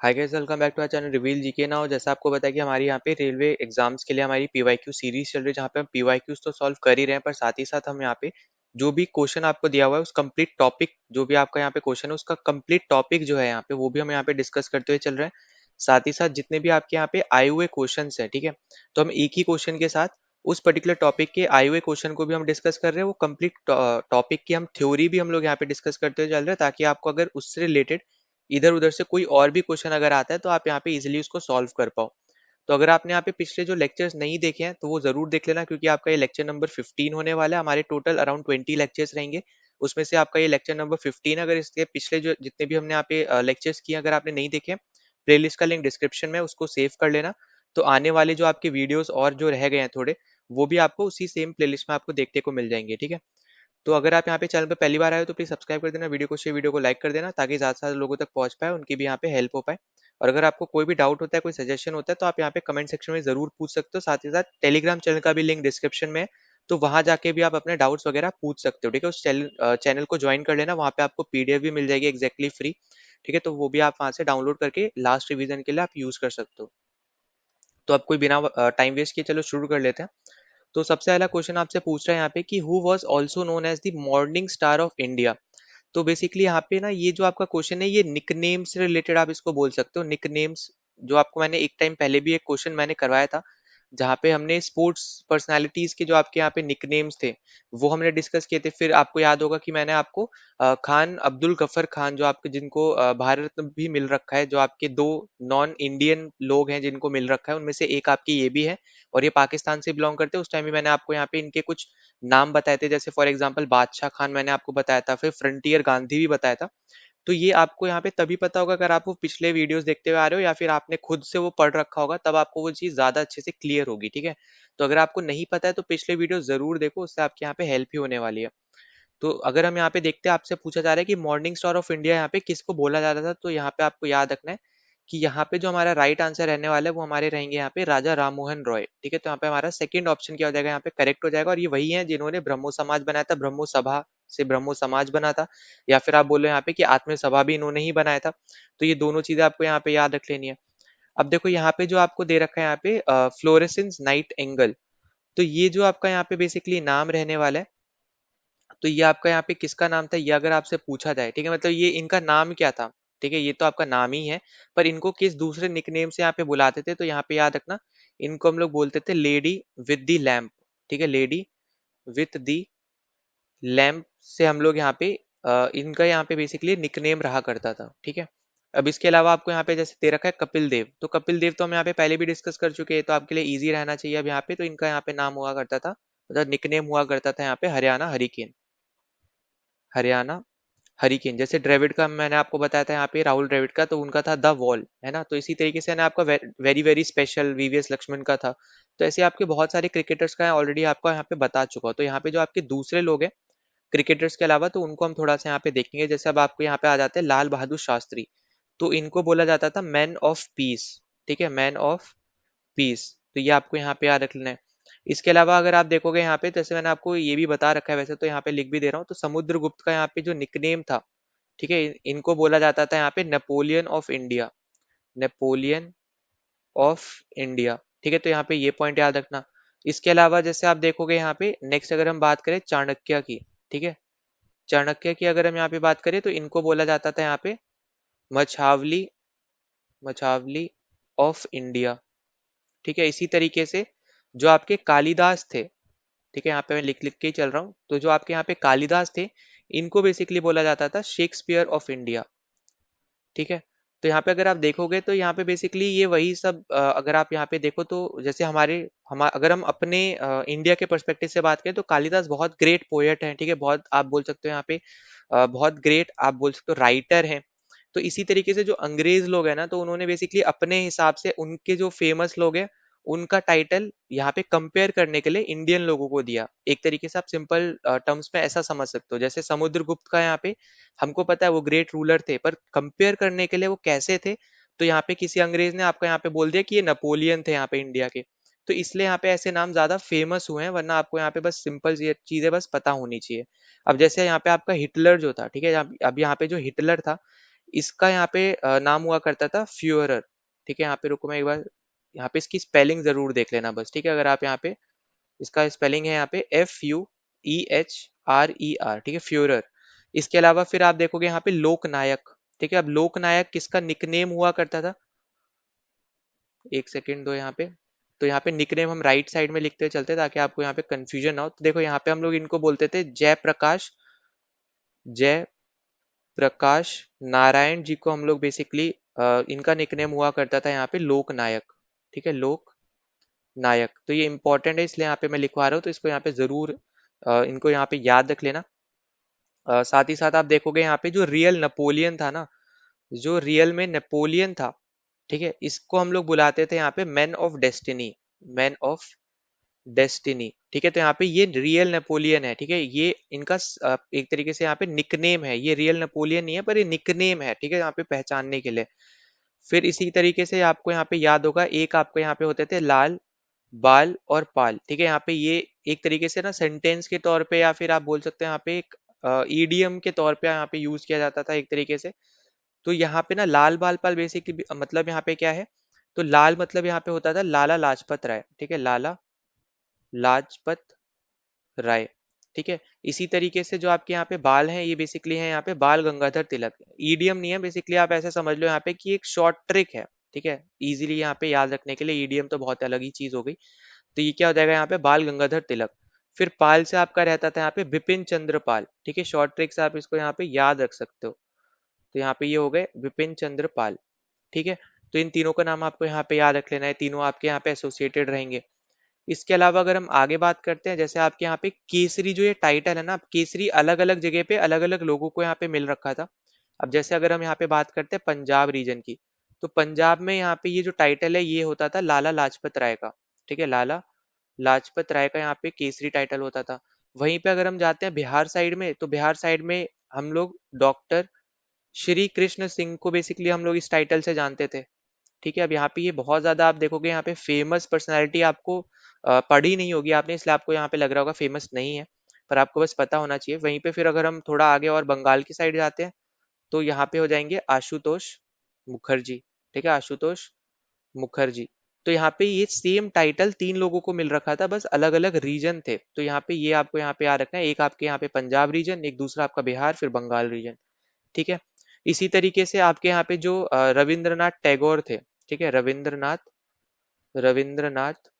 Hi guys, welcome back to our channel reveal GK. Now जैसा आपको पता है कि हमारी यहाँ पे रेलवे एग्जाम्स के लिए हमारी पीवाईक्यू सीरीज चल रही है, जहाँ पे हम पीवाईक्यूज तो सॉल्व कर ही रहे हैं, पर साथ ही साथ हम यहाँ पे जो भी क्वेश्चन आपको दिया हुआ है उस कंप्लीट टॉपिक, जो भी आपका यहाँ पे क्वेश्चन है उसका कंप्लीट टॉपिक जो है यहाँ पे, वो भी हम यहाँ पे डिस्कस करते हुए चल रहे हैं। साथ ही साथ जितने भी आपके यहाँ पे आए हुए क्वेश्चन है, ठीक है, तो हम एक ही क्वेश्चन के साथ उस पर्टिकुलर टॉपिक के आए हुए क्वेश्चन को भी हम डिस्कस कर रहे हैं। वो कंप्लीट टॉपिक की हम थ्योरी भी हम लोग यहाँ पे डिस्कस करते हुए चल रहे हैं, ताकि आपको अगर उससे रिलेटेड इधर उधर से कोई और भी क्वेश्चन अगर आता है तो आप यहाँ पे इजीली उसको सॉल्व कर पाओ। तो अगर आपने यहाँ पे पिछले जो लेक्चर्स नहीं देखे हैं तो वो जरूर देख लेना, क्योंकि आपका ये लेक्चर नंबर 15 होने वाला है। हमारे टोटल अराउंड 20 लेक्चर्स रहेंगे, उसमें से आपका ये लेक्चर नंबर 15। अगर इसके पिछले जो जितने भी हमने यहाँ पे लेक्चर्स किए, अगर आपने नहीं देखे, प्लेलिस्ट का लिंक डिस्क्रिप्शन में, उसको सेव कर लेना। तो आने वाले जो आपके वीडियोस और जो रह गए हैं थोड़े, वो भी आपको उसी सेम प्लेलिस्ट में आपको देखने को मिल जाएंगे, ठीक है। तो अगर आप यहाँ पे चैनल पे पहली बार आए हो तो प्लीज सब्सक्राइब कर देना, वीडियो को शेयर, वीडियो को लाइक कर देना, ताकि ज़्यादा से ज़्यादा लोगों तक पहुंच पाए, उनकी भी यहाँ पे हेल्प हो पाए। और अगर आपको कोई भी डाउट होता है, कोई सजेशन होता है, तो आप यहाँ पे कमेंट सेक्शन में जरूर पूछ सकते हो। साथ ही साथ टेलीग्राम चैनल का भी लिंक डिस्क्रिप्शन में है, तो वहां जाके भी आप अपने डाउट्स वगैरह पूछ सकते हो, ठीक है। उस चैनल को ज्वाइन कर लेना, वहाँ पे आपको पीडीएफ भी मिल जाएगी एक्जैक्टली फ्री, ठीक है। तो वो भी आप वहाँ से डाउनलोड करके लास्ट रिवीजन के लिए आप यूज कर सकते हो। तो अब कोई बिना टाइम वेस्ट किए चलो शुरू कर लेते हैं। तो सबसे पहला क्वेश्चन आपसे पूछ रहा है यहाँ पे कि who was also known as the morning star of India. तो बेसिकली यहाँ पे ना, ये जो आपका क्वेश्चन है, ये निकनेम से रिलेटेड आप इसको बोल सकते हो। निकनेम्स जो आपको मैंने एक टाइम पहले भी एक क्वेश्चन मैंने करवाया था, जहाँ पे हमने स्पोर्ट्स पर्सनालिटीज के जो आपके यहाँ पे निकनेम्स थे वो हमने डिस्कस किए थे। फिर आपको याद होगा कि मैंने आपको खान अब्दुल गफर खान, जो आपके जिनको भारत रत्न भी मिल रखा है, जो आपके दो नॉन इंडियन लोग हैं जिनको मिल रखा है, उनमें से एक आपकी ये भी है और ये पाकिस्तान से बिलोंग करते हैं। उस टाइम भी मैंने आपको यहाँ पे इनके कुछ नाम बताए थे, जैसे फॉर एग्जांपल बादशाह खान मैंने आपको बताया था, फिर फ्रंटियर गांधी भी बताया था। तो ये आपको यहाँ पे तभी पता होगा अगर आप वो पिछले वीडियोस देखते हुए आ रहे हो, या फिर आपने खुद से वो पढ़ रखा होगा, तब आपको वो चीज़ ज़्यादा अच्छे से क्लियर होगी, ठीक है। तो अगर आपको नहीं पता है तो पिछले वीडियो ज़रूर देखो, उससे आपके यहाँ पे हेल्प ही होने वाली है। तो अगर हम यहाँ पे देखते हैं, आपसे पूछा जा रहा है कि मॉर्निंग स्टार ऑफ इंडिया यहाँ पे किसको बोला जाता था, तो यहाँ पे आपको याद रखना है कि यहाँ पे जो हमारा राइट आंसर रहने वाला है वो हमारे रहेंगे यहाँ पे राजा राममोहन रॉय, ठीक है। तो यहाँ पे हमारा सेकंड ऑप्शन क्या हो जाएगा, यहाँ पे करेक्ट हो जाएगा। और ये वही है जिन्होंने ब्रह्मो समाज बनाया था, ब्रह्मो सभा से ब्रह्मो समाज बना था, या फिर आप बोलो यहाँ पे कि आत्म सभा भी इन्होंने ही बनाया था। तो ये दोनों चीजें आपको यहाँ पे याद रख लेनी है। अब देखो यहाँ पे जो आपको दे रखा है यहाँ पे फ्लोरेसेंस नाइट एंगल, तो ये जो आपका यहाँ पे बेसिकली नाम रहने वाला है, तो ये आपका यहाँ पे किसका नाम था, ये अगर आपसे पूछा जाए, ठीक है, मतलब ये इनका नाम क्या था, ठीक है, ये तो आपका नाम ही है, पर इनको किस दूसरे निकनेम से यहाँ पे बुलाते थे, तो यहाँ पे याद रखना, इनको हम लोग बोलते थे लेडी विद दी लैम्प, ठीक है, लेडी विथ दी लैम्प से हम लोग यहाँ पे इनका यहाँ पे बेसिकली निकनेम रहा करता था, ठीक है। अब इसके अलावा आपको यहाँ पे जैसे दे रखा है कपिल देव, तो कपिल देव तो हम यहाँ पे पहले भी डिस्कस कर चुके हैं, तो आपके लिए इजी रहना चाहिए। अब यहाँ पे तो इनका यहाँ पे नाम हुआ करता था, मतलब निकनेम हुआ करता था यहाँ पे हरियाणा हरिकेन, हरियाणा हरिकेन। जैसे द्रविड़ का मैंने आपको बताया था यहाँ पे, राहुल द्रविड़ का, तो उनका था द वॉल, है ना। तो इसी तरीके से ना आपका very very special VVS Laxman का था। तो ऐसे आपके बहुत सारे क्रिकेटर्स का ऑलरेडी आपको यहाँ पे बता चुका हूँ। तो यहाँ पे जो आपके दूसरे लोग हैं क्रिकेटर्स के अलावा, तो उनको हम थोड़ा सा यहाँ पे देखेंगे। जैसे अब आपको यहाँ पे आ जाते हैं लाल बहादुर शास्त्री, तो इनको बोला जाता था मैन ऑफ पीस, ठीक है, मैन ऑफ पीस। तो ये आपको यहाँ पे याद रख लेना है। इसके अलावा अगर आप देखोगे यहाँ पे, जैसे मैंने आपको ये भी बता रखा है, वैसे तो यहाँ पे लिख भी दे रहा हूँ, तो समुद्रगुप्त का यहाँ पे जो निकनेम था, ठीक है, इनको बोला जाता था यहाँ पे Napoleon of India, Napoleon of India, ठीक है। तो यहाँ पे ये पॉइंट याद रखना। इसके अलावा जैसे आप देखोगे यहाँ पे नेक्स्ट, अगर हम बात करें चाणक्य की, ठीक है, चाणक्य की अगर हम यहाँ पे बात करें, तो इनको बोला जाता था यहाँ पे मछावली, मछावली ऑफ इंडिया, ठीक है। इसी तरीके से जो आपके कालिदास थे, ठीक है, यहाँ पे मैं लिख लिख के ही चल रहा हूँ, तो जो आपके यहाँ पे कालिदास थे, इनको बेसिकली बोला जाता था शेक्सपियर ऑफ इंडिया, ठीक है। तो यहाँ पे अगर आप देखोगे तो यहाँ पे बेसिकली ये वही सब अगर आप यहाँ पे देखो, तो जैसे हम अगर हम अपने इंडिया के पर्सपेक्टिव से बात करें, तो कालिदास बहुत ग्रेट पोएट हैं, ठीक है, बहुत आप बोल सकते हो यहाँ पे बहुत ग्रेट आप बोल सकते हो राइटर हैं। तो इसी तरीके से जो अंग्रेज लोग हैं ना, तो उन्होंने बेसिकली अपने हिसाब से उनके जो फेमस लोग हैं, उनका टाइटल यहाँ पे कंपेयर करने के लिए इंडियन लोगों को दिया। एक तरीके से आप सिंपल टर्म्स में ऐसा समझ सकते हो, जैसे समुद्रगुप्त का यहाँ पे हमको पता है वो ग्रेट रूलर थे, पर कंपेयर करने के लिए वो कैसे थे, तो यहाँ पे किसी अंग्रेज ने आपको यहाँ पे बोल दिया कि ये नेपोलियन थे यहाँ पे इंडिया के। तो इसलिए यहाँ पे ऐसे नाम ज्यादा फेमस हुए हैं, वरना आपको यहाँ पे बस सिंपल चीजें बस पता होनी चाहिए। अब जैसे यहाँ पे आपका हिटलर जो था, ठीक है, अब यहाँ पे जो हिटलर था, इसका यहाँ पे नाम हुआ करता था फ्यूरर। ठीक है, यहाँ पे रुको मैं एक बार, यहाँ पे इसकी स्पेलिंग जरूर देख लेना बस। ठीक है, अगर आप यहाँ पे, इसका स्पेलिंग है यहाँ पे FUEHRER। ठीक है, फ्यूरर। इसके अलावा फिर आप देखोगे यहाँ पे लोकनायक। ठीक है, अब लोकनायक किसका निकनेम हुआ करता था, एक सेकेंड दो यहाँ पे। तो यहाँ पे निकनेम हम राइट साइड में लिखते चलते ताकि आपको यहाँ पे कंफ्यूजन ना हो। तो देखो यहाँ पे हम लोग इनको बोलते थे जयप्रकाश, जय प्रकाश नारायण जी को हम लोग बेसिकली, इनका निकनेम हुआ करता था यहाँ पे लोकनायक। ठीक है, लोक नायक। तो ये इंपॉर्टेंट है इसलिए यहाँ पे मैं लिखवा रहा हूँ, तो इसको यहाँ पे जरूर इनको यहाँ पे याद रख लेना। साथ ही साथ आप देखोगे यहाँ पे जो रियल नेपोलियन था ना, जो रियल में नेपोलियन था, ठीक है, इसको हम लोग बुलाते थे यहाँ पे man of destiny, man of destiny. ठीक है, तो यहाँ पे ये रियल नेपोलियन है। ठीक है, ये इनका एक तरीके से यहाँ पे निकनेम है, ये रियल नेपोलियन नहीं है पर ये निकनेम है। ठीक है, यहाँ पे पहचानने के लिए। फिर इसी तरीके से आपको यहाँ पे याद होगा, एक आपको यहाँ पे होते थे लाल, बाल और पाल। ठीक है, यहाँ पे ये एक तरीके से ना सेंटेंस के तौर पे या फिर आप बोल सकते हैं यहाँ पे एक ईडीएम के तौर पे यहाँ पे यूज किया जाता था एक तरीके से। तो यहाँ पे ना लाल बाल पाल बेसिकली मतलब यहाँ पे क्या है, तो लाल मतलब यहाँ पे होता था लाला लाजपत राय। ठीक है, लाला लाजपत राय। ठीक है, इसी तरीके से जो आपके यहाँ पे बाल हैं, ये बेसिकली है यहाँ पे बाल गंगाधर तिलक। ईडीएम नहीं है बेसिकली, आप ऐसा समझ लो यहाँ पे कि एक शॉर्ट ट्रिक है। ठीक है, इजीली यहाँ पे याद रखने के लिए। ईडीएम तो बहुत अलग ही चीज हो गई। तो ये क्या हो जाएगा यहाँ पे बाल गंगाधर तिलक। फिर पाल से आपका रहता था यहाँ पे बिपिन चंद्र पाल। ठीक है, शॉर्ट ट्रिक से आप इसको यहाँ पे याद रख सकते हो। तो यहाँ पे ये हो गए बिपिन चंद्र पाल। ठीक है, तो इन तीनों का नाम आपको यहाँ पे याद रख लेना है, तीनों आपके यहाँ पे एसोसिएटेड रहेंगे। इसके अलावा अगर हम आगे बात करते हैं, जैसे आपके यहाँ पे केसरी जो ये टाइटल है ना, केसरी अलग अलग जगह पे अलग अलग लोगों को यहाँ पे मिल रखा था। अब जैसे अगर हम यहाँ पे बात करते हैं पंजाब रीजन की, तो पंजाब में यहाँ पे ये जो टाइटल है ये होता था लाला लाजपत राय का। ठीक है, लाला लाजपत राय का यहाँ पे केसरी टाइटल होता था। वहीं पे अगर हम जाते हैं बिहार साइड में, तो बिहार साइड में हम लोग डॉक्टर श्री कृष्ण सिंह को बेसिकली हम लोग इस टाइटल से जानते थे। ठीक है, अब यहाँ पे ये बहुत ज्यादा आप देखोगे यहाँ पे फेमस पर्सनालिटी आपको पढ़ी नहीं होगी आपने, इसलिए आपको यहाँ पे लग रहा होगा फेमस नहीं है, पर आपको बस पता होना चाहिए। वहीं पे फिर अगर हम थोड़ा आगे और बंगाल की साइड जाते हैं, तो यहाँ पे हो जाएंगे आशुतोष मुखर्जी। ठीक है, आशुतोष मुखर्जी। तो यहाँ पे ये सेम टाइटल तीन लोगों को मिल रखा था, बस अलग अलग रीजन थे। तो यहाँ पे ये आपको यहाँ पे याद रखना है, एक आपके यहाँ पे पंजाब रीजन, एक दूसरा आपका बिहार, फिर बंगाल रीजन। ठीक है, इसी तरीके से आपके यहाँ पे जो रविंद्रनाथ टैगोर थे। ठीक है, रविंद्रनाथ रविंद्रनाथ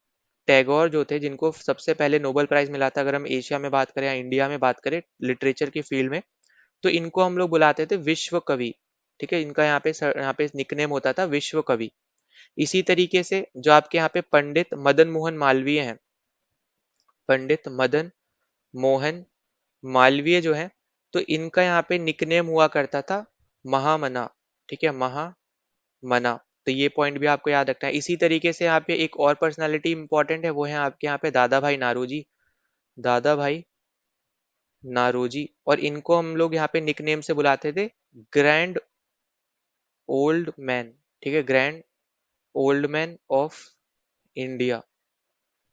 टैगोर जो थे, जिनको सबसे पहले नोबेल प्राइज मिला था, अगर हम एशिया में बात करें या इंडिया में बात करें लिटरेचर की फील्ड में, तो इनको हम लोग बुलाते थे विश्व कवि। ठीक है, इनका यहाँ पे निकनेम होता था विश्व कवि। इसी तरीके से जो आपके यहाँ पे पंडित मदन मोहन मालवीय हैं, पंडित मदन मोहन मालवीय जो है, तो इनका यहाँ पे निकनेम हुआ करता था महामना। ठीक है, महामना। तो ये पॉइंट भी आपको याद रखना है। इसी तरीके से यहाँ पे एक और पर्सनालिटी इंपॉर्टेंट है, वो है आपके यहाँ पे दादा भाई नारोजी, दादा भाई नारोजी। और इनको हम लोग यहाँ पे निकनेम से बुलाते थे ग्रैंड ओल्ड मैन। ठीक है, grand old man of India.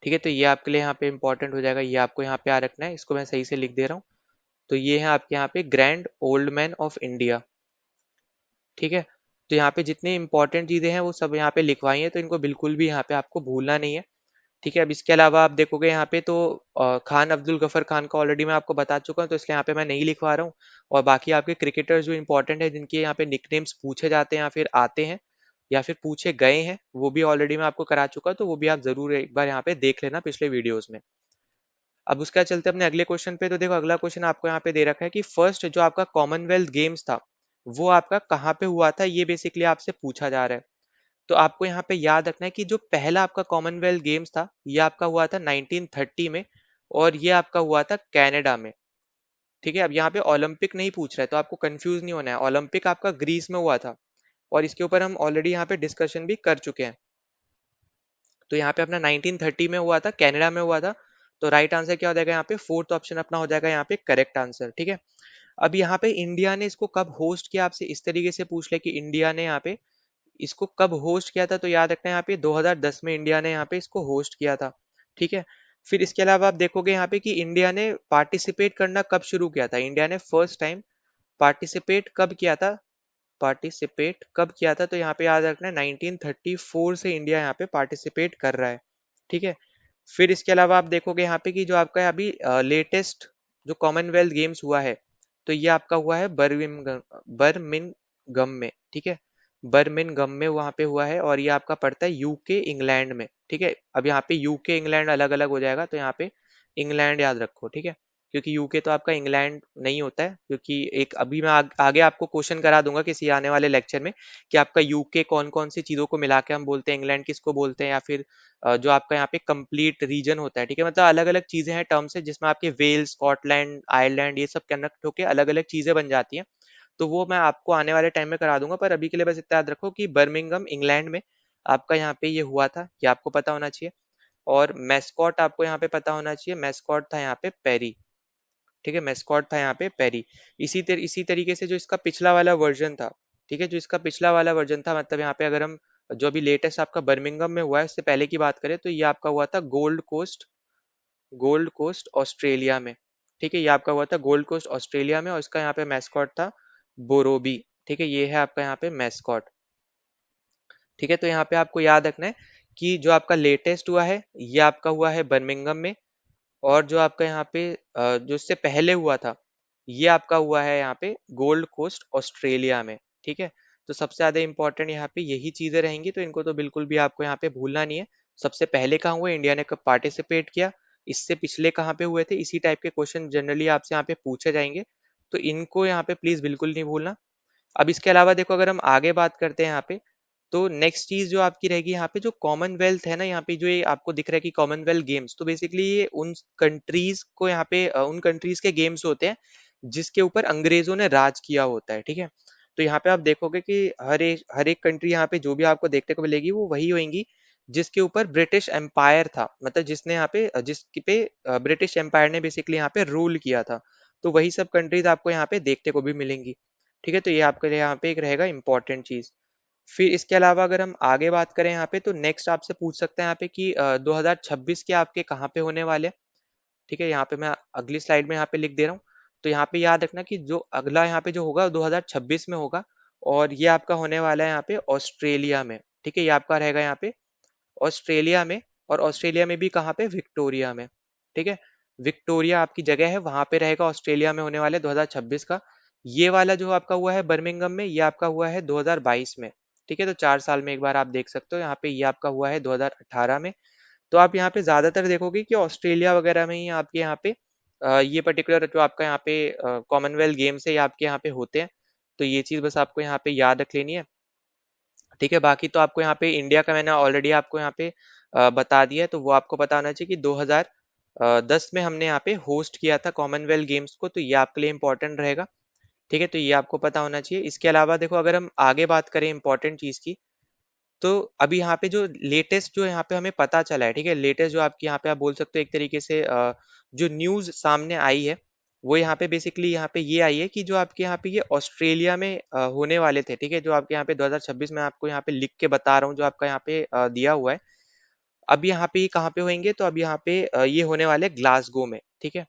ठीक है, तो ये आपके लिए यहाँ पे इंपॉर्टेंट हो जाएगा, ये आपको यहाँ पे याद रखना है। इसको मैं सही से लिख दे रहा हूँ। तो ये है आपके यहाँ पे grand old man of India. ठीक है, तो यहाँ पे जितनी इंपॉर्टेंट चीजें हैं वो सब यहाँ पे लिखवाई हैं, तो इनको बिल्कुल भी यहाँ पे आपको भूलना नहीं है। ठीक है, अब इसके अलावा आप देखोगे यहाँ पे तो खान अब्दुल गफर खान का ऑलरेडी मैं आपको बता चुका हूँ, तो इसलिए यहाँ पे मैं नहीं लिखवा रहा हूँ। और बाकी आपके क्रिकेटर्स जो इंपॉर्टेंट है, जिनके यहाँ पे निकनेम्स पूछे जाते हैं या फिर आते हैं या फिर पूछे गए हैं, वो भी ऑलरेडी मैं आपको करा चुका, तो वो भी आप जरूर एक बार यहाँ पे देख लेना पिछले वीडियोज में। अब उसके चलते अपने अगले क्वेश्चन पे, तो देखो अगला क्वेश्चन आपको यहाँ पे दे रखा है कि फर्स्ट जो आपका कॉमनवेल्थ गेम्स था, वो आपका कहाँ पे हुआ था, ये बेसिकली आपसे पूछा जा रहा है। तो आपको यहाँ पे याद रखना है कि जो पहला आपका कॉमनवेल्थ गेम्स था, ये आपका हुआ था 1930 में, और ये आपका हुआ था कनाडा में। ठीक है, अब यहाँ पे ओलंपिक नहीं पूछ रहा है, तो आपको कंफ्यूज नहीं होना है। ओलंपिक आपका ग्रीस में हुआ था, और इसके ऊपर हम ऑलरेडी यहाँ पे डिस्कशन भी कर चुके हैं। तो यहाँ पे अपना 1930 में हुआ था, कनाडा में हुआ था। तो राइट आंसर क्या हो जाएगा यहाँ पे, फोर्थ ऑप्शन अपना हो जाएगा यहाँ पे करेक्ट आंसर। ठीक है, अब यहाँ पे इंडिया ने इसको कब होस्ट किया, आपसे इस तरीके से पूछ ले कि इंडिया ने यहाँ पे इसको कब होस्ट किया था, तो याद रखना यहाँ पे 2010 में इंडिया ने यहाँ पे इसको होस्ट किया था। ठीक है, फिर इसके अलावा आप देखोगे यहाँ पे कि इंडिया ने पार्टिसिपेट करना कब शुरू किया था, इंडिया ने फर्स्ट टाइम पार्टिसिपेट कब किया था, पार्टिसिपेट कब किया था, तो यहाँ पे याद रखना है 1934 से इंडिया यहाँ पे पार्टिसिपेट कर रहा है। ठीक है। फिर इसके अलावा आप देखोगे यहाँ पे कि जो आपका अभी लेटेस्ट जो कॉमनवेल्थ गेम्स हुआ है, तो ये आपका हुआ है बर्मिंघम में। ठीक है, बर्मिंघम में वहाँ पे हुआ है, और ये आपका पड़ता है यूके इंग्लैंड में। ठीक है, अब यहाँ पे यूके इंग्लैंड अलग अलग हो जाएगा, तो यहाँ पे इंग्लैंड याद रखो। ठीक है, क्योंकि यूके तो आपका इंग्लैंड नहीं होता है, क्योंकि एक अभी मैं आगे आपको क्वेश्चन करा दूंगा किसी आने वाले लेक्चर में कि आपका यूके कौन कौन सी चीजों को मिला के हम बोलते हैं, इंग्लैंड किसको बोलते हैं, या फिर जो आपका यहाँ पे कंप्लीट रीजन होता है। ठीक है, मतलब अलग अलग चीजें हैं टर्म्स है, जिसमें आपके वेल्स, स्कॉटलैंड, आयरलैंड, ये सब कनेक्ट होके अलग अलग चीजें बन जाती हैं। तो वो मैं आपको आने वाले टाइम में करा दूंगा, पर अभी के लिए बस इतना याद रखो कि बर्मिंघम इंग्लैंड में आपका यहाँ पे ये हुआ था, ये आपको पता होना चाहिए। और मैस्कॉट आपको यहाँ पे पता होना चाहिए, मैस्कॉट था यहाँ पे पेरी। ठीक है, मैस्कॉट था यहाँ पे पेरी। इसी तरीके से जो इसका पिछला वाला वर्जन था, ठीक है, जो इसका पिछला वाला वर्जन था, मतलब यहाँ पे अगर हम जो अभी लेटेस्ट आपका बर्मिंघम में हुआ है उससे पहले की बात करें, तो ये आपका हुआ था गोल्ड कोस्ट ऑस्ट्रेलिया में। ठीक है, ये आपका हुआ था गोल्ड कोस्ट ऑस्ट्रेलिया में, और इसका यहाँ पे मैस्कॉट था बोरोबी। ठीक है, ये है आपका यहाँ पे मैस्कॉट। ठीक है, तो यहाँ पे आपको याद रखना है कि जो आपका लेटेस्ट हुआ है ये आपका हुआ है बर्मिंघम में, और जो आपका यहाँ पे जो इससे पहले हुआ था ये आपका हुआ है यहाँ पे गोल्ड कोस्ट ऑस्ट्रेलिया में। ठीक है, तो सबसे ज्यादा इंपॉर्टेंट यहाँ पे यही चीजें रहेंगी, तो इनको तो बिल्कुल भी आपको यहाँ पे भूलना नहीं है। सबसे पहले कहाँ हुए, इंडिया ने कब पार्टिसिपेट किया, इससे पिछले कहाँ पे हुए थे, इसी टाइप के क्वेश्चन जनरली आपसे यहाँ पे पूछे जाएंगे, तो इनको यहाँ पे प्लीज बिल्कुल नहीं भूलना। अब इसके अलावा देखो, अगर हम आगे बात करते हैं यहाँ पे, तो नेक्स्ट चीज जो आपकी रहेगी यहाँ पे, जो कॉमनवेल्थ है ना, यहाँ पे जो ये आपको दिख रहा है कि कॉमनवेल्थ गेम्स, तो बेसिकली ये उन कंट्रीज को यहाँ पे उन कंट्रीज के गेम्स होते हैं जिसके ऊपर अंग्रेजों ने राज किया होता है। ठीक है, तो यहाँ पे आप देखोगे कि हर एक कंट्री यहाँ पे जो भी आपको देखने को मिलेगी वो वही होंगी जिसके ऊपर ब्रिटिश एम्पायर था, मतलब जिसने यहाँ पे जिसके पे ब्रिटिश एम्पायर ने बेसिकली यहाँ पे रूल किया था, तो वही सब कंट्रीज आपको यहाँ पे देखने को भी मिलेंगी। ठीक है, तो ये आपके लिए यहाँ पे एक रहेगा इंपॉर्टेंट चीज। फिर इसके अलावा अगर हम आगे बात करें यहाँ पे, तो नेक्स्ट आपसे पूछ सकते हैं यहाँ पे कि 2026 के आपके कहाँ पे होने वाले हैं। ठीक है, यहाँ पे मैं अगली स्लाइड में यहाँ पे लिख दे रहा हूँ। तो यहाँ पे याद रखना कि जो अगला यहाँ पे जो होगा 2026 में होगा, और ये आपका होने वाला है यहाँ पे ऑस्ट्रेलिया में। ठीक है, ये आपका रहेगा यहाँ पे ऑस्ट्रेलिया में, और ऑस्ट्रेलिया में भी कहाँ पे, विक्टोरिया में। ठीक है, विक्टोरिया आपकी जगह है, वहां पे रहेगा ऑस्ट्रेलिया में होने वाले 2026 का। ये वाला जो आपका हुआ है बर्मिंघम में, ये आपका हुआ है 2022 में। ठीक है, तो 4 साल में एक बार आप देख सकते हो, यहाँ पे ये आपका हुआ है 2018 में। तो आप यहाँ पे ज्यादातर देखोगे कि ऑस्ट्रेलिया वगैरह में ही आपके यहाँ पे ये पर्टिकुलर जो आपका यहाँ पे कॉमनवेल्थ गेम्स है ये आपके यहाँ पे होते हैं। तो ये चीज बस आपको यहाँ पे याद रख लेनी है। ठीक है, बाकी तो आपको यहाँ पे इंडिया का मैंने ऑलरेडी आपको यहाँ पे बता दिया है, तो वो आपको पता होना चाहिए कि 2010 में हमने यहाँ पे होस्ट किया था कॉमनवेल्थ गेम्स को, तो ये आपके लिए इंपॉर्टेंट रहेगा। ठीक है, तो ये आपको पता होना चाहिए। इसके अलावा देखो, अगर हम आगे बात करें इंपॉर्टेंट चीज की, तो अभी यहाँ पे जो लेटेस्ट जो यहाँ पे हमें पता चला है, ठीक है, लेटेस्ट जो आपकी यहाँ पे आप बोल सकते हो एक तरीके से जो न्यूज सामने आई है, वो यहाँ पे बेसिकली यहाँ पे ये आई है कि जो आपके यहाँ पे ये ऑस्ट्रेलिया में होने वाले थे। ठीक है, जो आपके यहाँ पे 2026 में आपको यहाँ पे लिख के बता रहा हूँ, जो आपका यहाँ पे दिया हुआ है। अब यहाँ पे ये कहाँ पे होंगे, तो अब यहाँ पे ये होने वाले ग्लासगो में। ठीक है,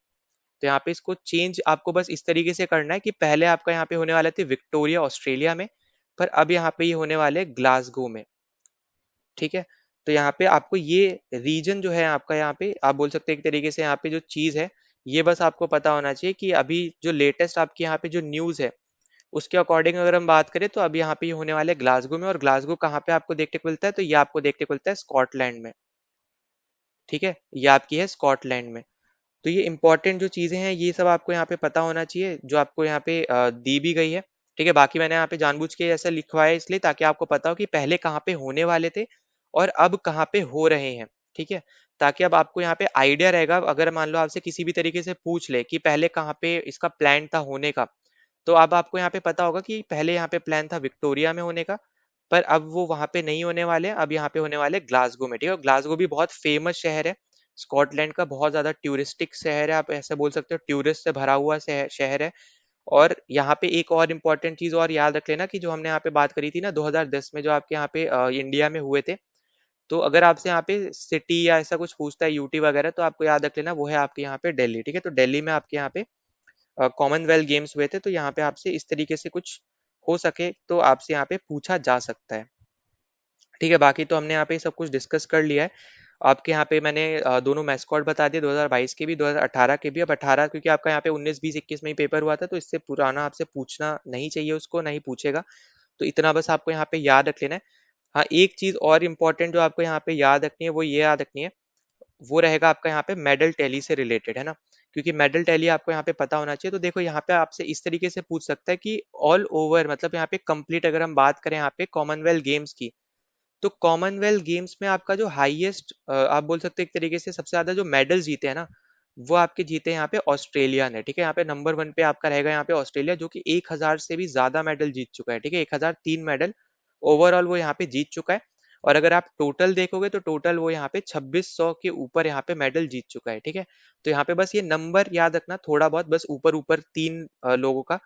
तो यहाँ पे इसको चेंज आपको बस इस तरीके से करना है कि पहले आपका यहाँ पे होने वाले थे विक्टोरिया ऑस्ट्रेलिया में, पर अब यहाँ पे ये होने वाले ग्लासगो में। ठीक है, तो यहाँ पे आपको ये रीजन जो है आपका, यहाँ पे आप बोल सकते हैं एक तरीके से यहाँ पे जो चीज है, ये बस आपको पता होना चाहिए कि अभी जो लेटेस्ट आपके यहाँ पे जो न्यूज है उसके अकॉर्डिंग अगर हम बात करें, तो अभी यहाँ पे ये होने वाले ग्लासगो में, और ग्लासगो कहाँ पे आपको देखने को मिलता है, तो ये आपको देखने को मिलता है स्कॉटलैंड में। ठीक है, ये आपकी है स्कॉटलैंड में। तो ये इंपॉर्टेंट जो चीजें हैं ये सब आपको यहाँ पे पता होना चाहिए, जो आपको यहाँ पे दी भी गई है। ठीक है, बाकी मैंने यहाँ पे जानबूझ के ऐसा लिखवाया है इसलिए ताकि आपको पता हो कि पहले कहाँ पे होने वाले थे और अब कहाँ पे हो रहे हैं। ठीक है, ताकि अब आपको यहाँ पे आइडिया रहेगा, अगर मान लो आपसे किसी भी तरीके से पूछ ले कि पहले कहाँ पे इसका प्लान था होने का, तो अब आपको यहाँ पे पता होगा कि पहले यहाँ पे प्लान था विक्टोरिया में होने का, पर अब वो वहां पे नहीं होने वाले, अब यहाँ पे होने वाले ग्लासगो में। ठीक है, ग्लासगो भी बहुत फेमस शहर है, स्कॉटलैंड का बहुत ज्यादा टूरिस्टिक शहर है, आप ऐसे बोल सकते हो टूरिस्ट से भरा हुआ शहर है। और यहाँ पे एक और इम्पोर्टेंट चीज और याद रख लेना कि जो हमने यहाँ पे बात करी थी ना 2010 में जो आपके यहाँ पे इंडिया में हुए थे, तो अगर आपसे यहाँ पे सिटी या ऐसा कुछ पूछता है यूटी वगैरह, तो आपको याद रख लेना वो है आपके यहाँ पे दिल्ली। ठीक है, तो दिल्ली में आपके यहाँ पे कॉमनवेल्थ गेम्स हुए थे, तो यहाँ पे आपसे इस तरीके से कुछ हो सके तो आपसे यहाँ पे पूछा जा सकता है। ठीक है, बाकी तो हमने यहाँ पे सब कुछ डिस्कस कर लिया है। आपके यहाँ पे मैंने दोनों मैस्कॉट बता दिए, 2022 के भी 2018 के भी। अब 18 क्योंकि आपका यहाँ पे 19 20 21 में ही पेपर हुआ था, तो इससे पुराना आपसे पूछना नहीं चाहिए, उसको नहीं पूछेगा। तो इतना बस आपको यहाँ पे याद रख लेना है। हाँ, एक चीज और इम्पोर्टेंट जो आपको यहाँ पे याद रखनी है वो ये याद रखनी है, वो रहेगा आपका यहाँ पे मेडल टैली से रिलेटेड, है ना। क्योंकि मेडल टैली आपको यहाँ पे पता होना चाहिए। तो देखो यहाँ पे आपसे इस तरीके से पूछ सकता है कि ऑल ओवर, मतलब यहाँ पे कंप्लीट अगर हम बात करें यहाँ पे कॉमनवेल्थ गेम्स की, तो कॉमनवेल्थ गेम्स में आपका जो हाईएस्ट, आप बोल सकते हैं एक तरीके से सबसे ज्यादा जो मेडल जीते हैं ना, वो आपके जीते हैं यहाँ पे ऑस्ट्रेलिया ने। ठीक है, यहाँ पे नंबर 1 पे आपका रहेगा यहाँ पे ऑस्ट्रेलिया, जो कि 1000 से भी ज्यादा मेडल जीत चुका है। ठीक है, 1003 मेडल ओवरऑल वो यहाँ पे जीत चुका है। और अगर आप टोटल देखोगे तो टोटल वो यहाँ पे 2600 के ऊपर यहाँ पे मेडल जीत चुका है। ठीक है, तो यहाँ पे बस ये नंबर याद रखना थोड़ा बहुत, बस ऊपर ऊपर तीन लोगों का,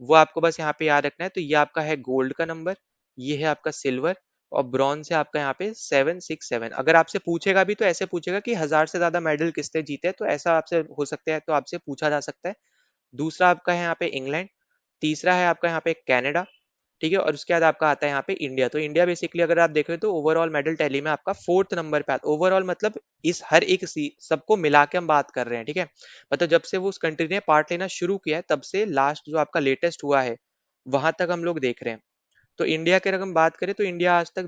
वो आपको बस यहाँ पे याद रखना है। तो ये आपका है गोल्ड का नंबर, ये है आपका सिल्वर, और ब्रॉन्ज है आपका यहाँ पे 767। अगर आपसे पूछेगा भी तो ऐसे पूछेगा कि 1000 से ज्यादा मेडल किसने जीते हैं, तो ऐसा आपसे हो सकता है, तो आपसे पूछा जा सकता है। दूसरा आपका है यहाँ पे इंग्लैंड, तीसरा है आपका यहाँ पे कनाडा। ठीक है, और उसके बाद आपका आता है यहाँ पे इंडिया। तो इंडिया बेसिकली अगर आप देखें तो ओवरऑल मेडल टैली में आपका 4th नंबर पे आता है। ओवरऑल मतलब इस हर एक सबको मिला के हम बात कर रहे हैं। ठीक है, मतलब जब से वो उस कंट्री ने पार्ट लेना शुरू किया है तब से लास्ट जो आपका लेटेस्ट हुआ है वहां तक हम लोग देख रहे हैं। तो इंडिया की अगर हम बात करें तो इंडिया आज तक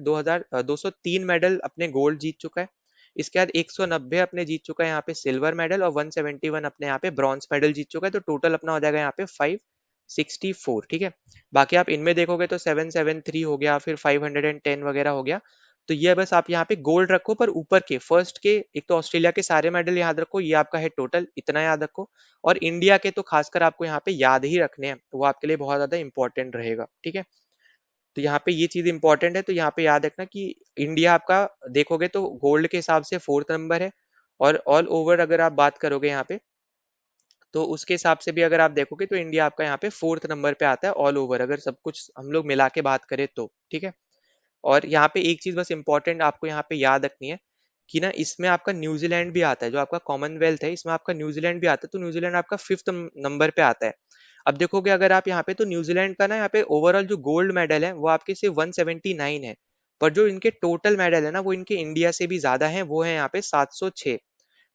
203 मेडल अपने गोल्ड जीत चुका है। इसके बाद 190 अपने जीत चुका है यहाँ पे सिल्वर मेडल, और 171 अपने यहाँ पे ब्रॉन्ज मेडल जीत चुका है। तो टोटल अपना हो जाएगा यहाँ पे 564। ठीक है, बाकी आप इनमें देखोगे तो 773 हो गया, फिर 510 वगैरह हो गया। तो ये बस आप यहाँ पे गोल्ड रखो, पर ऊपर के फर्स्ट के एक तो ऑस्ट्रेलिया के सारे मेडल याद रखो, ये आपका है टोटल, इतना याद रखो। और इंडिया के तो खासकर आपको यहाँ पे याद ही रखने हैं, तो वो आपके लिए बहुत ज्यादा इंपॉर्टेंट रहेगा। ठीक है, तो यहाँ पे ये चीज इंपॉर्टेंट है, तो यहाँ पे याद रखना कि इंडिया आपका देखोगे तो गोल्ड के हिसाब से 4th नंबर है। और ऑल ओवर अगर आप बात करोगे यहाँ पे, तो उसके हिसाब से भी अगर आप देखोगे तो इंडिया आपका यहाँ पे 4th नंबर पे आता है ऑल ओवर, अगर सब कुछ हम लोग मिला के बात करें तो। ठीक है, और यहाँ पे एक चीज बस इंपॉर्टेंट आपको यहाँ पे याद रखनी है कि ना, इसमें आपका न्यूजीलैंड भी आता है, जो आपका कॉमनवेल्थ है इसमें आपका न्यूजीलैंड भी आता है। तो न्यूजीलैंड आपका 5th नंबर पे आता है। अब देखोगे अगर आप यहाँ पे, तो न्यूजीलैंड का ना यहाँ पे ओवरऑल जो गोल्ड मेडल है वो आपके सिर्फ 179 है, पर जो इनके टोटल मेडल है ना वो इनके इंडिया से भी ज्यादा है, वो है यहाँ पे 706।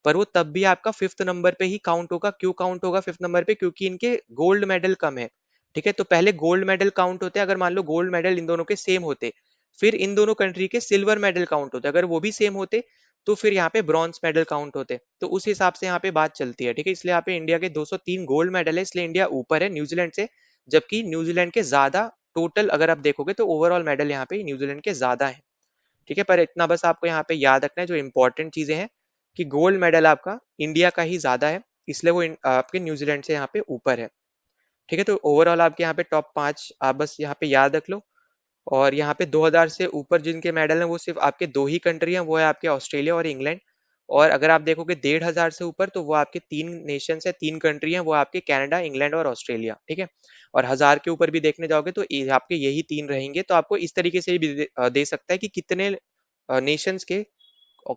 पर वो तब भी आपका 5th नंबर पे ही काउंट होगा। क्यों काउंट होगा 5th नंबर पे? क्योंकि इनके गोल्ड मेडल कम है। ठीक है, तो पहले गोल्ड मेडल काउंट होते हैं। अगर मान लो गोल्ड मेडल इन दोनों के सेम होते, फिर इन दोनों कंट्री के सिल्वर मेडल काउंट होते। अगर वो भी सेम होते तो फिर यहाँ पे ब्रॉन्ज मेडल काउंट होते। तो उस हिसाब से यहाँ पे बात चलती है। ठीक है, इसलिए यहाँ पे इंडिया के 203 गोल्ड मेडल है, इसलिए इंडिया ऊपर है न्यूजीलैंड से। जबकि न्यूजीलैंड के ज्यादा टोटल अगर आप देखोगे तो ओवरऑल मेडल यहाँ पे न्यूजीलैंड के ज्यादा है। ठीक है, पर इतना बस आपको यहाँ पे याद रखना है जो इंपॉर्टेंट चीजें हैं, कि गोल्ड मेडल आपका इंडिया का ही ज्यादा है, इसलिए वो आपके न्यूजीलैंड से यहाँ पे ऊपर है। ठीक है, तो ओवरऑल आपके यहाँ पे टॉप 5 आप बस यहाँ पे याद रख लो। और यहाँ पे 2000 से ऊपर जिनके मेडल हैं वो सिर्फ आपके दो ही कंट्री हैं, वो है आपके ऑस्ट्रेलिया और इंग्लैंड। और अगर आप देखोगे 1500 से ऊपर, तो वो आपके तीन नेशन है, तीन कंट्री हैं, वो आपके कनाडा, इंग्लैंड और ऑस्ट्रेलिया। ठीक है, और 1000 के ऊपर भी देखने जाओगे तो आपके यही तीन रहेंगे। तो आपको इस तरीके से भी दे सकता है कि कितने नेशंस के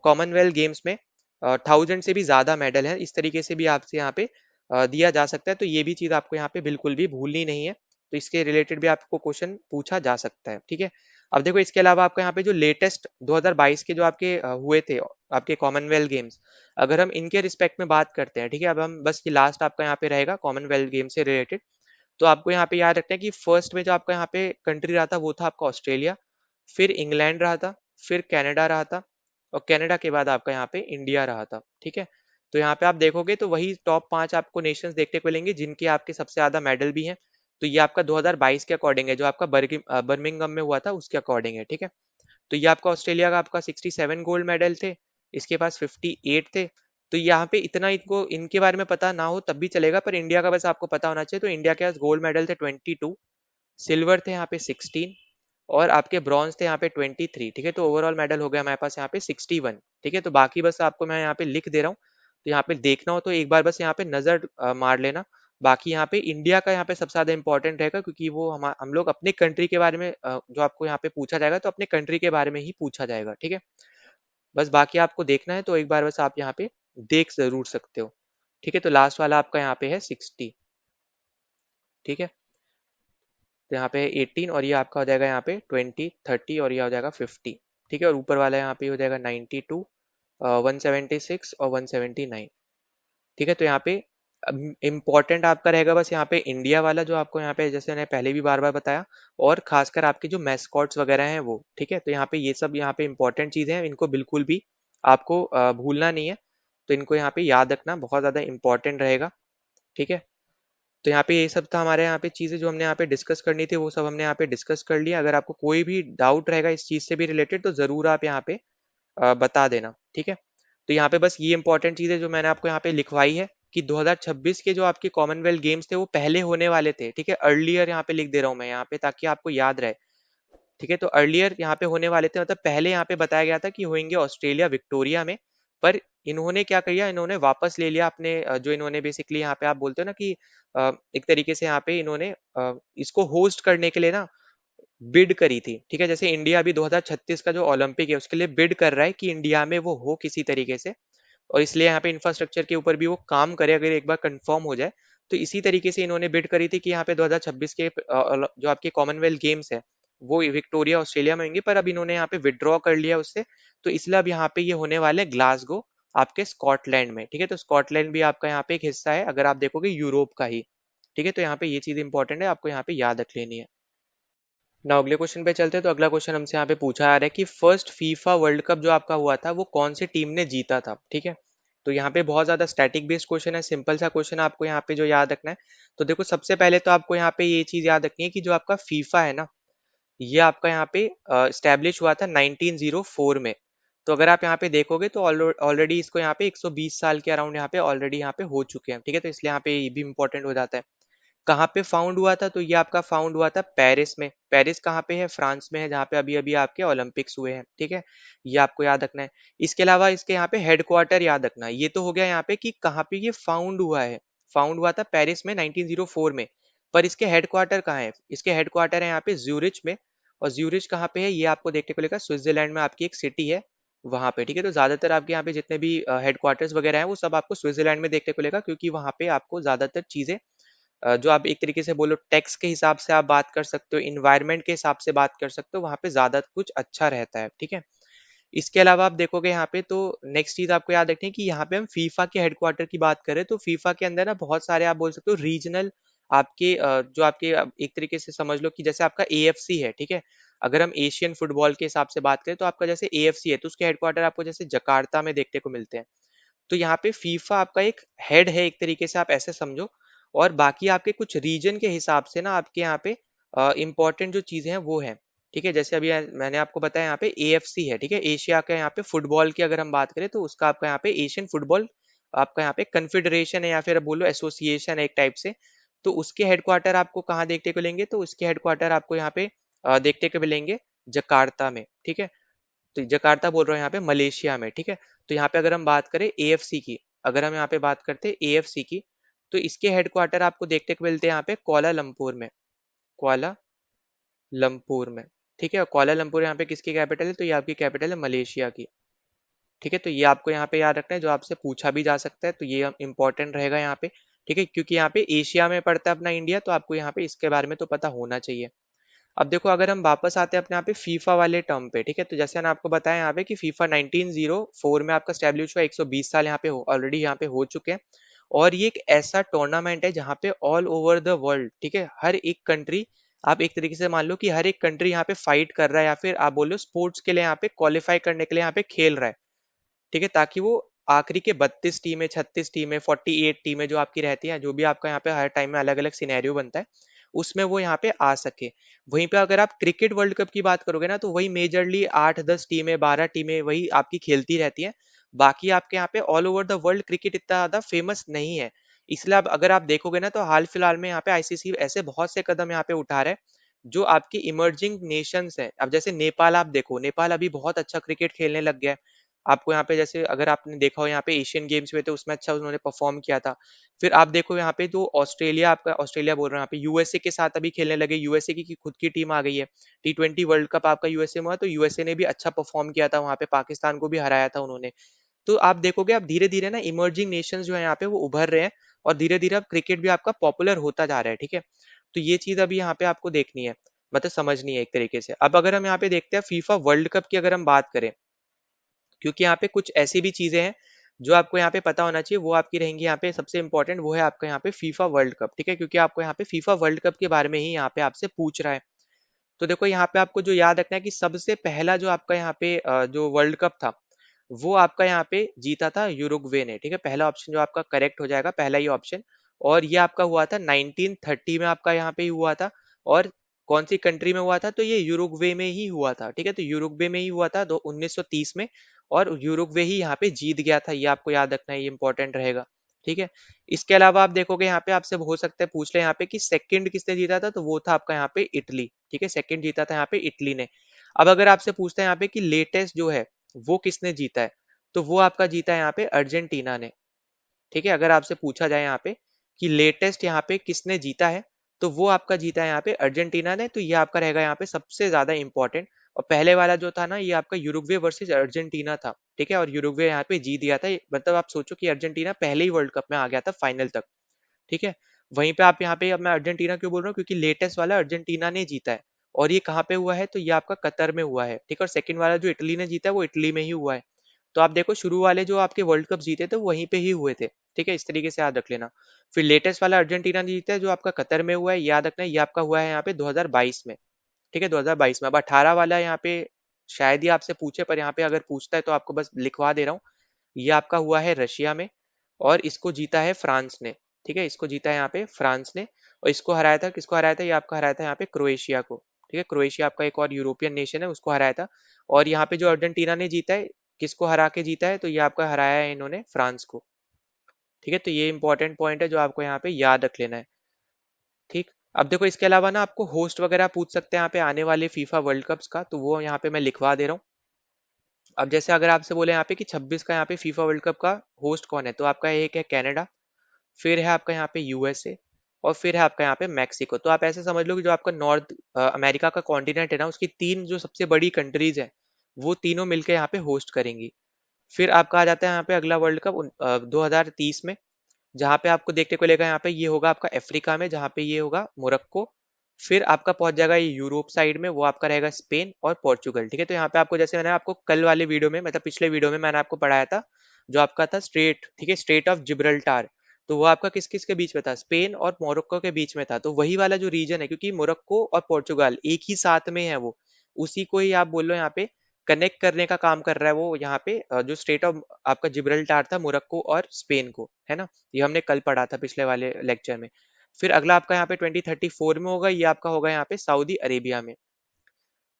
कॉमनवेल्थ गेम्स में 1000 से भी ज्यादा मेडल है। इस तरीके से भी आपसे यहाँ पे दिया जा सकता है। तो ये भी चीज आपको यहाँ पे बिल्कुल भी भूलनी नहीं है। तो इसके रिलेटेड भी आपको क्वेश्चन पूछा जा सकता है। ठीक है, अब देखो इसके अलावा आपको यहाँ पे जो लेटेस्ट 2022 के जो आपके हुए थे आपके कॉमनवेल्थ गेम्स, अगर हम इनके रिस्पेक्ट में बात करते हैं, ठीक है, अब हम बस ये लास्ट आपका यहाँ पे रहेगा कॉमनवेल्थ गेम से रिलेटेड। तो आपको यहाँ पे याद रखना है कि फर्स्ट में जो आपका यहाँ पे कंट्री रहा था वो था आपका ऑस्ट्रेलिया, फिर इंग्लैंड रहा था, फिर कनाडा रहा था, और कनाडा के बाद आपका यहाँ पे इंडिया रहा था। ठीक है, तो यहाँ पे आप देखोगे तो वही टॉप 5 आपको नेशंस देखने को मिलेंगे जिनके आपके सबसे ज्यादा मेडल भी हैं। तो ये आपका 2022 के अकॉर्डिंग है, जो आपका बर्मिंगम में हुआ था उसके अकॉर्डिंग है। ठीक है, तो ये आपका ऑस्ट्रेलिया का आपका 67 गोल्ड मेडल थे, इसके पास 58 थे। तो यहाँ पे इतना इनको इनके बारे में पता ना हो तब भी चलेगा, पर इंडिया का बस आपको पता होना चाहिए। तो इंडिया के पास गोल्ड मेडल थे 22, सिल्वर थे यहाँ पे 16, और आपके ब्रॉन्ज थे यहाँ पे 23। ठीक है, तो ओवरऑल मेडल हो गया हमारे पास यहाँ पे 61। ठीक है, तो बाकी बस आपको मैं यहाँ पे लिख दे रहा हूँ, तो यहाँ पे देखना हो तो एक बार बस यहाँ पे नजर मार लेना। बाकी यहाँ पे इंडिया का यहाँ पे सबसे ज्यादा इंपॉर्टेंट रहेगा, क्योंकि वो हम लोग अपने कंट्री के बारे में जो आपको यहाँ पे पूछा जाएगा तो अपने कंट्री के बारे में ही पूछा जाएगा। ठीक है, बस बाकी आपको देखना है तो एक बार बस आप यहाँ पे देख जरूर सकते हो। ठीक है, तो लास्ट वाला आपका यहाँ पे है 60। ठीक है, तो यहाँ पे 18 और ये आपका हो जाएगा यहाँ पे 20, 30 और ये हो जाएगा 50। ठीक है, और ऊपर वाला यहाँ पे हो जाएगा 92, 176 और 179। ठीक है, तो यहाँ पे इम्पोर्टेंट आपका रहेगा बस यहाँ पे इंडिया वाला, जो आपको यहाँ पे जैसे मैंने पहले भी बार बार बताया, और खासकर आपके जो मैस्कॉट्स वगैरह हैं वो। ठीक है, तो यहाँ पे ये सब यहाँ पे इंपॉर्टेंट चीज़ें हैं, इनको बिल्कुल भी आपको भूलना नहीं है। तो इनको यहाँ पे याद रखना बहुत ज़्यादा इंपॉर्टेंट रहेगा। ठीक है, तो यहाँ पे ये सब था हमारे यहाँ पे चीज़ें जो हमने यहाँ पे डिस्कस करनी थी, वो सब हमने यहाँ पे डिस्कस कर लिया। अगर आपको कोई भी डाउट रहेगा इस चीज़ से भी रिलेटेड, तो ज़रूर आप यहाँ पे बता देना। ठीक है, तो यहाँ पे बस ये इंपॉर्टेंट चीज़ है जो मैंने आपको यहाँ पे लिखवाई है कि 2026 के जो आपके कॉमनवेल्थ गेम्स थे वो पहले होने वाले थे। ठीक है, अर्लियर यहाँ पे लिख दे रहा हूँ मैं यहाँ पे, ताकि आपको याद रहे। ठीक है, तो अर्लियर यहाँ पे होने वाले थे, मतलब पहले यहाँ पे बताया गया था कि होंगे ऑस्ट्रेलिया विक्टोरिया में। पर इन्होंने क्या किया, इन्होंने वापस ले लिया अपने जो इन्होंने बेसिकली यहाँ पे आप बोलते हो ना कि एक तरीके से यहाँ पे इन्होंने इसको होस्ट करने के लिए ना बिड करी थी। ठीक है, जैसे इंडिया अभी 2036 का जो ओलंपिक है उसके लिए बिड कर रहा है कि इंडिया में वो हो किसी तरीके से, और इसलिए यहाँ पे इंफ्रास्ट्रक्चर के ऊपर भी वो काम करे अगर एक बार कंफर्म हो जाए। तो इसी तरीके से इन्होंने बिड करी थी कि यहाँ पे 2026 के जो आपके कॉमनवेल्थ गेम्स है वो विक्टोरिया ऑस्ट्रेलिया में होंगे, पर अब इन्होंने यहाँ पे विड्रॉ कर लिया उससे। तो इसलिए अब यहाँ पे ये होने वाले हैं ग्लासगो, आपके स्कॉटलैंड में। ठीक है, तो स्कॉटलैंड भी आपका यहाँ पे एक हिस्सा है अगर आप देखोगे यूरोप का ही। ठीक है, तो यहाँ पे ये चीज इंपॉर्टेंट है, आपको यहाँ पे याद रख लेनी है। ना अगले क्वेश्चन पे चलते हैं। तो अगला क्वेश्चन हमसे यहाँ पे पूछा आ रहा है कि फर्स्ट फीफा वर्ल्ड कप जो आपका हुआ था वो कौन सी टीम ने जीता था। ठीक है, तो यहाँ पे बहुत ज्यादा स्टैटिक बेस्ड क्वेश्चन है, सिंपल सा क्वेश्चन है, आपको यहाँ पे जो याद रखना है। तो देखो सबसे पहले तो आपको यहाँ पे ये चीज याद रखनी है कि जो आपका फीफा है ना, ये आपका यहाँ पे स्टैब्लिश हुआ था 1904 में। तो अगर आप यहाँ पे देखोगे तो ऑलरेडी इसको यहाँ पे 120 साल के अराउंड यहाँ पे ऑलरेडी यहाँ पे हो चुके हैं। ठीक है, तो इसलिए यहाँ पे ये भी इंपॉर्टेंट हो जाता है। कहाँ पे फाउंड हुआ था, तो ये आपका फाउंड हुआ था पेरिस में। पेरिस कहाँ पे है, फ्रांस में है, जहाँ पे अभी अभी आपके ओलंपिक्स हुए हैं। ठीक है, ये आपको याद रखना है। इसके अलावा इसके यहाँ पे हेडक्वार्टर याद रखना है। ये तो हो गया यहाँ पे कि कहाँ पे ये फाउंड हुआ है। फाउंड हुआ था पेरिस में 1904 में, पर इसके हेडक्वार्टर कहाँ है, इसके हेडक्वार्टर है यहाँ पे ज्यूरिच में। और ज्यूरिच कहाँ पे है, ये आपको देखने को लेगा स्विट्जरलैंड में आपकी एक सिटी है वहां पे। ठीक है, तो ज्यादातर आपके यहाँ पे जितने भी हेडक्वार्टर्स वगैरह हैं वो सब आपको स्विट्जरलैंड में देखने को लेगा, क्योंकि वहां पे आपको ज्यादातर चीजें जो आप एक तरीके से बोलो टैक्स के हिसाब से आप बात कर सकते हो, इन्वायरमेंट के हिसाब से बात कर सकते हो, वहां पे ज्यादा कुछ अच्छा रहता है। ठीक है, इसके अलावा आप देखोगे यहाँ पे, तो नेक्स्ट चीज आपको याद रखनी है कि यहाँ पे हम फीफा के हेडक्वार्टर की बात करें तो फीफा के अंदर ना बहुत सारे आप बोल सकते हो रीजनल आपके जो आपके एक तरीके से समझ लो कि जैसे आपका एएफसी है। ठीक है, अगर हम एशियन फुटबॉल के हिसाब से बात करें तो आपका जैसे एएफसी है, तो उसके हेडक्वार्टर आपको जैसे जकार्ता में देखने को मिलते हैं। तो यहाँ पे फीफा आपका एक हेड है एक तरीके से, आप ऐसे समझो। और बाकी आपके कुछ रीजन के हिसाब से ना आपके यहाँ पे इंपॉर्टेंट जो चीजें हैं वो हैं। ठीक है, जैसे अभी मैंने आपको बताया यहाँ पे एएफसी है। ठीक है, एशिया का यहाँ पे फुटबॉल की अगर हम बात करें तो उसका आपका यहाँ पे एशियन फुटबॉल आपका यहाँ पे कन्फेडरेशन है, या फिर बोलो एसोसिएशन है एक टाइप से। तो उसके हेडक्वार्टर आपको कहाँ देखने को मिलेंगे, तो उसके हेडक्वार्टर आपको यहाँ पे देखने को मिलेंगे जकार्ता में। ठीक है, तो जकार्ता बोल रहा हूँ यहाँ पे मलेशिया में। ठीक है, तो यहाँ पे अगर हम बात करें एएफसी की, अगर हम यहाँ पे बात करते हैं एएफसी की, तो इसके हेडक्वार्टर आपको देखने को मिलते हैं यहाँ पे कुआलालंपुर में। कुआलालंपुर में। ठीक है, कुआलालंपुर यहाँ पे किसकी कैपिटल है, तो ये आपकी कैपिटल है मलेशिया की। ठीक है, तो ये आपको यहाँ पे याद रखना है, जो आपसे पूछा भी जा सकता है, तो ये इंपॉर्टेंट रहेगा यहाँ पे। ठीक है, क्योंकि यहाँ पे एशिया में पड़ता है अपना इंडिया, तो आपको यहाँ पे इसके बारे में तो पता होना चाहिए। अब देखो अगर हम वापस आते हैं अपने यहाँ पे फीफा वाले टर्म पे। ठीक है, तो जैसे मैंने आपको बताया यहाँ पे कि फीफा 1904 में आपका स्टैब्लिश हुआ, 120 साल यहाँ पे ऑलरेडी यहाँ पे हो चुके हैं। और ये एक ऐसा टूर्नामेंट है जहाँ पे ऑल ओवर द वर्ल्ड, ठीक है, हर एक कंट्री, आप एक तरीके से मान लो कि हर एक कंट्री यहाँ पे फाइट कर रहा है, या फिर आप बोलो स्पोर्ट्स के लिए यहाँ पे क्वालिफाई करने के लिए यहाँ पे खेल रहा है। ठीक है, ताकि वो आखिरी के 32 टीमें, 36 टीमें, 48 टीमें जो आपकी रहती हैं, जो भी आपका यहाँ पे हर टाइम में अलग अलग सिनेरियो बनता है, उसमें वो यहाँ पे आ सके। वहीं पे अगर आप क्रिकेट वर्ल्ड कप की बात करोगे ना, तो वही मेजरली 8-10 टीमें, 12 टीमें वही आपकी खेलती रहती हैं। बाकी आपके यहाँ पे all over the world cricket इतना ज्यादा फेमस नहीं है। इसलिए अब अगर आप देखोगे ना, तो हाल फिलहाल में यहाँ पे आईसीसी ऐसे बहुत से कदम यहाँ पे उठा रहा है जो आपकी इमर्जिंग नेशंस है। अब जैसे नेपाल आप देखो, नेपाल अभी बहुत अच्छा क्रिकेट खेलने लग गया है। आपको यहाँ पे जैसे अगर आपने देखा हो यहाँ पे एशियन गेम्स हुए थे, उसमें अच्छा उन्होंने परफॉर्म किया था। फिर आप देखो यहाँ पे जो ऑस्ट्रेलिया, आपका ऑस्ट्रेलिया बोल रहा हूँ, यहाँ पे यूएसए के साथ अभी खेलने लगे। यूएसए की खुद की टीम आ गई है। T20 वर्ल्ड कप आपका यूएसए में हुआ, तो यूएसए ने भी अच्छा परफॉर्म किया था वहाँ पे, पाकिस्तान को भी हराया था उन्होंने। तो आप देखोगे अब धीरे धीरे ना इमर्जिंग नेशंस जो है यहाँ पे वो उभर रहे हैं, और धीरे धीरे अब क्रिकेट भी आपका पॉपुलर होता जा रहा है। ठीक है, तो ये चीज अभी यहाँ पे आपको देखनी है, मतलब समझनी है एक तरीके से। अब अगर हम यहाँ पे देखते हैं फीफा वर्ल्ड कप की अगर हम बात करें, क्योंकि यहाँ पे कुछ ऐसी भी चीजें हैं जो आपको यहाँ पे पता होना चाहिए, वो आपकी रहेंगी यहाँ पे सबसे इंपॉर्टेंट, वो है आपका यहाँ पे फीफा वर्ल्ड कप, ठीक है, क्योंकि आपको यहाँ पे फीफा वर्ल्ड कप के बारे में ही यहाँ पे आपसे पूछ रहा है। तो देखो यहाँ पे आपको जो याद रखना है कि सबसे पहला जो आपका यहाँ पे जो वर्ल्ड कप था, वो आपका यहाँ पे जीता था यूरुग्वे ने, ठीक है, पहला ऑप्शन जो आपका करेक्ट हो जाएगा, पहला ही ऑप्शन। और ये आपका हुआ था 1930 में, आपका यहाँ पे ही हुआ था। और कौन सी कंट्री में हुआ था, तो ये यूरुग्वे में ही हुआ था, ठीक है, तो यूरुग्वे में ही हुआ था 1930 में। और यूरुग्वे ही यहाँ पे जीत गया था, ये आपको याद रखना है, ये इंपॉर्टेंट रहेगा, ठीक है। इसके अलावा आप देखोगे यहाँ पे आपसे हो सकता है पूछ ले यहाँ पे कि सेकंड किसने जीता था, तो वो था आपका यहाँ पे इटली, ठीक है, सेकंड जीता था यहाँ पे इटली ने। अब अगर आपसे पूछते हैं यहाँ पे कि लेटेस्ट जो है वो किसने जीता है, तो वो आपका जीता है यहाँ पे अर्जेंटीना ने, ठीक है। अगर आपसे पूछा जाए यहाँ पे कि लेटेस्ट यहाँ पे किसने जीता है, तो वो आपका जीता है यहाँ पे अर्जेंटीना ने, तो ये आपका रहेगा यहाँ पे सबसे ज्यादा इंपॉर्टेंट। और पहले वाला जो था ना, ये आपका यूरुग्वे वर्सेस अर्जेंटीना था, ठीक है, और यूरुग्वे यहाँ पे जीत गया था, मतलब आप सोचो कि अर्जेंटीना पहले ही वर्ल्ड कप में आ गया था फाइनल तक, ठीक है। वहीं पे आप यहाँ पे, अब मैं अर्जेंटीना क्यों बोल रहा हूँ, क्योंकि लेटेस्ट वाला अर्जेंटीना ने जीता है। और ये कहाँ पे हुआ है, तो ये आपका कतर में हुआ है, ठीक है। और सेकंड वाला जो इटली ने जीता है, वो इटली में ही हुआ है। तो आप देखो शुरू वाले जो आपके वर्ल्ड कप जीते थे, वो वहीं पे ही हुए थे, ठीक है, इस तरीके से याद रख लेना। फिर लेटेस्ट वाला अर्जेंटीना ने जीता है, जो आपका कतर में हुआ है, याद रखना, ये आपका हुआ है यहाँ पे 2022 में, ठीक है, 2022 में। अब 18 वाला यहाँ पे शायद ही आपसे पूछे, पर यहाँ पे अगर पूछता है तो आपको बस लिखवा दे रहा हूँ। ये आपका हुआ है रशिया में, और इसको जीता है फ्रांस ने, ठीक है, इसको जीता है यहाँ पे फ्रांस ने। और इसको हराया था, किसको हराया था, ये आपका हराया था यहाँ पे क्रोएशिया को, ठीक है, क्रोएशिया आपका एक और यूरोपियन नेशन है, उसको हराया था। और यहाँ पे जो अर्जेंटीना ने जीता है, किसको हरा के जीता है, तो ये आपका हराया है इन्होंने फ्रांस को, ठीक है। तो ये इंपॉर्टेंट पॉइंट है जो आपको यहाँ पे याद रख लेना है, ठीक। अब देखो इसके अलावा ना आपको होस्ट वगैरह पूछ सकते हैं यहाँ पे आने वाले फीफा वर्ल्ड कप्स का, तो वो यहाँ पे मैं लिखवा दे रहा हूँ। अब जैसे अगर आपसे बोले यहाँ पे कि 26 का यहाँ पे फीफा वर्ल्ड कप का होस्ट कौन है, तो आपका एक है कनाडा, फिर है आपका यहाँ पे यूएसए, और फिर है आपका यहाँ पे मैक्सिको। तो आप ऐसे समझ लो कि जो आपका नॉर्थ अमेरिका का कॉन्टिनेंट है ना, उसकी तीन जो सबसे बड़ी कंट्रीज है, वो तीनों मिलकर यहाँ पे होस्ट करेंगी। फिर आपका आ जाता है यहाँ पे अगला वर्ल्ड कप 2030 में, जहाँ पे आपको देखने को लेगा यहाँ पे, ये होगा आपका अफ्रीका में, जहाँ पे ये होगा मोरक्को। फिर आपका पहुंच जाएगा ये यूरोप साइड में, वो आपका रहेगा स्पेन और पोर्चुगल, ठीक है। तो यहाँ पे आपको, जैसे मैंने आपको कल वाले वीडियो में, मतलब पिछले वीडियो में मैंने आपको पढ़ाया था, जो आपका था स्ट्रेट, ठीक है, स्ट्रेट ऑफ जिब्रल्टार, तो वो आपका किस किस के बीच में था, स्पेन और मोरक्को के बीच में था। तो वही वाला जो रीजन है, क्योंकि मोरक्को और पोर्चुगल एक ही साथ में है, वो उसी को ही आप बोल लो यहाँ पे कनेक्ट करने का काम कर रहा है वो, यहाँ पे जो स्टेट ऑफ आपका जिब्रल्टार था, मोरक्को और स्पेन को, है ना। ये हमने कल पढ़ा था पिछले वाले लेक्चर में। फिर अगला आपका यहाँ पे 2034 में होगा, ये आपका होगा यहाँ पे सऊदी अरेबिया में।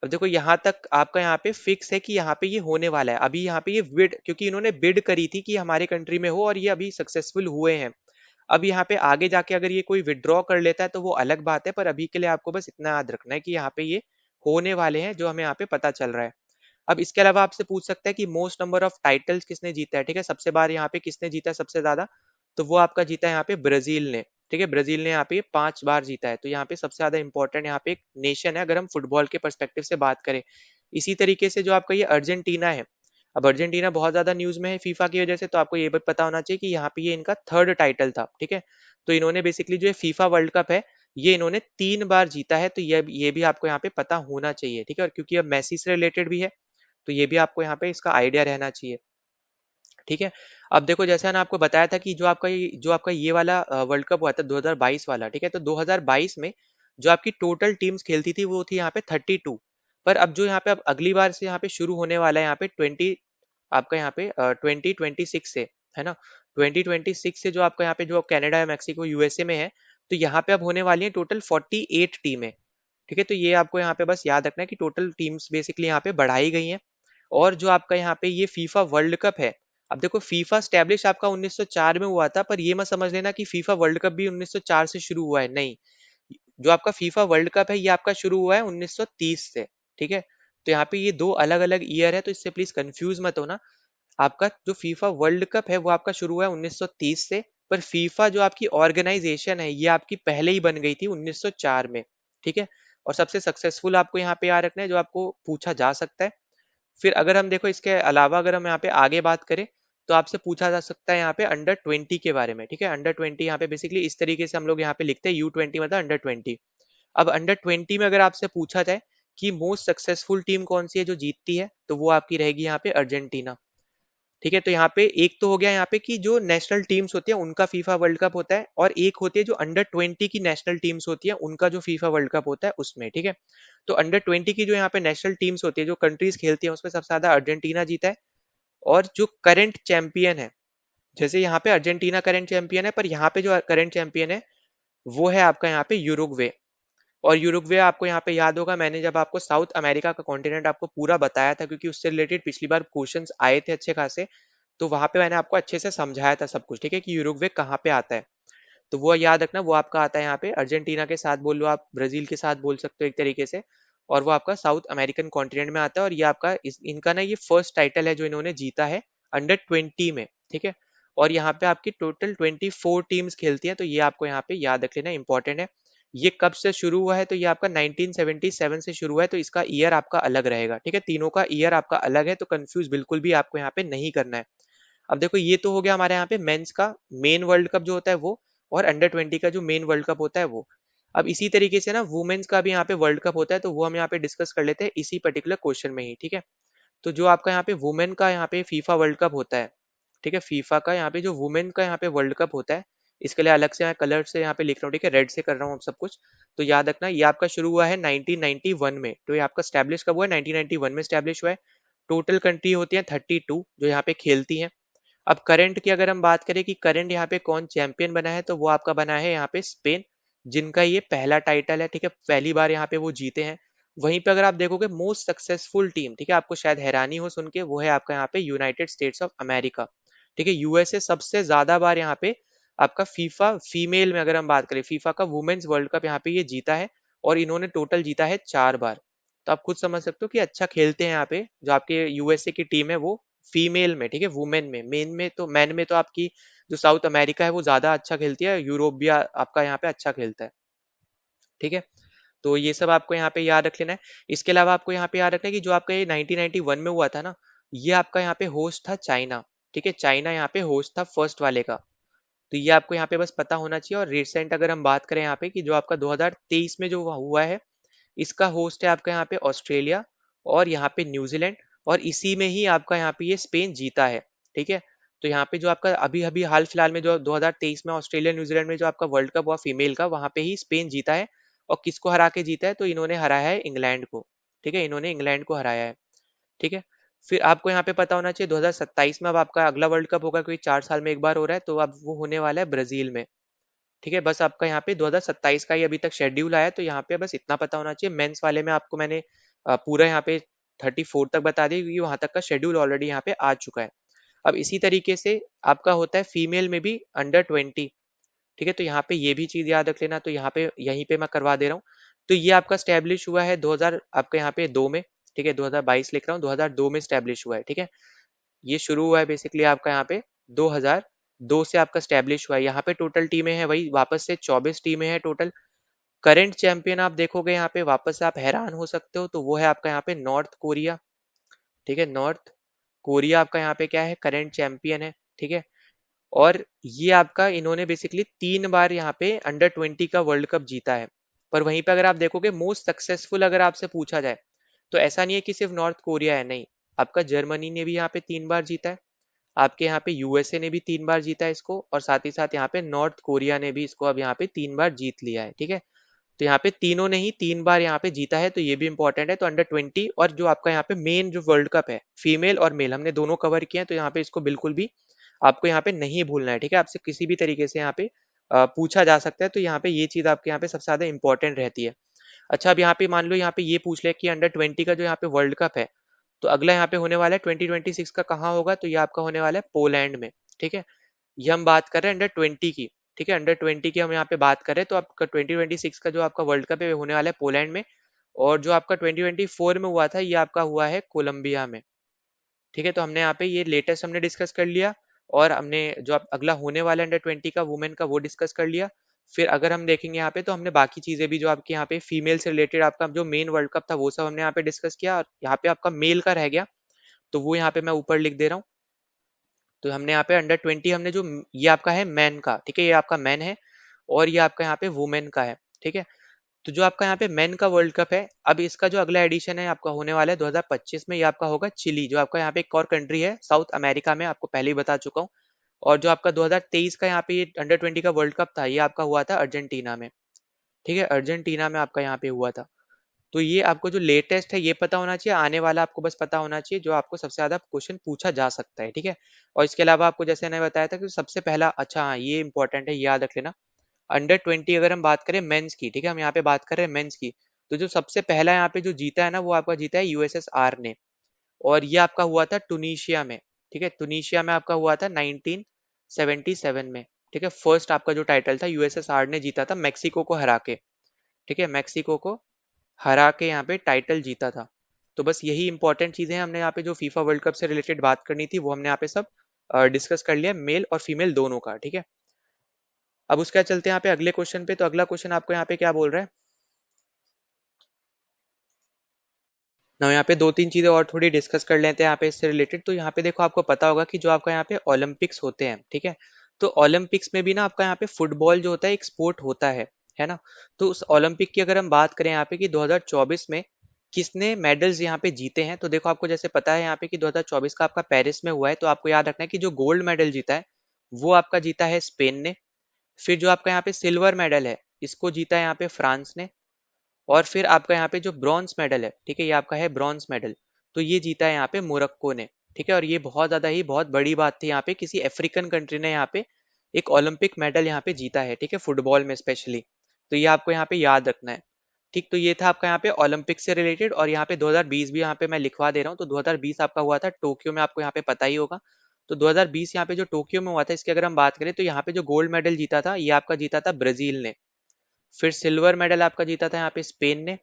अब देखो यहाँ तक आपका यहाँ पे फिक्स है कि यहाँ पे ये होने वाला है। अभी यहाँ पे ये बिड, क्योंकि इन्होंने बिड करी थी कि हमारे कंट्री में हो, और ये अभी सक्सेसफुल हुए हैं। अब यहाँ पे आगे जाके अगर ये कोई विड्रॉ कर लेता है तो वो अलग बात है, पर अभी के लिए आपको बस इतना याद रखना है कि यहाँ पे ये होने वाले हैं, जो हमें यहाँ पे पता चल रहा है। अब इसके अलावा आपसे पूछ सकता है कि मोस्ट नंबर ऑफ टाइटल्स किसने जीता है, ठीक है, सबसे बार यहाँ पे किसने जीता है सबसे ज्यादा, तो वो आपका जीता है यहाँ पे ब्राजील ने, ठीक है, ब्राजील ने यहाँ पे 5 बार जीता है। तो यहाँ पे सबसे ज्यादा इंपॉर्टेंट यहाँ पे एक नेशन है, अगर हम फुटबॉल के पर्सपेक्टिव से बात करें। इसी तरीके से जो आपका ये अर्जेंटीना है, अब अर्जेंटीना बहुत ज्यादा न्यूज में है फीफा की वजह से, तो आपको ये भी पता होना चाहिए कि यहाँ पे ये इनका थर्ड टाइटल था, ठीक है। तो इन्होंने बेसिकली जो फीफा वर्ल्ड कप है, ये इन्होंने 3 बार जीता है, तो ये भी आपको यहाँ पे पता होना चाहिए, ठीक है। और क्योंकि अब मैसी से रिलेटेड भी है, तो ये भी आपको यहाँ पे इसका आइडिया रहना चाहिए, ठीक है। अब देखो जैसा ना आपको बताया था कि जो आपका ये वाला वर्ल्ड कप हुआ था 2022 वाला, ठीक है, तो 2022 में जो आपकी टोटल टीम्स खेलती थी, वो थी यहाँ पे 32। पर अब जो यहाँ पे अब अगली बार से यहाँ पे शुरू होने वाला है यहाँ पे 20, आपका यहाँ पे 2026 से, है ना, 2026 से जो आपका यहाँ पे जो कनाडा है, मैक्सिको, यूएसए में है, तो यहाँ पे अब होने वाली है टोटल 48 टीमें, ठीक है। तो ये आपको यहाँ पे बस याद रखना है कि टोटल टीम्स बेसिकली यहाँ पे बढ़ाई गई हैं। और जो आपका यहाँ पे ये फीफा वर्ल्ड कप है, अब देखो फीफा स्टैब्लिश आपका 1904 में हुआ था, पर ये मत समझ लेना कि फीफा वर्ल्ड कप भी 1904 से शुरू हुआ है, नहीं। जो आपका फीफा वर्ल्ड कप है, ये आपका शुरू हुआ है 1930 से, ठीक है। तो यहाँ पे ये दो अलग अलग ईयर है, तो इससे प्लीज कंफ्यूज मत होना। आपका जो फीफा वर्ल्ड कप है, वो आपका शुरू हुआ है 1930 से, पर फीफा जो आपकी ऑर्गेनाइजेशन है, ये आपकी पहले ही बन गई थी 1904 में, ठीक है। और सबसे सक्सेसफुल आपको यहाँ पे याद रखना है, जो आपको पूछा जा सकता है। फिर अगर हम देखो इसके अलावा अगर हम यहाँ पे आगे बात करें, तो आपसे पूछा जा सकता है यहाँ पे अंडर 20 के बारे में, ठीक है। अंडर 20 यहाँ पे बेसिकली इस तरीके से हम लोग यहाँ पे लिखते हैं, U20 मतलब अंडर 20। अब अंडर 20 में अगर आपसे पूछा जाए कि मोस्ट सक्सेसफुल टीम कौन सी है जो जीतती है, तो वो आपकी रहेगी यहाँ पे अर्जेंटीना, ठीक है। तो यहाँ पे एक तो हो गया यहाँ पे कि जो नेशनल टीम्स होती है उनका फीफा वर्ल्ड कप होता है, और एक होती है जो अंडर 20 की नेशनल टीम्स होती है उनका जो फीफा वर्ल्ड कप होता है उसमें, ठीक है। तो अंडर 20 की जो यहाँ पे नेशनल टीम्स होती है, जो कंट्रीज खेलती है, उसमें सबसे ज्यादा अर्जेंटीना जीता है। और जो करंट चैंपियन है, जैसे यहाँ पे अर्जेंटीना करंट चैंपियन है, पर यहाँ पे जो करंट चैंपियन है वो है आपका यहाँ पे यूरुग्वे। और यूरुग्वे आपको यहाँ पे याद होगा, मैंने जब आपको साउथ अमेरिका का कॉन्टिनेंट आपको पूरा बताया था, क्योंकि उससे रिलेटेड पिछली बार क्वेश्चंस आए थे अच्छे खासे, तो वहां पे मैंने आपको अच्छे से समझाया था सब कुछ, ठीक है, कि यूरुग्वे कहाँ पे आता है। तो वो याद रखना, वो आपका आता है यहाँ पे अर्जेंटीना के साथ बोल लो, आप ब्राजील के साथ बोल सकते हो एक तरीके से। और वो आपका साउथ अमेरिकन कॉन्टिनेंट में आता है, और ये आपका इनका ना ये फर्स्ट टाइटल है जो इन्होंने जीता है अंडर 20 में, ठीक है। और यहाँ पे आपकी टोटल 24 टीम्स खेलती है, तो ये आपको यहाँ पे याद रख लेना, इंपॉर्टेंट है। ये कब से शुरू हुआ है, तो ये आपका 1977 से शुरू हुआ है, तो इसका ईयर आपका अलग रहेगा, ठीक है। तीनों का ईयर आपका अलग है, तो कंफ्यूज बिल्कुल भी आपको यहाँ पे नहीं करना है। अब देखो, ये तो हो गया हमारे यहाँ पे मेंस का मेन वर्ल्ड कप जो होता है वो, और अंडर 20 का जो मेन वर्ल्ड कप होता है वो। अब इसी तरीके से ना वुमेन्स का भी यहाँ पे वर्ल्ड कप होता है, तो वो हम यहाँ पे डिस्कस कर लेते हैं इसी पर्टिकुलर क्वेश्चन में ही, ठीक है। तो जो आपका यहाँ पे वुमेन का यहाँ पे फीफा वर्ल्ड कप होता है, ठीक है, फीफा का यहाँ पे जो वुमेन का यहाँ पे वर्ल्ड कप होता है, इसके लिए अलग से मैं कलर से यहाँ पे लिख रहा हूँ, ठीक है, रेड से कर रहा हूँ अब सब कुछ। तो याद रखना, ये आपका शुरू हुआ है 1991 में, तो ये आपका स्टैब्लिश कब हुआ है, 1991 में स्टैब्लिश हुआ है। टोटल कंट्री होती है 32 जो यहाँ पे खेलती हैं। अब करंट की अगर हम बात करें कि करंट यहाँ पे कौन चैंपियन बना है, तो वो आपका बना है यहाँ पे स्पेन, जिनका ये पहला टाइटल है, ठीक है, पहली बार यहाँ पे वो जीते हैं। वहीं पे अगर आप देखोगे मोस्ट सक्सेसफुल टीम, ठीक है, आपको शायद हैरानी हो सुन के, वो है आपका यहाँ पे यूनाइटेड स्टेट्स ऑफ अमेरिका, ठीक है। यूएसए सबसे ज्यादा बार यहाँ पे आपका फीफा फीमेल में अगर हम बात करें, फीफा का वुमेन्स वर्ल्ड कप यहाँ पे ये जीता है, और इन्होंने टोटल जीता है 4 बार। तो आप खुद समझ सकते हो कि अच्छा खेलते हैं यहाँ पे जो आपके यूएसए की टीम है वो फीमेल में, ठीक है। वुमेन में, मेन में तो मैन में तो आपकी जो साउथ अमेरिका है वो ज्यादा अच्छा खेलती है, यूरोप भी आपका यहाँ पे अच्छा खेलता है, ठीक है। तो ये सब आपको यहाँ पे याद रख लेना है। इसके अलावा आपको यहाँ पे याद रखना है कि जो आपका ये 1991 में हुआ था ना, ये आपका यहाँ पे होस्ट था चाइना, ठीक है, चाइना यहाँ पे होस्ट था फर्स्ट वाले का। तो ये आपको यहाँ पे बस पता होना चाहिए। और रिसेंट अगर हम बात करें यहाँ पे कि जो आपका 2023 में जो हुआ है, इसका होस्ट है आपका यहाँ पे ऑस्ट्रेलिया और यहाँ पे न्यूजीलैंड, और इसी में ही आपका यहाँ पे ये स्पेन जीता है, ठीक है। तो यहाँ पे जो आपका अभी अभी हाल फिलहाल में जो 2023 में ऑस्ट्रेलिया न्यूजीलैंड में जो आपका वर्ल्ड कप हुआ फीमेल का, वहां पे ही स्पेन जीता है। और किसको हरा के जीता है, तो इन्होंने हराया है इंग्लैंड को, ठीक है, इन्होंने इंग्लैंड को हराया है, ठीक है। फिर आपको यहाँ पे पता होना चाहिए 2027 में अब आपका अगला वर्ल्ड कप होगा, क्योंकि 4 साल में एक बार हो रहा है, तो अब वो होने वाला है ब्राजील में, ठीक है। बस आपका यहाँ पे 2027 का ही अभी तक शेड्यूल आया है, तो यहाँ पे बस इतना पता होना चाहिए। मेंस वाले में आपको मैंने पूरा यहाँ पे 34 तक बता दिया, क्योंकि वहां तक का शेड्यूल ऑलरेडी यहाँ पे आ चुका है। अब इसी तरीके से आपका होता है फीमेल में भी अंडर 20, ठीक है। तो यहाँ पे ये भी चीज याद रख लेना, तो यहाँ पे यहीं पे मैं करवा दे रहा हूँ। तो ये आपका स्टैब्लिश हुआ है 2000 आपका यहाँ पे 2 में, ठीक है, 2022 लिख रहा हूँ, 2002 में स्टैब्लिश हुआ है, ठीक है। ये शुरू हुआ है बेसिकली आपका यहाँ पे 2002 से आपका स्टैब्लिश हुआ है। यहाँ पे टोटल टीमें हैं वही वापस से 24 टीमें हैं टोटल। करंट चैंपियन आप देखोगे यहाँ पे वापस से आप हैरान हो सकते हो, तो वो है आपका यहाँ पे नॉर्थ कोरिया, ठीक है। नॉर्थ कोरिया आपका यहाँ पे क्या है, करंट चैंपियन है, ठीक है। और ये आपका इन्होंने बेसिकली 3 बार यहाँ पे अंडर 20 का वर्ल्ड कप जीता है। पर वहीं पे अगर आप देखोगे मोस्ट सक्सेसफुल अगर आपसे पूछा जाए, तो ऐसा नहीं है कि सिर्फ नॉर्थ कोरिया है, नहीं। आपका जर्मनी ने भी यहाँ पे 3 बार जीता है, आपके यहाँ पे यूएसए ने भी 3 बार जीता है इसको, और साथ ही साथ यहाँ पे नॉर्थ कोरिया ने भी इसको अब यहाँ पे 3 बार जीत लिया है, ठीक है। तो यहाँ पे तीनों ने ही 3 बार यहाँ पे जीता है, तो ये भी इंपॉर्टेंट है। तो अंडर 20 और जो आपका यहाँ पे मेन जो वर्ल्ड कप है फीमेल और मेल हमने दोनों कवर किए हैं, तो यहाँ पे इसको बिल्कुल भी आपको यहाँ पे नहीं भूलना है, ठीक है। आपसे किसी भी तरीके से यहाँ पे पूछा जा सकता है, तो यहाँ पे ये चीज आपके यहाँ पे सबसे ज्यादा इंपॉर्टेंट रहती है। अच्छा, अब यहाँ पे मान लो यहाँ पे ये पूछ ले कि अंडर 20 का जो यहाँ पे वर्ल्ड कप है, तो अगला यहाँ पे होने वाला है 2026 का, कहाँ होगा, तो ये आपका होने वाला है पोलैंड में, ठीक है। ये हम बात कर रहे हैं अंडर 20 की, ठीक है, अंडर 20 की हम यहाँ पे बात कर रहे हैं। तो आपका 2026 का जो आपका वर्ल्ड कप है वो होने वाला है पोलैंड में। और जो आपका 2024 में हुआ था ये आपका हुआ है कोलंबिया में, ठीक है। तो हमने यहाँ पे ये लेटेस्ट हमने डिस्कस कर लिया, और हमने जो अब अगला होने वाला है अंडर 20 का वुमेन का वो डिस्कस कर लिया। फिर अगर हम देखेंगे यहाँ पे, तो हमने बाकी चीजें भी जो आपके यहाँ पे फीमेल से रिलेटेड आपका जो मेन वर्ल्ड कप था वो सब हमने यहाँ पे डिस्कस किया, और यहाँ पे आपका मेल का रह गया, तो वो यहाँ पे मैं ऊपर लिख दे रहा हूँ। तो हमने यहाँ पे अंडर 20 हमने जो ये आपका है मैन का, ठीक है, ये आपका मैन है और ये आपका यहाँ पे वुमेन का है, ठीक है। तो जो आपका यहाँ पे मेन का वर्ल्ड कप है, अब इसका जो अगला एडिशन है आपका होने वाला है 2025 में, ये आपका होगा चिली, जो आपका यहाँ पे एक और कंट्री है साउथ अमेरिका में, आपको पहले ही बता चुका हूँ। और जो आपका 2023 का यहाँ पे ये अंडर 20 का वर्ल्ड कप था, ये आपका हुआ था अर्जेंटीना में, ठीक है, अर्जेंटीना में आपका यहाँ पे हुआ था। तो ये आपको जो लेटेस्ट है ये पता होना चाहिए, आने वाला आपको बस पता होना चाहिए, जो आपको सबसे ज्यादा क्वेश्चन पूछा जा सकता है, ठीक है। और इसके अलावा आपको जैसे मैंने बताया था कि सबसे पहला, अच्छा हाँ ये इंपॉर्टेंट है, याद रख लेना, अंडर 20 अगर हम बात करें मेंस की, ठीक है, हम यहाँ पे बात कर रहे हैं मेंस की, तो जो सबसे पहला यहाँ पे जो जीता है ना, वो आपका जीता है यूएसएसआर ने, और ये आपका हुआ था टुनीशिया में, ठीक है, टुनीशिया में आपका हुआ था 1977 में, ठीक है। फर्स्ट आपका जो टाइटल था यूएसएसआर ने जीता था मेक्सिको को हरा के, ठीक है, मेक्सिको को हरा के यहाँ पे टाइटल जीता था। तो बस यही इंपॉर्टेंट चीजें हैं, हमने यहाँ पे जो फीफा वर्ल्ड कप से रिलेटेड बात करनी थी वो हमने यहाँ पे सब डिस्कस कर लिया, मेल और फीमेल दोनों का, ठीक है। अब उसके बाद चलते हैं यहाँ पे अगले क्वेश्चन पे। तो अगला क्वेश्चन आपको यहाँ पे क्या बोल रहा है ना, यहाँ पे दो तीन चीजें और थोड़ी डिस्कस कर लेते हैं यहाँ पे इससे रिलेटेड। तो यहाँ पे देखो, आपको पता होगा कि जो आपका यहाँ पे ओलंपिक्स होते हैं, ठीक है, तो ओलंपिक्स में भी ना आपका यहाँ पे फुटबॉल जो होता है एक स्पोर्ट होता है ना। तो उस ओलंपिक की अगर हम बात करें यहाँ पे कि 2024 में किसने मेडल्स यहाँ पे जीते हैं, तो देखो आपको जैसे पता है यहाँ पे कि 2024 का आपका पेरिस में हुआ है, तो आपको याद रखना है कि जो गोल्ड मेडल जीता है वो आपका जीता है स्पेन ने। फिर जो आपका यहाँ पे सिल्वर मेडल है इसको जीता है यहाँ पे फ्रांस ने। और फिर आपका यहाँ पे जो ब्रॉन्ज मेडल है, ठीक है, ये आपका है ब्रॉन्ज मेडल, तो ये जीता है यहाँ पे मोरक्को ने, ठीक है। और ये बहुत ज्यादा ही बहुत बड़ी बात थी, यहाँ पे किसी अफ्रीकन कंट्री ने यहाँ पे एक ओलंपिक मेडल यहाँ पे जीता है, ठीक है, फुटबॉल में स्पेशली। तो ये आपको यहाँ पे याद रखना है, ठीक। तो ये था आपका यहाँ पे ओलंपिक से रिलेटेड। और यहाँ पे 2020 भी यहाँ पे मैं लिखवा दे रहा हूँ। तो 2020 आपका हुआ था टोक्यो में, आपको यहाँ पे पता ही होगा। तो 2020 यहाँ पे जो टोक्यो में हुआ था, इसकी अगर हम बात करें तो यहाँ पे जो गोल्ड मेडल जीता था ये आपका जीता था ब्राजील ने। फिर सिल्वर मेडल आपका जीता था यहाँ पे स्पेन ने।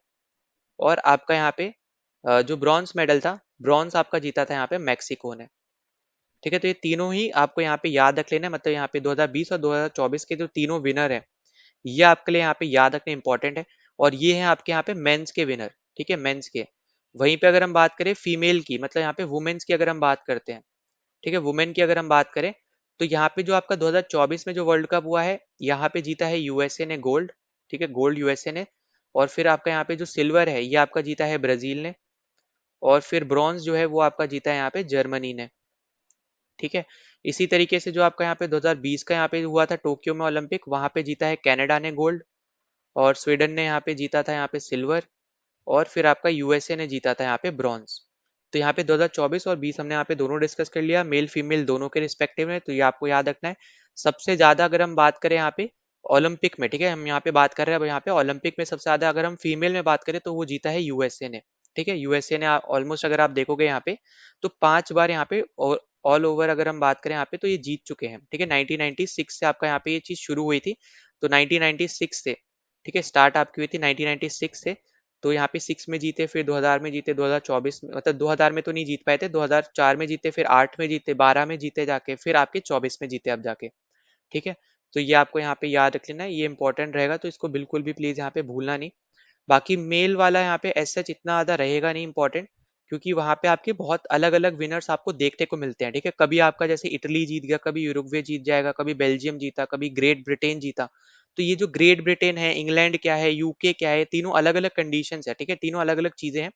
और आपका यहाँ पे जो ब्रॉन्ज मेडल था, ब्रॉन्ज आपका जीता था यहाँ पे मैक्सिको ने, ठीक है। तो ये तीनों ही आपको यहाँ पे याद रख लेना है, मतलब यहाँ पे 2020 और 2024 के जो तीनों विनर है ये आपके लिए यहाँ पे याद रखना इंपॉर्टेंट है। और ये है आपके यहाँ पे मेंस के विनर, ठीक है, मेंस के। वहीं पे अगर हम बात करें फीमेल की, मतलब यहाँ पे वुमेन्स की अगर हम बात करते हैं, ठीक है, वुमेन की अगर हम बात करें, तो यहाँ पे जो आपका 2024 में जो वर्ल्ड कप हुआ है, यहाँ पे जीता है यूएसए ने गोल्ड, ठीक है, गोल्ड यूएसए ने। और फिर आपका यहाँ पे जो सिल्वर है ये आपका जीता है ब्राजील ने। और फिर ब्रॉन्ज जो है वो आपका जीता है यहाँ पे जर्मनी ने, ठीक है। इसी तरीके से जो आपका यहाँ पे 2020 का यहाँ पे हुआ था टोक्यो में ओलंपिक, वहां पे जीता है कनाडा ने गोल्ड। और स्वीडन ने यहाँ पे जीता था यहाँ पे सिल्वर। और फिर आपका यूएसए ने जीता था यहाँ पे ब्रॉन्ज। तो यहाँ पे 2024 और 20 हमने यहाँ पे दोनों डिस्कस कर लिया, मेल फीमेल दोनों के रिस्पेक्टिव में। तो ये आपको याद रखना है। सबसे ज्यादा अगर हम बात करें यहाँ पे ओलंपिक में, ठीक है, हम यहाँ पे बात कर रहे हैं अब यहाँ पे ओलंपिक में सबसे ज्यादा अगर हम फीमेल में बात करें तो वो जीता है यूएसए ने, ठीक है। यूएसए ने ऑलमोस्ट अगर आप देखोगे यहाँ पे तो 5 बार यहाँ पे ऑल ओवर अगर हम बात करें यहाँ पे तो ये जीत चुके हैं, ठीक है। 1996 से आपका यहाँ पे ये चीज शुरू हुई थी। तो 1996 से, ठीक है, स्टार्ट आपकी हुई थी 1996 से। तो यहाँ पे 6 में जीते, फिर 2000 में जीते, 2024 में, मतलब 2000 में तो नहीं जीत पाए थे, 2004 में जीते, फिर 8 में जीते, 12 में जीते जाके, फिर आपके 24 में जीते अब जाके, ठीक है। तो ये आपको यहाँ पे याद रख लेना है, ये इंपॉर्टेंट रहेगा, तो इसको बिल्कुल भी प्लीज यहाँ पे भूलना नहीं। बाकी मेल वाला यहाँ पे एज सच इतना ज्यादा रहेगा नहीं इंपॉर्टेंट, क्योंकि वहां पे आपके बहुत अलग अलग विनर्स आपको देखने को मिलते हैं, ठीक है। कभी आपका जैसे इटली जीत गया, कभी यूरुग्वे जीत जाएगा, कभी बेल्जियम जीता, कभी ग्रेट ब्रिटेन जीता। तो ये जो ग्रेट ब्रिटेन है, इंग्लैंड क्या है, यूके क्या है, तीनों अलग अलग कंडीशंस है, ठीक है, तीनों अलग अलग चीजें हैं।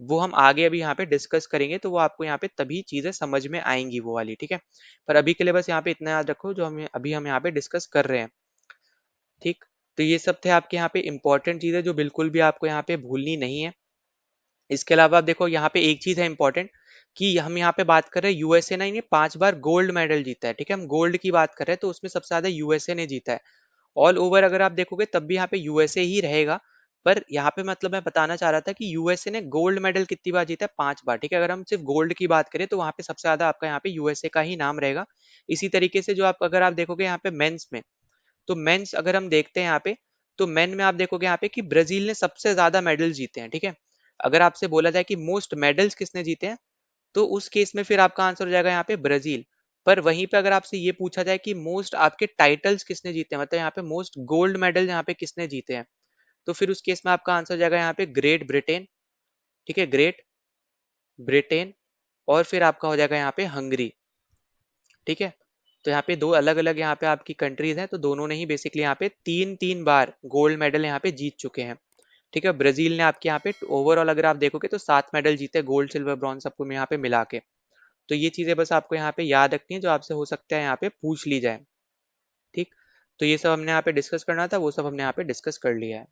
वो हम आगे अभी यहाँ पे डिस्कस करेंगे, तो वो आपको यहाँ पे तभी चीजें समझ में आएंगी वो वाली, ठीक है। पर अभी के लिए बस यहाँ पे इतना याद रखो जो हम यहाँ पे डिस्कस कर रहे हैं, ठीक। तो ये सब थे आपके यहाँ पे इंपॉर्टेंट चीजें जो बिल्कुल भी आपको यहाँ पे भूलनी नहीं है। इसके अलावा आप देखो यहाँ पे एक चीज है इंपॉर्टेंट, कि हम यहाँ पे बात कर रहे हैं यूएसए ने 5 बार गोल्ड मेडल जीता है, ठीक है, हम गोल्ड की बात कर रहे हैं, तो उसमें सबसे ज्यादा यूएसए ने जीता है। ऑल ओवर अगर आप देखोगे तब भी यहाँ पे यूएसए ही रहेगा। पर यहाँ पे मतलब मैं बताना चाह रहा था कि यूएसए ने गोल्ड मेडल कितनी बार जीता है, 5 बार, ठीक है। अगर हम सिर्फ गोल्ड की बात करें तो वहां पे सबसे ज्यादा आपका यहाँ पे यूएसए का ही नाम रहेगा। इसी तरीके से जो आप अगर आप देखोगे यहाँ पे मेंस में, तो मेंस अगर हम देखते हैं यहाँ पे, तो मेन में आप देखोगे यहाँ पे कि ब्राजील ने सबसे ज्यादा मेडल जीते हैं, ठीक है। अगर आपसे बोला जाए कि मोस्ट मेडल्स किसने जीते हैं, तो उस केस में फिर आपका आंसर हो जाएगा यहाँ पे ब्राजील। पर वहीं पे अगर आपसे ये पूछा जाए कि मोस्ट आपके टाइटल्स किसने जीते हैं, मतलब यहाँ पे मोस्ट गोल्ड मेडल यहाँ पे किसने जीते हैं, तो फिर उस केस में आपका आंसर हो जाएगा यहाँ पे ग्रेट ब्रिटेन, ठीक है, ग्रेट ब्रिटेन। और फिर आपका हो जाएगा यहाँ पे हंगरी, ठीक है। तो यहाँ पे दो अलग अलग यहाँ पे आपकी कंट्रीज हैं, तो दोनों ने ही बेसिकली यहाँ पे तीन तीन बार गोल्ड मेडल यहाँ पे जीत चुके हैं। ठीक है, ब्राजील ने आपके यहाँ पे ओवरऑल अगर आप देखोगे तो 7 मेडल जीते, गोल्ड सिल्वर ब्रॉन्ज सबको यहाँ पे मिला के। तो ये चीजें बस आपको यहाँ पे याद रखनी है, जो आपसे हो सकता है यहाँ पे पूछ ली जाए। ठीक, तो ये सब हमने यहाँ पे डिस्कस करना था, वो सब हमने यहाँ पे डिस्कस कर लिया है।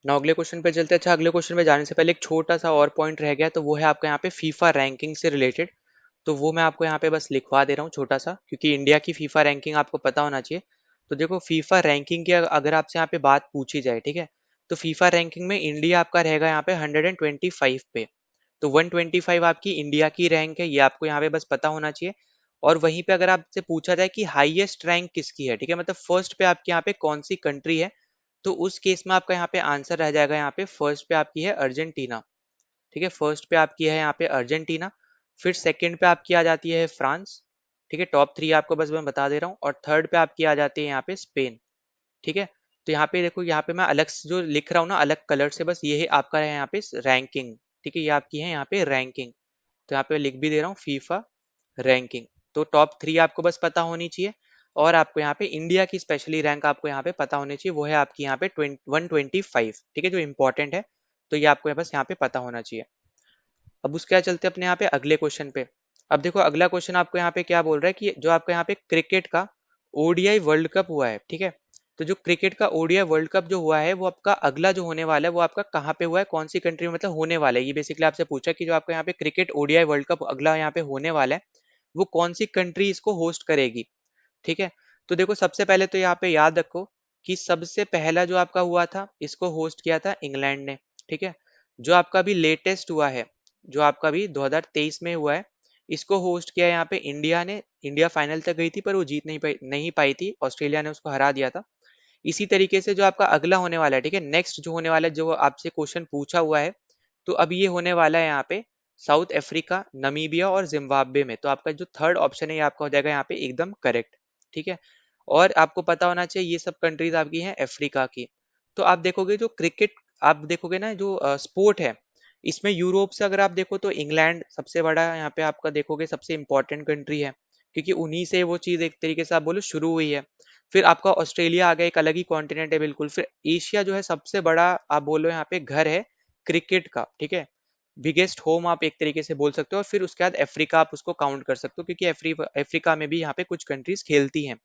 ना अगले क्वेश्चन पे चलते हैं। अच्छा, अगले क्वेश्चन पे जाने से पहले एक छोटा सा और पॉइंट रह गया, तो वो है आपका यहाँ पे फीफा रैंकिंग से रिलेटेड। तो वो मैं आपको यहाँ पे बस लिखवा दे रहा हूँ छोटा सा, क्योंकि इंडिया की फीफा रैंकिंग आपको पता होना चाहिए। तो देखो, फीफा रैंकिंग की अगर आपसे यहाँ पे बात पूछी जाए, ठीक है, तो फीफा रैंकिंग में इंडिया आपका रहेगा यहाँ पे 125 पे। तो 125 आपकी इंडिया की रैंक है, ये आपको यहाँ पे बस पता होना चाहिए। और वहीं पे अगर आपसे पूछा जाए कि हाईएस्ट रैंक किसकी है, ठीक है, मतलब फर्स्ट पे आपके यहाँ पे कौन सी कंट्री है, तो उस केस में आपका यहाँ पे आंसर रह जाएगा, यहाँ पे फर्स्ट पे आपकी है अर्जेंटीना। ठीक है, फर्स्ट पे आपकी है यहाँ पे अर्जेंटीना। फिर सेकंड पे आपकी आ जाती है फ्रांस। ठीक है, टॉप थ्री आपको बस मैं बता दे रहा हूँ। और थर्ड पे आपकी आ जाती है यहाँ पे स्पेन। ठीक है, तो यहाँ पे देखो, यहाँ पे मैं अलग से जो लिख रहा हूँ ना अलग कलर से, बस ये है आपका है यहाँ पे रैंकिंग। ठीक है, ये आपकी है यहाँ पे रैंकिंग। तो यहाँ पे लिख भी दे रहा हूँ फीफा रैंकिंग। तो टॉप थ्री आपको बस पता होनी चाहिए। और आपको यहाँ पे इंडिया की स्पेशली रैंक आपको यहाँ पे पता होनी चाहिए, वो है आपकी यहाँ पे 125। ठीक है, जो इंपॉर्टेंट है। तो ये आपको बस यहाँ पे पता होना चाहिए। अब उसके बाद चलते हैं अपने यहाँ पे अगले क्वेश्चन पे। अब देखो, अगला क्वेश्चन आपको यहाँ पे क्या बोल रहा है कि जो आपका यहाँ पे क्रिकेट का ओडीआई वर्ल्ड कप हुआ है, ठीक है, तो जो क्रिकेट का ओडीआई वर्ल्ड कप जो हुआ है, वो आपका अगला जो होने वाला है, वो आपका कहाँ पे हुआ है, कौन सी कंट्री में मतलब होने वाला है, ये बेसिकली आपसे पूछा कि जो आपका यहाँ पे क्रिकेट ओडीआई वर्ल्ड कप अगला यहाँ पे होने वाला है, वो कौन सी कंट्री इसको होस्ट करेगी। ठीक है, तो देखो, सबसे पहले तो यहाँ पे याद रखो कि सबसे पहला जो आपका हुआ था, इसको होस्ट किया था इंग्लैंड ने। ठीक है, जो आपका भी लेटेस्ट हुआ है, जो आपका भी 2023 में हुआ है, इसको होस्ट किया है यहाँ पे इंडिया ने। इंडिया फाइनल तक गई थी, पर वो जीत नहीं पाई थी, ऑस्ट्रेलिया ने उसको हरा दिया था। इसी तरीके से जो आपका अगला होने वाला है, ठीक है, नेक्स्ट जो होने वाला है, जो आपसे क्वेश्चन पूछा हुआ है, तो अब ये होने वाला है यहाँ पे साउथ अफ्रीका, नमीबिया और जिम्बाब्वे में। तो आपका जो थर्ड ऑप्शन है, ये आपका हो जाएगा यहाँ पे एकदम करेक्ट। ठीक है, और आपको पता होना चाहिए ये सब कंट्रीज आपकी हैं अफ्रीका की। तो आप देखोगे जो क्रिकेट, आप देखोगे ना जो स्पोर्ट है, इसमें यूरोप से अगर आप देखो तो इंग्लैंड सबसे बड़ा यहाँ पे आपका देखोगे सबसे इंपॉर्टेंट कंट्री है, क्योंकि उन्हीं से वो चीज एक तरीके से आप बोलो शुरू हुई है। फिर आपका ऑस्ट्रेलिया आ गया, एक अलग ही कॉन्टिनेंट है बिल्कुल। फिर एशिया जो है सबसे बड़ा आप बोलो यहाँ पे घर है क्रिकेट का। ठीक है, बिगेस्ट होम आप एक तरीके से बोल सकते हो। और फिर उसके बाद अफ्रीका आप उसको काउंट कर सकते हो, क्योंकि अफ्रीका में भी यहाँ पे कुछ कंट्रीज खेलती हैं।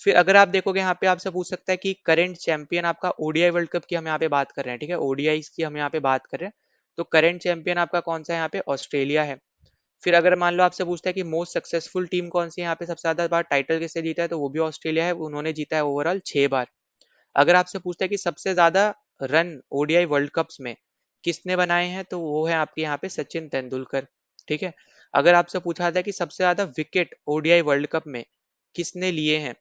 फिर अगर आप देखोगे यहाँ पे आपसे पूछ सकता है कि करंट चैंपियन आपका ओडीआई वर्ल्ड कप की हम यहाँ पे बात कर रहे हैं, ठीक है, ओडीआई की हम यहाँ पे बात कर रहे हैं। तो करंट चैंपियन आपका कौन सा है, यहाँ पे ऑस्ट्रेलिया है। फिर अगर मान लो आपसे पूछता है कि मोस्ट सक्सेसफुल टीम कौन सी है, यहाँ पे सबसे ज्यादा बार टाइटल किससे जीता है, तो वो भी ऑस्ट्रेलिया है, उन्होंने जीता है ओवरऑल 6 बार। अगर आपसे पूछता है कि सबसे ज्यादा रन ओडीआई वर्ल्ड कप्स में किसने बनाए हैं, तो वो है आपके यहाँ पे सचिन तेंदुलकर। ठीक है, अगर आपसे पूछा जाता है कि सबसे ज्यादा विकेट ओडीआई वर्ल्ड कप में किसने लिए हैं,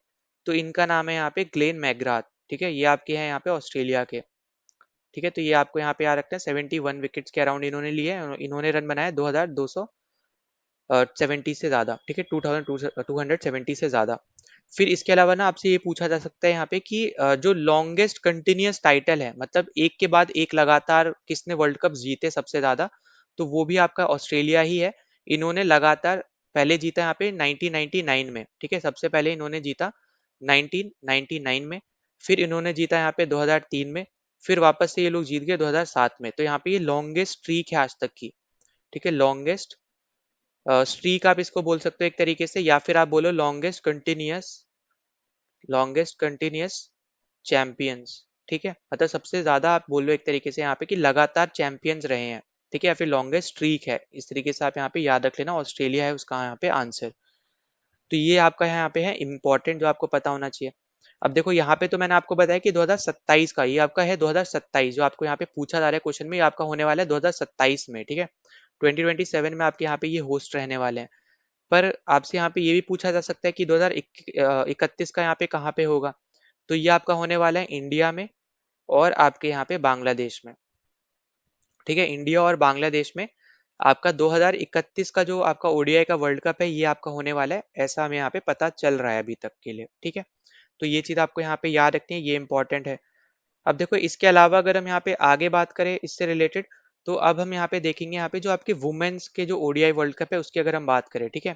तो इनका नाम है यहाँ पे ग्लेन मैग्राथ। ठीक है, ये आपके हैं यहाँ पे ऑस्ट्रेलिया के। ठीक है, तो ये आपको यहाँ पे याद रखते हैं, 71 विकेट्स के अराउंड इन्होंने लिए हैं। इन्होंने रन बनाए 2270 से ज्यादा। ठीक है, 2270 से ज्यादा। फिर इसके अलावा ना आपसे ये पूछा जा सकता है यहाँ पे कि जो लॉन्गेस्ट कंटिन्यूअस टाइटल है, मतलब एक के बाद एक लगातार किसने वर्ल्ड कप जीते सबसे ज्यादा, तो वो भी आपका ऑस्ट्रेलिया ही है। इन्होंने लगातार पहले जीता यहाँ पे 1999 में। ठीक है, सबसे पहले इन्होंने जीता 1999 में। फिर इन्होंने जीता यहाँ पे 2003 में। फिर वापस से ये लोग जीत गए 2007 में। तो यहाँ पे ये लॉन्गेस्ट स्ट्रीक है आज तक की। ठीक है, लॉन्गेस्ट स्ट्रीक आप इसको बोल सकते हो एक तरीके से, या फिर आप बोलो लॉन्गेस्ट कंटिन्यूअस चैंपियंस। ठीक है, मतलब सबसे ज्यादा आप बोल लो एक तरीके से यहाँ पे कि लगातार चैंपियंस रहे हैं। ठीक है, या फिर लॉन्गेस्ट स्ट्रीक है, इस तरीके से आप यहाँ पे याद रख लेना, ऑस्ट्रेलिया है उसका यहाँ पे आंसर। तो ये आपका यहाँ पे है इंपॉर्टेंट, जो आपको पता होना चाहिए। अब देखो, यहाँ पे तो मैंने आपको बताया कि 2027 का, ये आपका है 2027 जो आपको यहाँ पे पूछा जा रहा है क्वेश्चन में, ये आपका होने वाला है 2027 में। ठीक है, 2027 में आपके यहाँ पे ये होस्ट रहने वाले हैं। पर आपसे यहाँ पे ये भी पूछा जा सकता है कि 2031 का यहाँ पे कहाँ पे होगा, तो ये आपका होने वाला है इंडिया में और आपके यहाँ पे बांग्लादेश में। ठीक है, इंडिया और बांग्लादेश में आपका 2031 का जो आपका ओडीआई का वर्ल्ड कप है, ये आपका होने वाला है, ऐसा हमें यहाँ पे पता चल रहा है अभी तक के लिए। ठीक है, तो ये चीज आपको यहाँ पे याद रखनी है, ये इंपॉर्टेंट है। अब देखो, इसके अलावा अगर हम यहाँ पे आगे बात करें इससे रिलेटेड, तो अब हम यहाँ पे देखेंगे यहाँ पे जो आपके वुमेन्स के जो ओडीआई वर्ल्ड कप है उसकी अगर हम बात करें। ठीक है,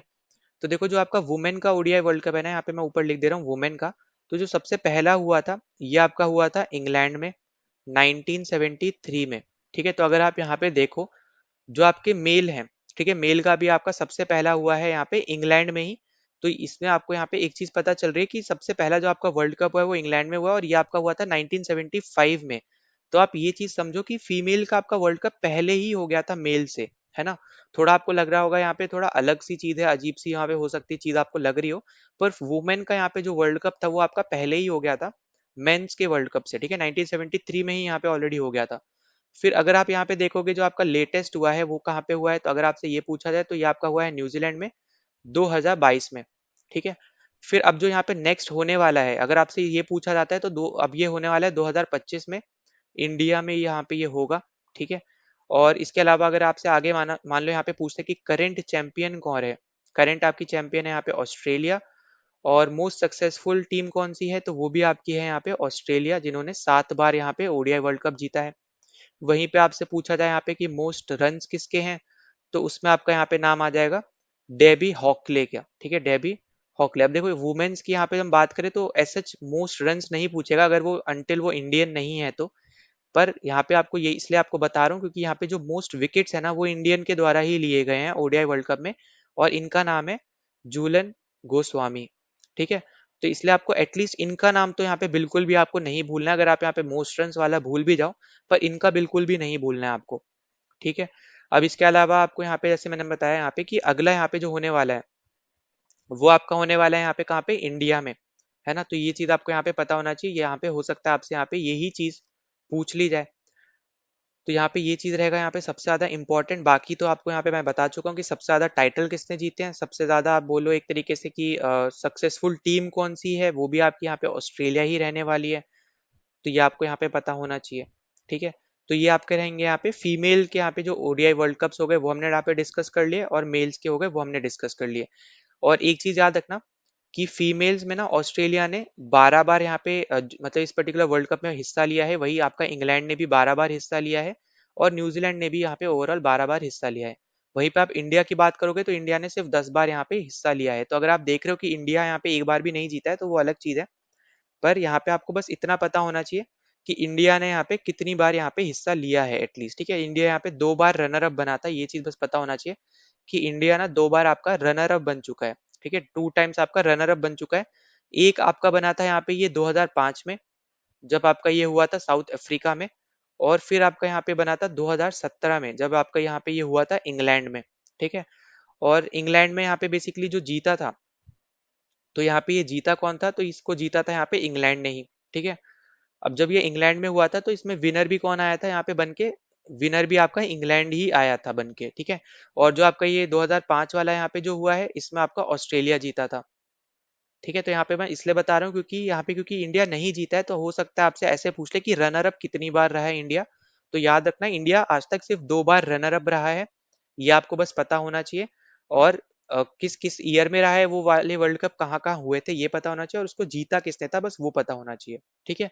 तो देखो जो आपका वुमेन का ओडीआई वर्ल्ड कप है ना, यहाँ पे मैं ऊपर लिख दे रहा हूँ वुमेन का। तो जो सबसे पहला हुआ था ये आपका हुआ था इंग्लैंड में 1973 में। ठीक है, तो अगर आप यहाँ पे देखो जो आपके मेल हैं, ठीक है, मेल का भी आपका सबसे पहला हुआ है यहाँ पे इंग्लैंड में ही। तो इसमें आपको यहाँ पे एक चीज पता चल रही है कि सबसे पहला जो आपका वर्ल्ड कप हुआ है वो इंग्लैंड में हुआ है, और ये आपका हुआ था 1975 में। तो आप ये चीज समझो कि फीमेल का आपका वर्ल्ड कप पहले ही हो गया था मेल से, है ना। थोड़ा आपको लग रहा होगा यहाँ पे थोड़ा अलग सी चीज है, अजीब सी यहाँ पे हो सकती है चीज आपको लग रही हो, पर वुमेन का यहाँ पे जो वर्ल्ड कप था वो आपका पहले ही हो गया था मेंस के वर्ल्ड कप से। ठीक है, 1973 में ही यहाँ पे ऑलरेडी हो गया था। फिर अगर आप यहाँ पे देखोगे जो आपका लेटेस्ट हुआ है वो कहाँ पे हुआ है, तो अगर आपसे ये पूछा जाए तो ये आपका हुआ है न्यूजीलैंड में 2022 में। ठीक है, फिर अब जो यहाँ पे नेक्स्ट होने वाला है, अगर आपसे ये पूछा जाता है तो दो अब ये होने वाला है 2025 में, इंडिया में यहाँ पे ये होगा। ठीक है, और इसके अलावा अगर आपसे आगे मान लो यहाँ पे पूछते हैं कि करंट चैंपियन कौन है, करंट आपकी चैंपियन है यहाँ पे ऑस्ट्रेलिया, और मोस्ट सक्सेसफुल टीम कौन सी है, तो वो भी आपकी है यहाँ पे ऑस्ट्रेलिया, जिन्होंने 7 बार यहाँ पे ओडीआई वर्ल्ड कप जीता है। वहीं पे आपसे पूछा जाए यहाँ पे कि मोस्ट रन्स किसके हैं, तो उसमें आपका यहाँ पे नाम आ जाएगा डेबी हॉकले का। ठीक है, डेबी हॉकले। अब देखो वुमेन्स की यहाँ पे हम बात करें तो एस सच मोस्ट रन्स नहीं पूछेगा अगर वो अंटिल वो इंडियन नहीं है तो। पर यहाँ पे आपको ये इसलिए आपको बता रहा हूँ क्योंकि यहाँ पे जो मोस्ट विकेट्स है ना वो इंडियन के द्वारा ही लिए गए हैं ओडीआई वर्ल्ड कप में, और इनका नाम है जूलन गोस्वामी। ठीक है, तो इसलिए आपको एटलीस्ट इनका नाम तो यहाँ पे बिल्कुल भी आपको नहीं भूलना है, अगर आप यहाँ पे मोस्ट रन वाला भूल भी जाओ पर इनका बिल्कुल भी नहीं भूलना है आपको। ठीक है, अब इसके अलावा आपको यहाँ पे जैसे मैंने बताया यहाँ पे कि अगला यहाँ पे जो होने वाला है वो आपका होने वाला है यहाँ पे कहाँ पे, इंडिया में, है ना। तो ये चीज आपको यहाँ पे पता होना चाहिए, यहाँ पे हो सकता है आपसे यहाँ पे यही चीज पूछ ली जाए। तो यहाँ पे ये चीज रहेगा यहाँ पे सबसे ज्यादा इंपॉर्टेंट। बाकी तो आपको यहाँ पे मैं बता चुका हूँ कि सबसे ज्यादा टाइटल किसने जीते हैं, सबसे ज्यादा आप बोलो एक तरीके से कि सक्सेसफुल टीम कौन सी है, वो भी आपकी यहाँ पे ऑस्ट्रेलिया ही रहने वाली है। तो ये आपको यहाँ पे पता होना चाहिए। ठीक है, तो ये आपके रहेंगे यहाँ पे फीमेल के यहाँ पे जो ओडीआई वर्ल्ड कप्स हो गए वो हमने यहाँ पे डिस्कस कर लिए, और मेल्स के हो गए वो हमने डिस्कस कर लिए। और एक चीज याद रखना कि फीमेल्स में ना ऑस्ट्रेलिया ने 12 बार यहाँ पे मतलब इस पर्टिकुलर वर्ल्ड कप में हिस्सा लिया है, वही आपका इंग्लैंड ने भी 12 बार हिस्सा लिया है, और न्यूजीलैंड ने भी यहाँ पे ओवरऑल 12 बार हिस्सा लिया है। वहीं पे आप इंडिया की बात करोगे तो इंडिया ने सिर्फ 10 बार यहाँ पे हिस्सा लिया है। तो अगर आप देख रहे हो कि इंडिया यहाँ पे एक बार भी नहीं जीता है तो वो अलग चीज है, पर यहाँ पे आपको बस इतना पता होना चाहिए कि इंडिया ने यहाँ पे कितनी बार यहाँ पे हिस्सा लिया है एटलीस्ट। ठीक है, इंडिया यहाँ पे 2 बार रनर अप बना था, ये चीज बस पता होना चाहिए कि इंडिया ना 2 बार आपका रनर अप बन चुका है। ठीक है, 2 टाइम्स आपका रनर अप बन चुका है। एक आपका बना था यहाँ पे ये 2005 में, जब आपका ये हुआ था साउथ अफ्रीका में, और फिर आपका यहाँ पे बना था 2017 में, जब आपका यहाँ पे ये हुआ था इंग्लैंड में। ठीक है, और इंग्लैंड में यहाँ पे बेसिकली जो जीता था, तो यहाँ पे ये जीता कौन था, तो इसको जीता था यहाँ पे इंग्लैंड ने ही। ठीक है, अब जब ये इंग्लैंड में हुआ था तो इसमें विनर भी कौन आया था यहाँ पे बन के, विनर भी आपका इंग्लैंड ही आया था बन के। ठीक है, और जो आपका ये 2005 वाला यहाँ पे जो हुआ है इसमें आपका ऑस्ट्रेलिया जीता था। ठीक है, तो यहाँ पे मैं इसलिए बता रहा हूँ क्योंकि यहाँ पे क्योंकि इंडिया नहीं जीता है तो हो सकता है आपसे ऐसे पूछ ले कि रनर अप कितनी बार रहा है इंडिया। तो याद रखना इंडिया आज तक सिर्फ 2 बार रनर अप रहा है, ये आपको बस पता होना चाहिए। और किस किस ईयर में रहा है वो वाले वर्ल्ड कप कहाँ कहाँ हुए थे ये पता होना चाहिए, और उसको जीता किसने था बस वो पता होना चाहिए। ठीक है,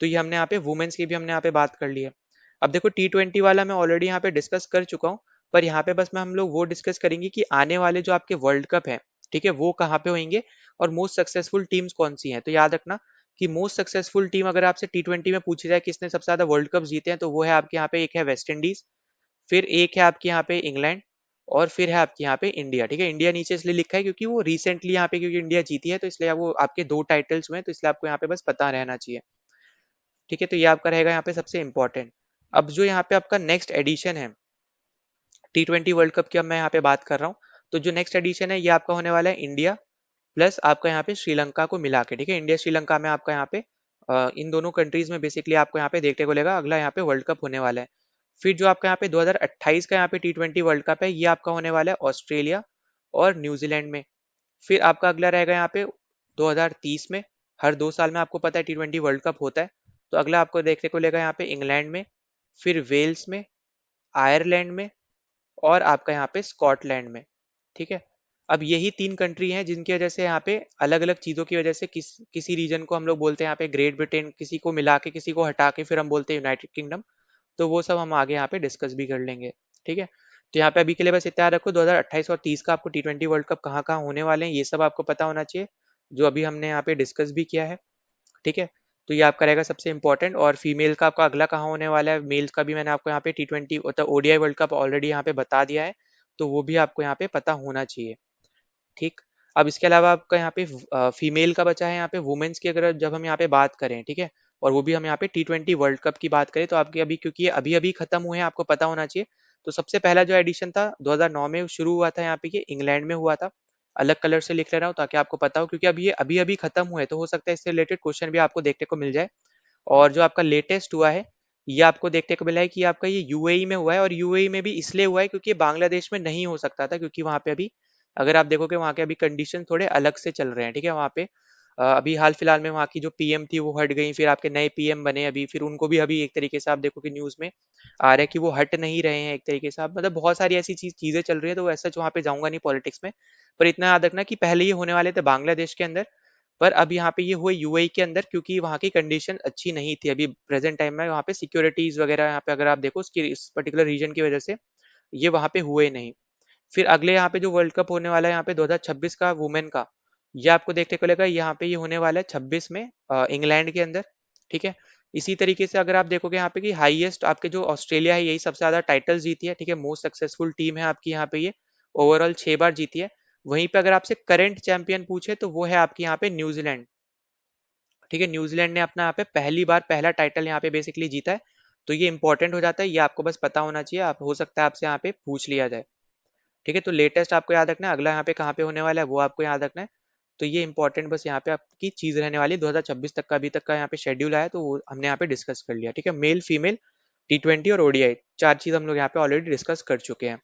तो ये हमने यहाँ पे वुमेन्स की भी हमने यहाँ पे बात कर ली है। अब देखो T20 वाला मैं ऑलरेडी यहाँ पे डिस्कस कर चुका हूँ, पर यहाँ पे बस मैं हम लोग वो डिस्कस करेंगे कि आने वाले जो आपके वर्ल्ड कप है, ठीक है, वो कहाँ पे होंगे और मोस्ट सक्सेसफुल टीम्स कौन सी हैं। तो याद रखना कि मोस्ट सक्सेसफुल टीम अगर आपसे T20 में पूछी जाए किसने सबसे ज्यादा वर्ल्ड कप जीते हैं, तो वो है आपके यहाँ पे, एक है वेस्ट इंडीज, फिर एक है आपके यहाँ पे इंग्लैंड, और फिर है आपके यहाँ पे इंडिया। ठीक है, इंडिया नीचे इसलिए लिखा है क्योंकि वो रिसेंटली यहाँ पे क्योंकि इंडिया जीती है तो इसलिए वो आपके 2 टाइटल्स हुए हैं, तो इसलिए आपको यहाँ पे बस पता रहना चाहिए। ठीक है, तो ये आपका रहेगा यहाँ पे सबसे इंपॉर्टेंट। अब जो यहाँ पे आपका नेक्स्ट एडिशन है T20 वर्ल्ड कप की, अब मैं यहाँ पे बात कर रहा हूँ, तो जो नेक्स्ट एडिशन है ये आपका होने वाला है इंडिया प्लस आपका यहाँ पे श्रीलंका को मिला के। ठीक है, इंडिया श्रीलंका में आपका यहाँ पे इन दोनों कंट्रीज में बेसिकली आपको यहाँ पे देखने को मिलेगा अगला यहाँ पे वर्ल्ड कप होने वाला है। फिर जो आपका यहाँ पे 2028 का यहाँ पे T20 वर्ल्ड कप है ये आपका होने वाला है ऑस्ट्रेलिया और न्यूजीलैंड में। फिर आपका अगला रहेगा यहाँ पे 2030 में, हर 2 साल में आपको पता है T20 वर्ल्ड कप होता है, तो अगला आपको देखने को मिलेगा यहाँ पे इंग्लैंड में, फिर वेल्स में, आयरलैंड में, और आपका यहाँ पे स्कॉटलैंड में। ठीक है, अब यही 3 कंट्री हैं जिनकी वजह से यहाँ पे अलग अलग चीजों की वजह से किसी रीजन को हम लोग बोलते हैं यहाँ पे ग्रेट ब्रिटेन, किसी को मिला के किसी को हटा के फिर हम बोलते हैं यूनाइटेड किंगडम। तो वो सब हम आगे यहाँ पे डिस्कस भी कर लेंगे। ठीक है, तो यहाँ पे अभी के लिए बस इतना याद रखो, 2028 और 30 का आपको T20 वर्ल्ड कप कहाँ कहाँ होने वाले हैं ये सब आपको पता होना चाहिए, जो अभी हमने यहाँ पे डिस्कस भी किया है। ठीक है, तो ये आपका रहेगा सबसे इंपॉर्टेंट। और फीमेल का आपका अगला कहाँ होने वाला है, मेल्स का भी मैंने आपको यहाँ पे T20 मतलब ओडीआई वर्ल्ड कप ऑलरेडी यहाँ पे बता दिया है, तो वो भी आपको यहाँ पे पता होना चाहिए। ठीक, अब इसके अलावा आपका यहाँ पे फीमेल का बचा है यहाँ पे वुमेन्स की, अगर जब हम यहाँ पे बात करें, ठीक है, और वो भी हम यहाँ पे T20 वर्ल्ड कप की बात करें, तो आपके अभी क्योंकि ये अभी अभी खत्म हुए हैं आपको पता होना चाहिए। तो सबसे पहला जो एडिशन था 2009 में शुरू हुआ था यहाँ पे, ये इंग्लैंड में हुआ था। अलग कलर से लिख ले रहा हूँ ताकि आपको पता हो, क्योंकि अभी ये अभी अभी खत्म हुए, तो हो सकता है इससे रिलेटेड क्वेश्चन भी आपको देखने को मिल जाए। और जो आपका लेटेस्ट हुआ है, ये आपको देखने को मिला है कि आपका ये यूएई में हुआ है, और यूएई में भी इसलिए हुआ है क्योंकि ये बांग्लादेश में नहीं हो सकता था, क्योंकि वहां पे अभी अगर आप देखोगे वहां के अभी कंडीशन थोड़े अलग से चल रहे हैं। ठीक है, वहां पे अभी हाल फिलहाल में वहां की जो पीएम थी वो हट गई, फिर आपके नए पीएम बने अभी, फिर उनको भी अभी एक तरीके से आप देखोगे न्यूज में आ रहा है कि वो हट नहीं रहे हैं एक तरीके से। आप मतलब बहुत सारी ऐसी चीजें चल रही है, तो वैसा वहां पे जाऊंगा नहीं पॉलिटिक्स में। पर इतना याद रखना कि पहले ये होने वाले थे बांग्लादेश के अंदर, पर अब यहाँ पे ये हुए यूएई के अंदर, क्योंकि वहाँ की कंडीशन अच्छी नहीं थी अभी प्रेजेंट टाइम में, वहाँ पे सिक्योरिटीज वगैरह यहाँ पे अगर आप देखो उसकी इस पर्टिकुलर रीजन की वजह से ये वहाँ पे हुए नहीं। फिर अगले यहाँ पे जो वर्ल्ड कप होने वाला है यहाँ पे 2026 का वुमेन का, ये आपको देखने को लगा यहाँ पे ये होने वाला है 26 में इंग्लैंड के अंदर। ठीक है, इसी तरीके से अगर आप देखोगे यहाँ पे कि हाईएस्ट आपके जो ऑस्ट्रेलिया है यही सबसे ज्यादा टाइटल जीती है। ठीक है, मोस्ट सक्सेसफुल टीम है आपकी यहाँ पे, ये ओवरऑल 6 बार जीती है। वहीं पे अगर आपसे करंट चैंपियन पूछे तो वो है आपकी यहाँ पे न्यूजीलैंड। ठीक है, न्यूजीलैंड ने अपना यहाँ पे पहली बार पहला टाइटल यहाँ पे बेसिकली जीता है। तो ये इंपॉर्टेंट हो जाता है, ये आपको बस पता होना चाहिए, आप हो सकता है आपसे यहाँ पे पूछ लिया जाए। ठीक है, तो लेटेस्ट आपको याद रखना है, अगला यहाँ पे कहाँ पे होने वाला है वो आपको याद रखना है। तो ये इंपॉर्टेंट बस यहाँ पे आपकी चीज रहने वाली है। 2026 तक का अभी तक का यहाँ पे शेड्यूल आया, तो वो हमने यहाँ पे डिस्कस कर लिया। ठीक है, मेल फीमेल T20 और ओडीआई चार चीज हम लोग यहाँ पे ऑलरेडी डिस्कस कर चुके हैं।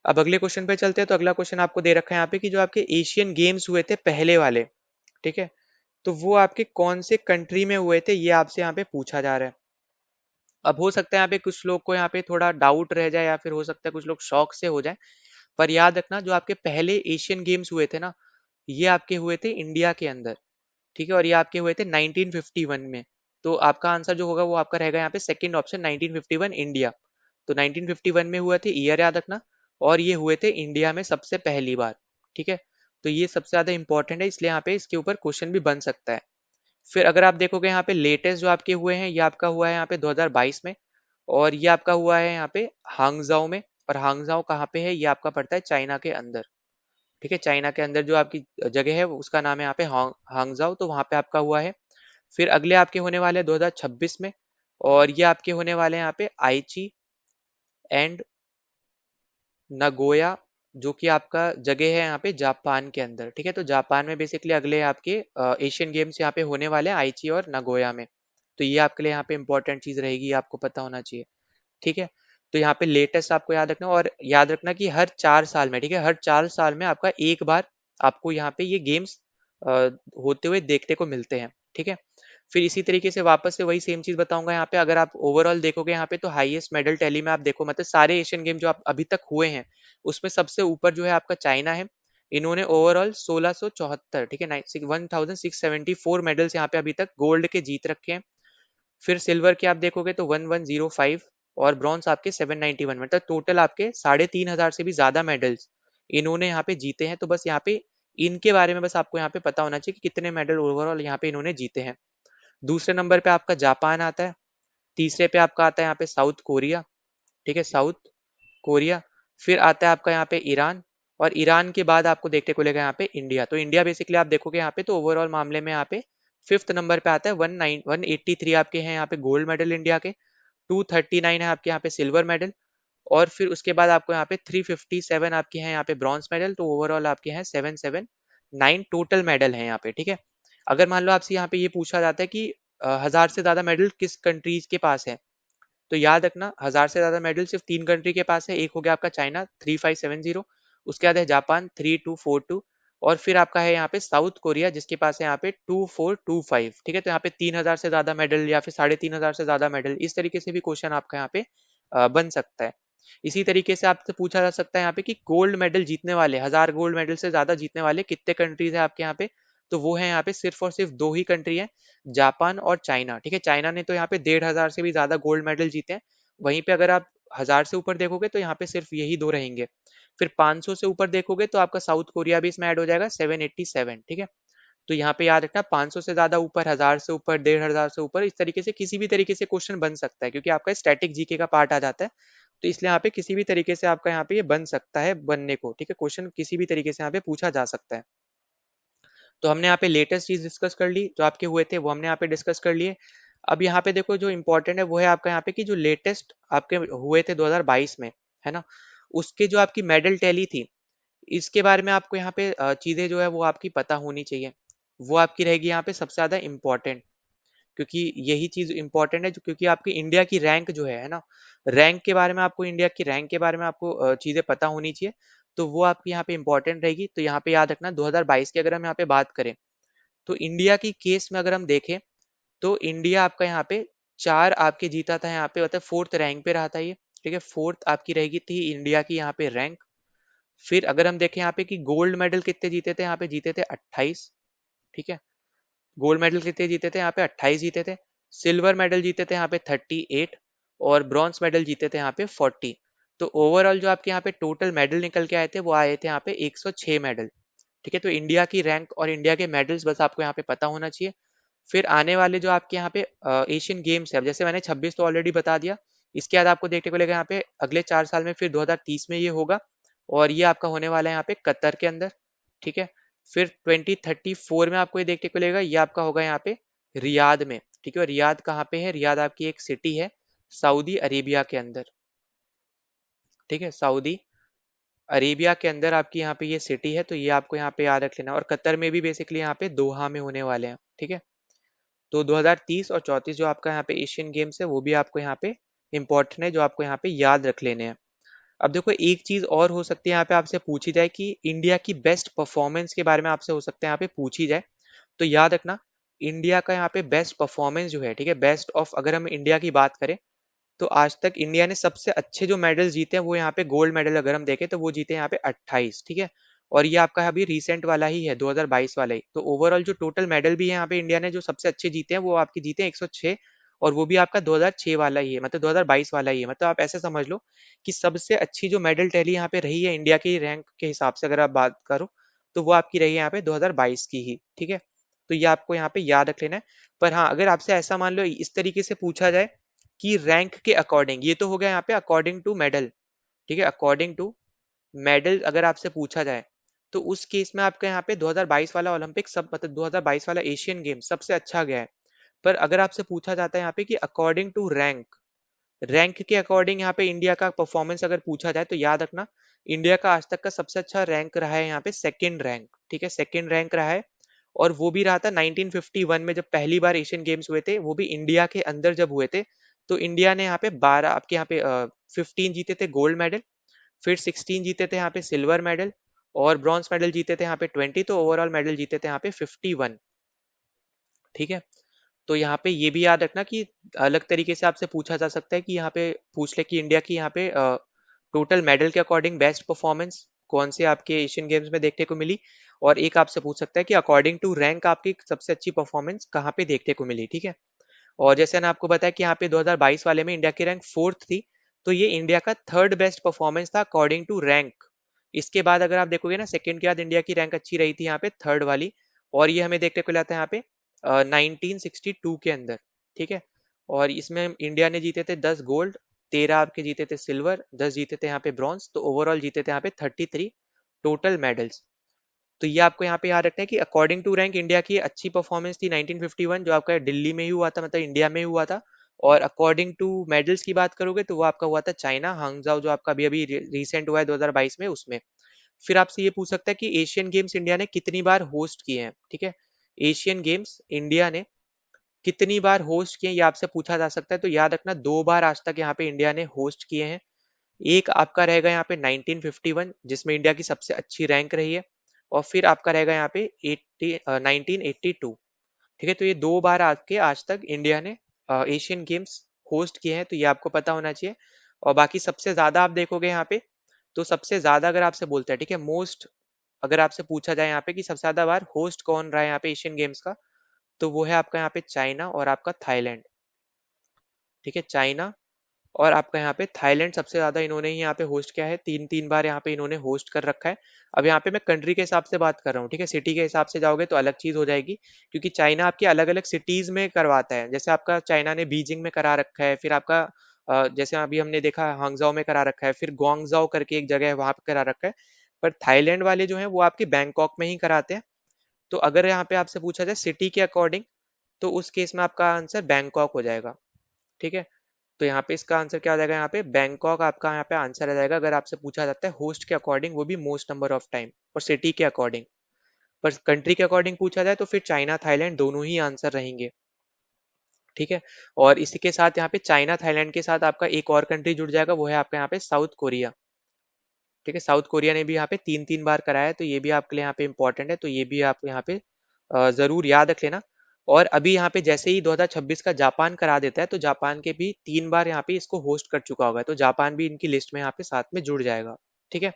अब अगले क्वेश्चन पे चलते हैं। तो अगला क्वेश्चन आपको दे रखा है यहाँ पे कि जो आपके एशियन गेम्स हुए थे पहले वाले, ठीक है, तो वो आपके कौन से कंट्री में हुए थे ये आपसे यहाँ पे पूछा जा रहा है। अब हो सकता है यहाँ पे कुछ लोग को यहाँ पे थोड़ा डाउट रह जाए, या फिर हो सकता है कुछ लोग शौक से हो जाए, पर याद रखना जो आपके पहले एशियन गेम्स हुए थे ना, ये आपके हुए थे इंडिया के अंदर। ठीक है, और ये आपके हुए थे 1951 में। तो आपका आंसर जो होगा वो आपका रहेगा यहाँ पे सेकंड ऑप्शन 1951 इंडिया। तो 1951 में हुआ थे, ईयर याद रखना, और ये हुए थे इंडिया में सबसे पहली बार। ठीक है, तो ये सबसे ज्यादा इंपॉर्टेंट है, इसलिए यहाँ पे इसके ऊपर क्वेश्चन भी बन सकता है। फिर अगर आप देखोगे यहाँ पे लेटेस्ट जो आपके हुए हैं, ये आपका हुआ है यहाँ पे 2022 में, और ये आपका हुआ है यहाँ पे हांगजाओ में। और हांगजाओ कहाँ पे है, ये आपका पड़ता है चाइना के अंदर। ठीक है, चाइना के अंदर जो आपकी जगह है उसका नाम है यहाँ पे हांगजाओ, तो वहां पे आपका हुआ है। फिर अगले आपके होने वाले हैं 2026 में, और ये आपके होने वाले हैं यहाँ पे आईची एंड नगोया, जो कि आपका जगह है यहाँ पे जापान के अंदर। ठीक है, तो जापान में बेसिकली अगले आपके एशियन गेम्स यहाँ पे होने वाले हैं आईची और नगोया में। तो ये आपके लिए यहाँ पे इंपॉर्टेंट चीज रहेगी, आपको पता होना चाहिए। ठीक है, तो यहाँ पे लेटेस्ट आपको याद रखना, और याद रखना कि हर 4 साल में, ठीक है, हर 4 साल में आपका एक बार आपको यहाँ पे ये गेम्स होते हुए देखने को मिलते हैं। ठीक है, फिर इसी तरीके से वापस से वही सेम चीज बताऊंगा यहाँ पे। अगर आप ओवरऑल देखोगे यहाँ पे, तो हाईएस्ट मेडल टैली में आप देखो, मतलब सारे एशियन गेम जो आप अभी तक हुए हैं उसमें सबसे ऊपर जो है आपका चाइना है। इन्होंने ओवरऑल 1674, ठीक है, 1674 मेडल्स यहाँ पे अभी तक गोल्ड के जीत रखे हैं। फिर सिल्वर के आप देखोगे तो 1105, और ब्रॉन्ज आपके 791, मतलब टोटल आपके 3500 से भी ज्यादा मेडल्स इन्होंने यहाँ पे जीते हैं। तो बस यहाँ पे इनके बारे में बस आपको यहाँ पे पता होना चाहिए कि कितने मेडल ओवरऑल यहाँ पे इन्होंने जीते हैं। दूसरे नंबर पे आपका जापान आता है। तीसरे पे आपका आता है यहाँ पे साउथ कोरिया। ठीक है, साउथ कोरिया। फिर आता है आपका यहाँ पे ईरान, और ईरान के बाद आपको देखने को लेगा यहाँ पे इंडिया। तो इंडिया बेसिकली आप देखोगे यहाँ पे, तो ओवरऑल मामले में यहाँ पे फिफ्थ नंबर पे आता है। 183 आपके हैं यहाँ पे गोल्ड मेडल इंडिया के, 239 है आपके यहाँ पे सिल्वर मेडल, और फिर उसके बाद आपको यहाँ पे 357 आपके हैं यहाँ पे ब्रॉन्ज मेडल। तो ओवरऑल आपके हैं 779 टोटल मेडल हैं यहाँ पे। ठीक है, अगर मान लो आपसे यहाँ पे ये पूछा जाता है कि 1000 से ज्यादा मेडल किस कंट्रीज के पास है, तो याद रखना 1000 से ज्यादा मेडल सिर्फ 3 कंट्री के पास है। एक हो गया आपका चाइना 3570, उसके बाद है जापान 3242, और फिर आपका है यहाँ पे साउथ कोरिया जिसके पास है यहाँ पे 2425। ठीक है, तो यहाँ पे 3000 से ज्यादा मेडल या फिर 3500 से ज्यादा मेडल, इस तरीके से भी क्वेश्चन आपका यहाँ पे बन सकता है। इसी तरीके से आपसे पूछा जा सकता है यहाँ पे कि गोल्ड मेडल जीतने वाले, 1000 गोल्ड मेडल से ज्यादा जीतने वाले कितने कंट्रीज है आपके यहाँ पे, तो वो है यहाँ पे सिर्फ और सिर्फ दो ही कंट्री है, जापान और चाइना। ठीक है, चाइना ने तो यहाँ पे 1500 से भी ज्यादा गोल्ड मेडल जीते हैं। वहीं पे अगर आप 1000 से ऊपर देखोगे तो यहाँ पे सिर्फ यही दो रहेंगे। फिर 500 से ऊपर देखोगे तो आपका साउथ कोरिया भी इसमें ऐड हो जाएगा 787, ठीक है। तो यहाँ पे याद रखना 500 से ज्यादा ऊपर, 1000 से ऊपर, 1500 से ऊपर, इस तरीके से किसी भी तरीके से क्वेश्चन बन सकता है, क्योंकि आपका स्टैटिक जीके का पार्ट आ जाता है। तो इसलिए यहाँ पे किसी भी तरीके से आपका यहाँ पे ये बन सकता है बनने को, ठीक है। क्वेश्चन किसी भी तरीके से यहाँ पे पूछा जा सकता है। तो हमने यहाँ पे लेटेस्ट चीज डिस्कस कर ली, जो आपके हुए थे वो हमने यहाँ पे डिस्कस कर लिए। अब यहाँ पे देखो जो इंपॉर्टेंट है वो है आपका यहाँ पे कि जो लेटेस्ट आपके हुए थे 2022 में, है ना, उसके जो आपकी मेडल टैली थी, इसके बारे में आपको यहाँ पे चीजें जो है वो आपकी पता होनी चाहिए। वो आपकी रहेगी यहाँ पे सबसे ज्यादा इम्पोर्टेंट, क्योंकि यही चीज इंपॉर्टेंट है जो, क्योंकि आपकी इंडिया की रैंक जो है ना, रैंक के बारे में आपको, इंडिया की रैंक के बारे में आपको चीजें पता होनी चाहिए। तो वो आपकी यहाँ पे इंपॉर्टेंट रहेगी। तो यहाँ पे याद रखना 2022 की अगर हम यहाँ पे बात करें, तो इंडिया की केस में अगर हम देखें, तो इंडिया आपका यहाँ पे 4 आपके जीता था यहाँ पे, मतलब 4th रैंक पे रहा था ये, ठीक है। 4th आपकी रहेगी थी इंडिया की यहाँ पे रैंक। फिर अगर हम देखें यहाँ पे कि गोल्ड मेडल कितने जीते थे, यहाँ पे जीते थे 28, ठीक है। गोल्ड मेडल कितने जीते थे, यहाँ पे 28 जीते थे। सिल्वर मेडल जीते थे यहाँ पे 38, और ब्रॉन्ज मेडल जीते थे यहाँ पे 40। तो ओवरऑल जो आपके यहाँ पे टोटल मेडल निकल के आए थे वो आए थे यहाँ पे 106 मेडल, ठीक है। तो इंडिया की रैंक और इंडिया के मेडल्स बस आपको यहाँ पे पता होना चाहिए। फिर आने वाले जो आपके यहाँ पे एशियन गेम्स है, अब जैसे मैंने 26 तो ऑलरेडी बता दिया। इसके बाद आपको देखने को मिलेगा यहाँ पे अगले 4 साल में, फिर 2030 में ये होगा, और ये आपका होने वाला है यहाँ पे कतर के अंदर, ठीक है। फिर 2034 में आपको ये देखने को मिलेगा, ये आपका होगा यहाँ पे रियाद में, ठीक है। और रियाद कहाँ पे है, रियाद आपकी एक सिटी है सऊदी अरेबिया के अंदर, ठीक है। सऊदी अरेबिया के अंदर आपकी यहाँ पे ये सिटी है, तो ये आपको यहाँ पे याद रख लेना। और कतर में भी बेसिकली यहाँ पे दोहा में होने वाले हैं, ठीक है। तो 2030 और 34 जो आपका यहाँ पे एशियन गेम्स है वो भी आपको यहाँ पे इंपॉर्टेंट है, जो आपको यहाँ पे याद रख लेने हैं। अब देखो एक चीज और हो सकती है यहाँ पे आपसे पूछी जाए कि इंडिया की बेस्ट परफॉर्मेंस के बारे में आपसे हो सकता है यहाँ पे पूछी जाए। तो याद रखना इंडिया का यहाँ पे बेस्ट परफॉर्मेंस जो है, ठीक है, बेस्ट ऑफ अगर हम इंडिया की बात करें, तो आज तक इंडिया ने सबसे अच्छे जो मेडल्स जीते हैं वो यहाँ पे गोल्ड मेडल अगर हम देखें तो वो जीते हैं यहाँ पे 28, ठीक है। और ये आपका अभी रिसेंट वाला ही है 2022 वाला ही। तो ओवरऑल जो टोटल मेडल भी है यहाँ पे इंडिया ने जो सबसे अच्छे जीते हैं वो आपके जीते हैं 106, और वो भी आपका 2006 वाला ही है, मतलब 2022 वाला ही है। मतलब आप ऐसे समझ लो कि सबसे अच्छी जो मेडल टैली यहाँ पे रही है इंडिया की रैंक के हिसाब से अगर आप बात करो, तो वो आपकी रही है यहाँ पे 2022 की ही, ठीक है। तो ये आपको यहाँ पे याद रख लेना है। पर हाँ, अगर आपसे ऐसा मान लो इस तरीके से पूछा जाए कि रैंक के अकॉर्डिंग, ये तो हो गया यहाँ पे अकॉर्डिंग टू मेडल, ठीक है, अकॉर्डिंग टू मेडल अगर आपसे पूछा जाए, तो उस केस में आपका यहाँ पे 2022 वाला ओलंपिक सब, मतलब 2022 वाला एशियन गेम सबसे अच्छा गया है। पर अगर आपसे पूछा जाता है यहाँ पे कि अकॉर्डिंग टू रैंक, रैंक के अकॉर्डिंग यहाँ पे इंडिया का परफॉर्मेंस अगर पूछा जाए, तो याद रखना इंडिया का आज तक का सबसे अच्छा रैंक रहा है यहाँ पे सेकंड रैंक, ठीक है, सेकंड रैंक रहा है। और वो भी रहा था 1951 में, जब पहली बार एशियन गेम्स हुए थे, वो भी इंडिया के अंदर जब हुए थे। तो इंडिया ने यहाँ पे 12 आपके यहाँ पे 15 जीते थे गोल्ड मेडल, फिर 16 जीते थे यहाँ पे सिल्वर मेडल, और ब्रॉन्ज मेडल जीते थे यहाँ पे 20। तो ओवरऑल मेडल जीते थे यहाँ पे 51, ठीक है। तो यहाँ पे ये भी याद रखना कि अलग तरीके से आपसे पूछा जा सकता है कि यहाँ पे पूछ ले कि इंडिया की यहाँ पे टोटल मेडल के अकॉर्डिंग बेस्ट परफॉर्मेंस कौन से आपके एशियन गेम्स में देखने को मिली। और एक आपसे पूछ सकता है कि अकॉर्डिंग टू रैंक आपकी सबसे अच्छी परफॉर्मेंस कहाँ पे देखने को मिली, ठीक है। और जैसे मैंने आपको बताया कि यहाँ पे 2022 वाले में इंडिया की रैंक 4th थी, तो ये इंडिया का थर्ड बेस्ट परफॉर्मेंस था अकॉर्डिंग टू रैंक। इसके बाद अगर आप देखोगे ना, सेकंड के बाद इंडिया की रैंक अच्छी रही थी यहाँ पे थर्ड वाली, और ये हमें देखने को मिला था यहाँ पे 1962 के अंदर, ठीक है। और इसमें इंडिया ने जीते थे 10 गोल्ड, 13 आपके जीते थे सिल्वर, 10 जीते थे यहाँ पे ब्रॉन्ज। तो ओवरऑल जीते थे यहाँ पे 33 टोटल मेडल्स। तो ये आपको यहाँ पे याद रखना है कि अकॉर्डिंग टू रैंक इंडिया की अच्छी परफॉर्मेंस थी 1951, जो आपका दिल्ली में ही हुआ था, मतलब इंडिया में ही हुआ था। और अकॉर्डिंग टू मेडल्स की बात करोगे तो वो आपका हुआ था चाइना हांगजाओ, जो आपका अभी अभी रिसेंट हुआ है 2022 में, उसमें। फिर आपसे ये पूछ सकता है कि एशियन गेम्स इंडिया ने कितनी बार होस्ट किए हैं, ठीक है। एशियन गेम्स इंडिया ने कितनी बार होस्ट किए हैं, ये आपसे पूछा जा सकता है। तो याद रखना 2 बार आज तक यहाँ पे इंडिया ने होस्ट किए हैं। एक आपका रहेगा यहाँ पे 1951, जिसमें इंडिया की सबसे अच्छी रैंक रही है। और फिर आपका रहेगा यहाँ पे 1982, ठीक है। तो ये 2 बार आपके आज तक इंडिया ने एशियन गेम्स होस्ट किए हैं, तो ये आपको पता होना चाहिए। और बाकी सबसे ज्यादा आप देखोगे यहाँ पे, तो सबसे ज्यादा अगर आपसे बोलता है, ठीक है, मोस्ट, अगर आपसे पूछा जाए यहाँ पे कि सबसे ज्यादा बार होस्ट कौन रहा है यहाँ पे एशियन गेम्स का, तो वो है आपका यहाँ पे चाइना और आपका थाईलैंड, ठीक है। चाइना और आपका यहाँ पे थाईलैंड सबसे ज्यादा इन्होंने ही यहाँ पे होस्ट किया है, 3 बार यहाँ पे इन्होंने होस्ट कर रखा है। अब यहाँ पे मैं कंट्री के हिसाब से बात कर रहा हूँ, ठीक है, सिटी के हिसाब से जाओगे तो अलग चीज हो जाएगी, क्योंकि चाइना आपकी अलग अलग सिटीज में करवाता है। जैसे आपका चाइना ने बीजिंग में करा रखा है, फिर आपका जैसे अभी हमने देखा हांगजाओ में करा रखा है, फिर ग्वांगजाओ करके एक जगह है वहां पे करा रखा है। पर थाईलैंड वाले जो है वो आपके बैंकॉक में ही कराते हैं। तो अगर यहाँ पे आपसे पूछा जाए सिटी के अकॉर्डिंग, तो उस केस में आपका आंसर बैंकॉक हो जाएगा, ठीक है। तो यहाँ पे इसका आंसर क्या हो जाएगा, यहाँ पे बैंकॉक आपका यहाँ पे आंसर आ जाएगा अगर आपसे पूछा जाता है होस्ट के अकॉर्डिंग, वो भी मोस्ट नंबर ऑफ टाइम, और सिटी के अकॉर्डिंग। पर कंट्री के अकॉर्डिंग पूछा जाए तो फिर चाइना थाईलैंड दोनों ही आंसर रहेंगे, ठीक है। और इसी के साथ यहाँ पे चाइना थाईलैंड के साथ आपका एक और कंट्री जुड़ जाएगा, वो है आपका यहाँ पे साउथ कोरिया, ठीक है। साउथ कोरिया ने भी यहाँ पे 3 बार कराया है, तो ये भी आपके लिए यहाँ पे इंपॉर्टेंट है, तो ये भी आप यहाँ पे जरूर याद रख लेना। और अभी यहाँ पे जैसे ही 2026 का जापान करा देता है, तो जापान के भी 3 बार यहाँ पे इसको होस्ट कर चुका होगा, तो जापान भी इनकी लिस्ट में यहाँ पे साथ में जुड़ जाएगा, ठीक है।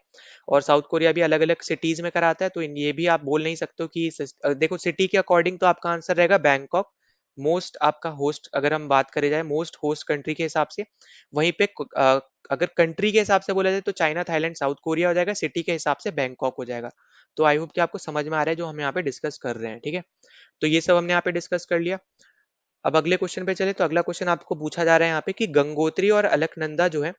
और साउथ कोरिया भी अलग अलग सिटीज में कराता है, तो ये भी आप बोल नहीं सकते हो कि देखो सिटी के अकॉर्डिंग तो आपका आंसर रहेगा बैंकॉक। मोस्ट आपका होस्ट अगर हम बात करें जाए मोस्ट होस्ट कंट्री के हिसाब से, वहीं पे अगर कंट्री के हिसाब से बोला जाए तो चाइना थाईलैंड साउथ कोरिया हो जाएगा, सिटी के हिसाब से बैंकॉक हो जाएगा। तो आई होप कि आपको समझ में आ रहा है जो हम यहाँ पे डिस्कस कर रहे हैं, ठीक है। तो ये सब हमने यहाँ पे डिस्कस कर लिया। अब अगले क्वेश्चन पे चले, तो अगला क्वेश्चन आपको पूछा जा रहा है यहाँ पे कि गंगोत्री और अलकनंदा जो है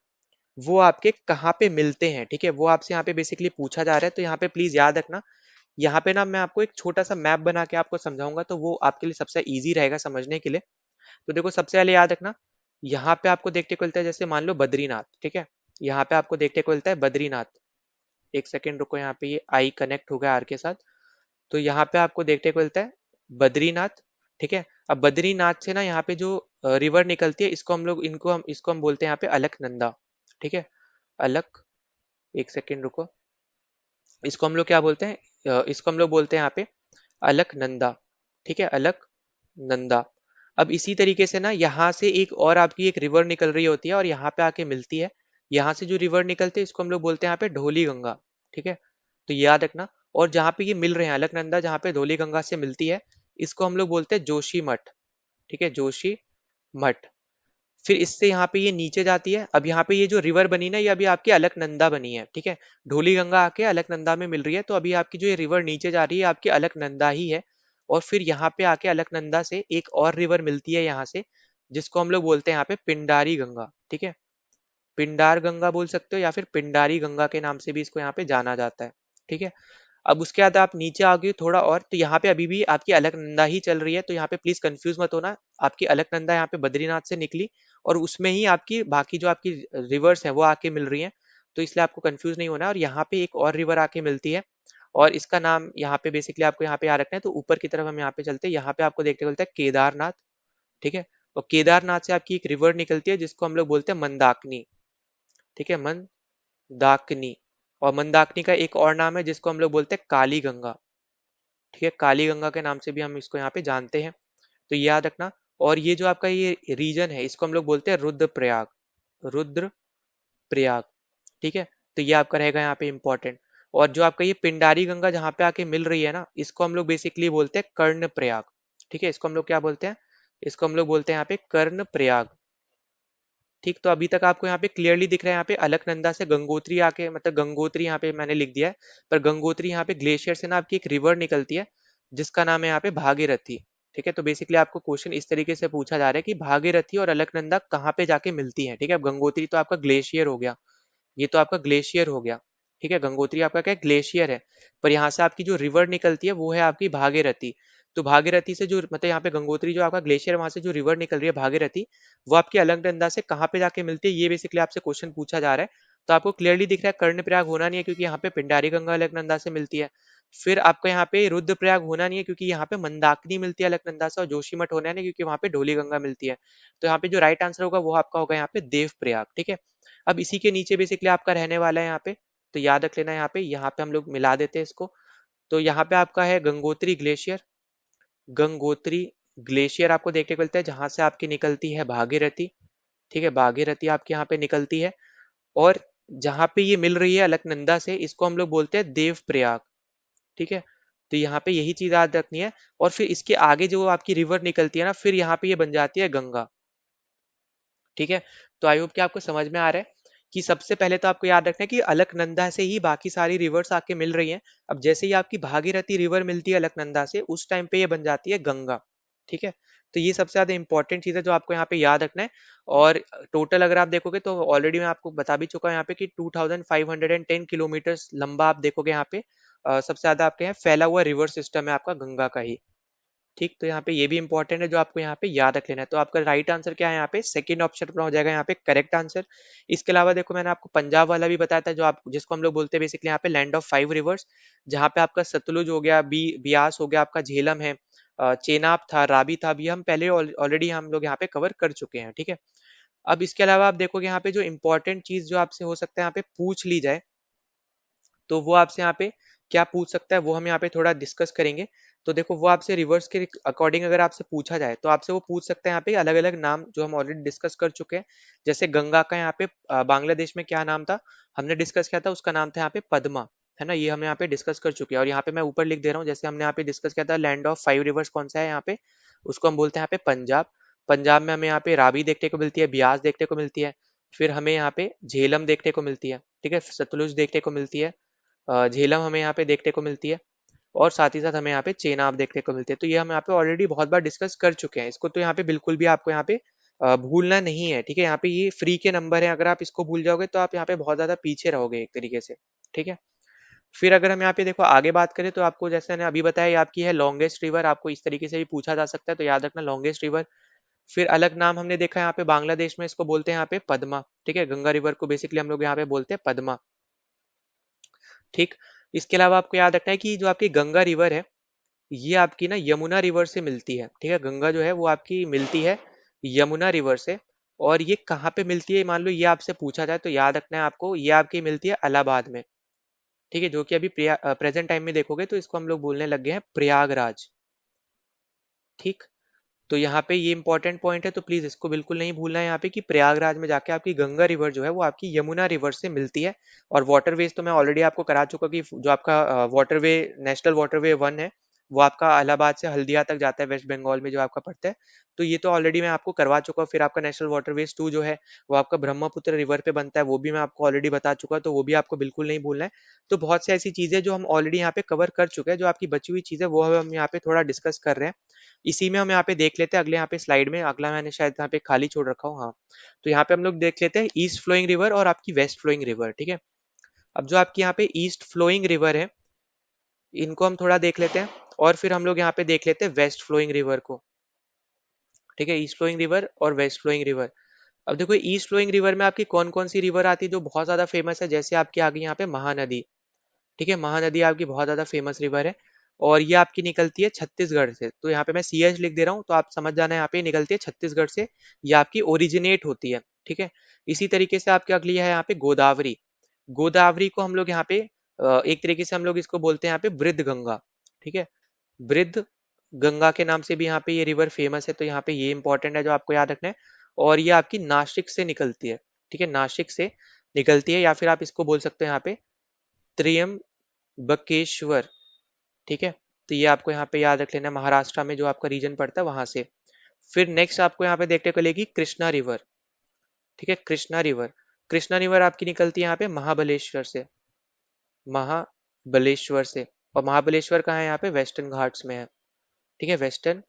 वो आपके कहाँ पे मिलते हैं, ठीक है, वो आपसे यहाँ पे बेसिकली पूछा जा रहा है। तो यहाँ पे प्लीज याद रखना, यहाँ पे ना मैं आपको एक छोटा सा मैप बना के आपको समझाऊंगा, तो वो आपके लिए सबसे इजी रहेगा समझने के लिए। तो देखो सबसे पहले याद रखना, यहाँ पे आपको देखने को मिलता है जैसे मान लो बद्रीनाथ, ठीक है, यहाँ पे आपको देखने को मिलता है बद्रीनाथ। एक सेकेंड रुको, यहाँ पे ये आई कनेक्ट हो गया आर के साथ। तो यहाँ पे आपको देखने को मिलता है बद्रीनाथ, ठीक है। अब बद्रीनाथ से ना यहाँ पे जो रिवर निकलती है, इसको हम बोलते हैं यहाँ पे अलकनंदा, ठीक है। अलक, एक सेकेंड रुको, इसको हम लोग क्या बोलते हैं, इसको हम लोग बोलते हैं यहाँ पे अलकनंदा, ठीक है, अलकनंदा। अब इसी तरीके से ना यहाँ से एक और आपकी एक रिवर निकल रही होती है और यहाँ पे आके मिलती है। यहाँ से जो रिवर निकलते हैं इसको हम लोग बोलते हैं यहाँ पे ढोली गंगा, ठीक है। तो ये याद रखना। और जहाँ पे ये मिल रहे हैं अलकनंदा, जहाँ पे धौली गंगा से मिलती है, इसको हम लोग बोलते हैं जोशी मठ, ठीक है, जोशी मठ। फिर इससे यहाँ पे ये नीचे जाती है। अब यहाँ पे ये जो रिवर बनी ना, ये अभी आपकी अलकनंदा बनी है, ठीक है। ढोली गंगा आके अलकनंदा में मिल रही है, तो अभी आपकी जो ये रिवर नीचे जा रही है आपकी अलकनंदा ही है। और फिर यहाँ पे आके अलकनंदा से एक और रिवर मिलती है यहाँ से, जिसको हम लोग बोलते हैं यहाँ पे पिंडारी गंगा, ठीक है। पिंडार गंगा बोल सकते हो या फिर पिंडारी गंगा के नाम से भी इसको यहाँ पे जाना जाता है, ठीक है। अब उसके बाद आप नीचे आ गए थोड़ा और, तो यहाँ पे अभी भी आपकी अलकनंदा ही चल रही है, तो यहाँ पे प्लीज कंफ्यूज मत होना। आपकी अलकनंदा यहाँ पे बद्रीनाथ से निकली और उसमें ही आपकी बाकी जो आपकी रिवर्स है वो आके मिल रही है, तो इसलिए आपको कंफ्यूज नहीं होना। और यहाँ पे एक और रिवर आके मिलती है, और इसका नाम यहाँ पे बेसिकली आपको यहाँ पे याद रखना है। तो ऊपर की तरफ हम यहाँ पे चलते हैं, यहाँ पे आपको देखने को मिलता है केदारनाथ, ठीक है। और केदारनाथ से आपकी एक रिवर निकलती है जिसको हम लोग बोलते हैं मंदाकिनी, ठीक है, मंदाकिनी। और मंदाकिनी का एक और नाम है जिसको हम लोग बोलते हैं काली गंगा, ठीक है, काली गंगा के नाम से भी हम इसको यहाँ पे जानते हैं, तो ये याद रखना। और ये जो आपका ये रीजन है इसको हम लोग बोलते हैं रुद्रप्रयाग, रुद्रप्रयाग, ठीक है। तो ये आपका रहेगा यहाँ पे इंपॉर्टेंट। और जो आपका ये पिंडारी गंगा जहाँ पे आके मिल रही है ना, इसको हम लोग बेसिकली बोलते हैं कर्णप्रयाग, ठीक है। इसको हम लोग क्या बोलते हैं, इसको हम लोग बोलते हैं यहाँ पे कर्णप्रयाग, ठीक। तो अभी तक आपको यहाँ पे क्लियरली दिख रहा है, यहाँ पे अलकनंदा से गंगोत्री आके, मतलब गंगोत्री यहाँ पे मैंने लिख दिया है, पर गंगोत्री यहाँ पे ग्लेशियर से ना आपकी एक रिवर निकलती है जिसका नाम है यहाँ पे भागीरथी, ठीक है। तो बेसिकली आपको क्वेश्चन इस तरीके से पूछा जा रहा है कि भागीरथी और अलकनंदा कहाँ पे जाके मिलती है, ठीक है। अब गंगोत्री तो आपका ग्लेशियर हो गया, ये तो आपका ग्लेशियर हो गया, ठीक है। गंगोत्री आपका क्या ग्लेशियर है, पर यहाँ से आपकी जो रिवर निकलती है वो है आपकी भागीरथी। तो भागीरथी से जो मतलब यहाँ पे गंगोत्री जो आपका ग्लेशियर, वहां से जो रिवर निकल रही है भागीरथी, वो आपकी अलकनंदा से कहाँ पे जाके मिलती है, ये बेसिकली आपसे क्वेश्चन पूछा जा रहा है। तो आपको क्लियरली दिख रहा है कर्णप्रयाग होना नहीं है, क्योंकि यहाँ पे पिंडारी गंगा अलकनंदा से मिलती है। फिर आपका यहाँ पे रुद्रप्रयाग होना नहीं है, क्योंकि यहाँ पे मंदाकिनी मिलती है अलकनंदा से। और जोशीमठ होना नहीं, क्योंकि वहां पे ढोली गंगा मिलती है। तो यहाँ पे जो राइट आंसर होगा वो आपका होगा यहाँ पे देवप्रयाग, ठीक है। अब इसी के नीचे बेसिकली आपका रहने वाला है यहाँ पे, तो याद रख लेना यहाँ पे हम लोग मिला देते हैं इसको। तो यहाँ पे आपका है गंगोत्री ग्लेशियर, गंगोत्री ग्लेशियर आपको देखने को मिलता है जहां से आपकी निकलती है भागीरथी, ठीक है, भागीरथी आपके यहाँ पे निकलती है। और जहां पे ये मिल रही है अलकनंदा से, इसको हम लोग बोलते हैं देवप्रयाग, ठीक है। तो यहाँ पे यही चीज याद रखनी है। और फिर इसके आगे जो आपकी रिवर निकलती है ना, फिर यहाँ पे ये बन जाती है गंगा, ठीक है। तो आई होप कि आपको समझ में आ रहा है कि सबसे पहले तो आपको याद रखना है कि अलकनंदा से ही बाकी सारी रिवर्स आके मिल रही हैं। अब जैसे ही आपकी भागीरथी रिवर मिलती है अलकनंदा से, उस टाइम पे ये बन जाती है गंगा। ठीक है। तो ये सबसे ज्यादा इंपॉर्टेंट चीज है जो आपको यहाँ पे याद रखना है। और टोटल अगर आप देखोगे तो ऑलरेडी मैं आपको बता भी चुका हूँ यहाँ पे कि 2510 किलोमीटर लंबा आप देखोगे यहाँ पे सबसे ज्यादा आपके यहाँ फैला हुआ रिवर सिस्टम है आपका गंगा का ही। ठीक, तो यहाँ पे ये भी इंपॉर्टेंट है जो आपको यहाँ पे याद रख लेना है। तो आपका राइट आंसर क्या है यहाँ पे, सेकंड ऑप्शन अपना हो जाएगा यहाँ पे करेक्ट आंसर। इसके अलावा देखो मैंने आपको पंजाब वाला भी बताया था जो आप जिसको हम लोग बोलते हैं बेसिकली यहाँ पे लैंड ऑफ 5 रिवर्स, जहाँ पे आपका सतलुज हो गया, बियास हो गया, आपका झेलम है, चेनाब था, रावी था, अभी हम पहले ऑलरेडी हम लोग यहाँ पे कवर कर चुके हैं। ठीक है। अब इसके अलावा आप देखोगे यहाँ पे जो इंपॉर्टेंट चीज जो आपसे हो सकता है यहाँ पे पूछ ली जाए, तो वो आपसे यहाँ पे क्या पूछ सकता है वो हम यहाँ पे थोड़ा डिस्कस करेंगे। तो देखो वो आपसे रिवर्स के अकॉर्डिंग अगर आपसे पूछा जाए तो आपसे वो पूछ सकते हैं यहाँ पे अलग अलग नाम जो हम ऑलरेडी डिस्कस कर चुके हैं। जैसे गंगा का यहाँ पे बांग्लादेश में क्या नाम था, हमने डिस्कस किया था, उसका नाम था यहाँ पे पद्मा, है ना, ये हम यहाँ पे डिस्कस कर चुके हैं। और यहाँ पे मैं ऊपर लिख दे रहा हूँ, जैसे हमने यहाँ पे डिस्कस किया था लैंड ऑफ 5 रिवर्स कौन सा है यहाँ पे, उसको हम बोलते हैं यहाँ पे पंजाब। पंजाब में हमें यहाँ पे रावी देखने को मिलती है, ब्यास देखने को मिलती है, फिर हमें यहाँ पे झेलम देखने को मिलती है, ठीक है, सतलुज देखने को मिलती है, झेलम हमें यहाँ पे देखने को मिलती है, और साथ ही साथ हमें यहाँ पे चेनाब देखने को मिलती है। तो ये हम यहाँ पे ऑलरेडी बहुत बार डिस्कस कर चुके हैं, इसको तो यहाँ पे बिल्कुल भी आपको यहाँ पे भूलना नहीं है। ठीक है, यहाँ पे ये फ्री के नंबर है, अगर आप इसको भूल जाओगे तो आप यहाँ पे बहुत ज्यादा पीछे रहोगे एक तरीके से। ठीक है। फिर अगर हम यहाँ पे देखो आगे बात करें तो आपको जैसे मैंने अभी बताया ये आपकी है लॉन्गेस्ट रिवर, आपको इस तरीके से भी पूछा जा सकता है, तो याद रखना लॉन्गेस्ट रिवर। फिर अलग नाम हमने देखा यहाँ पे बांग्लादेश में इसको बोलते हैं यहाँ पे पद्मा। ठीक है, गंगा रिवर को बेसिकली हम लोग यहाँ पे बोलते हैं पद्मा। ठीक। इसके अलावा आपको याद रखना है कि जो आपकी गंगा रिवर है ये आपकी ना यमुना रिवर से मिलती है। ठीक है, गंगा जो है वो आपकी मिलती है यमुना रिवर से। और ये कहाँ पे मिलती है मान लो ये आपसे पूछा जाए तो याद रखना है आपको, ये आपकी मिलती है इलाहाबाद में। ठीक है, जो कि अभी प्रेजेंट टाइम में देखोगे तो इसको हम लोग बोलने लग गए हैं प्रयागराज। ठीक। तो यहाँ पे ये इंपॉर्टेंट पॉइंट है, तो प्लीज इसको बिल्कुल नहीं भूलना है यहाँ पे कि प्रयागराज में जाके आपकी गंगा रिवर जो है वो आपकी यमुना रिवर से मिलती है। और वाटरवेज तो मैं ऑलरेडी आपको करा चुका कि जो आपका वाटरवे नेशनल वाटरवे 1 है वो आपका इलाहाबाद से हल्दिया तक जाता है, वेस्ट बंगाल में जो आपका पड़ता है। तो ये तो ऑलरेडी मैं आपको करवा चुका हूँ। फिर आपका नेशनल वाटरवेज 2 जो है वो आपका ब्रह्मपुत्र रिवर पे बनता है, वो भी मैं आपको ऑलरेडी बता चुका, तो वो भी आपको बिल्कुल नहीं भूलना है। तो बहुत सी ऐसी चीजें जो हम ऑलरेडी यहाँ पे कवर कर चुके हैं, जो आपकी बची हुई चीजें वो हम यहाँ पे थोड़ा डिस्कस कर रहे हैं। इसी में हम यहाँ पे देख लेते हैं अगले यहाँ पे स्लाइड में, अगला मैंने शायद यहाँ पे खाली छोड़ रखा हूँ, हाँ। तो यहाँ पे हम लोग देख लेते हैं ईस्ट फ्लोइंग रिवर और आपकी वेस्ट फ्लोइंग रिवर। ठीक है। अब जो आपकी यहाँ पे ईस्ट फ्लोइंग रिवर है इनको हम थोड़ा देख लेते हैं, और फिर हम लोग यहाँ पे देख लेते हैं वेस्ट फ्लोइंग रिवर को। ठीक है, ईस्ट फ्लोइंग रिवर और वेस्ट फ्लोइंग रिवर। अब देखो ईस्ट फ्लोइंग रिवर में आपकी कौन कौन सी रिवर आती है जो बहुत ज्यादा फेमस है, जैसे आपकी आ गई यहाँ पे महानदी। ठीक है, महानदी आपकी बहुत ज्यादा फेमस रिवर है, और ये आपकी निकलती है छत्तीसगढ़ से। तो यहाँ पे मैं CH लिख दे रहा हूँ तो आप समझ जाना यहाँ पे निकलती है छत्तीसगढ़ से, ये आपकी ओरिजिनेट होती है। ठीक है। इसी तरीके से आपकी अगली है यहाँ पे गोदावरी। गोदावरी को हम लोग यहाँ पे एक तरीके से हम लोग इसको बोलते हैं यहाँ पे वृद्ध गंगा। ठीक है, वृद्ध गंगा के नाम से भी यहाँ पे ये रिवर फेमस है, तो यहाँ पे ये इंपॉर्टेंट है जो आपको याद रखना है। और ये आपकी नासिक से निकलती है। ठीक है, नासिक से निकलती है, या फिर आप इसको बोल सकते हैं यहाँ पे त्र्यंबकेश्वर। ठीक है, तो ये आपको यहाँ पे याद रख लेना है, महाराष्ट्र में जो आपका रीजन पड़ता है वहां से। फिर नेक्स्ट आपको यहाँ पे देखने को मिलेगी कृष्णा रिवर। ठीक है, कृष्णा रिवर। कृष्णा रिवर आपकी निकलती है यहाँ पे महाबलेश्वर से, महाबलेश्वर से। और महाबलेश्वर कहाँ है, यहाँ पे वेस्टर्न घाट्स में है। ठीक है, वेस्टर्न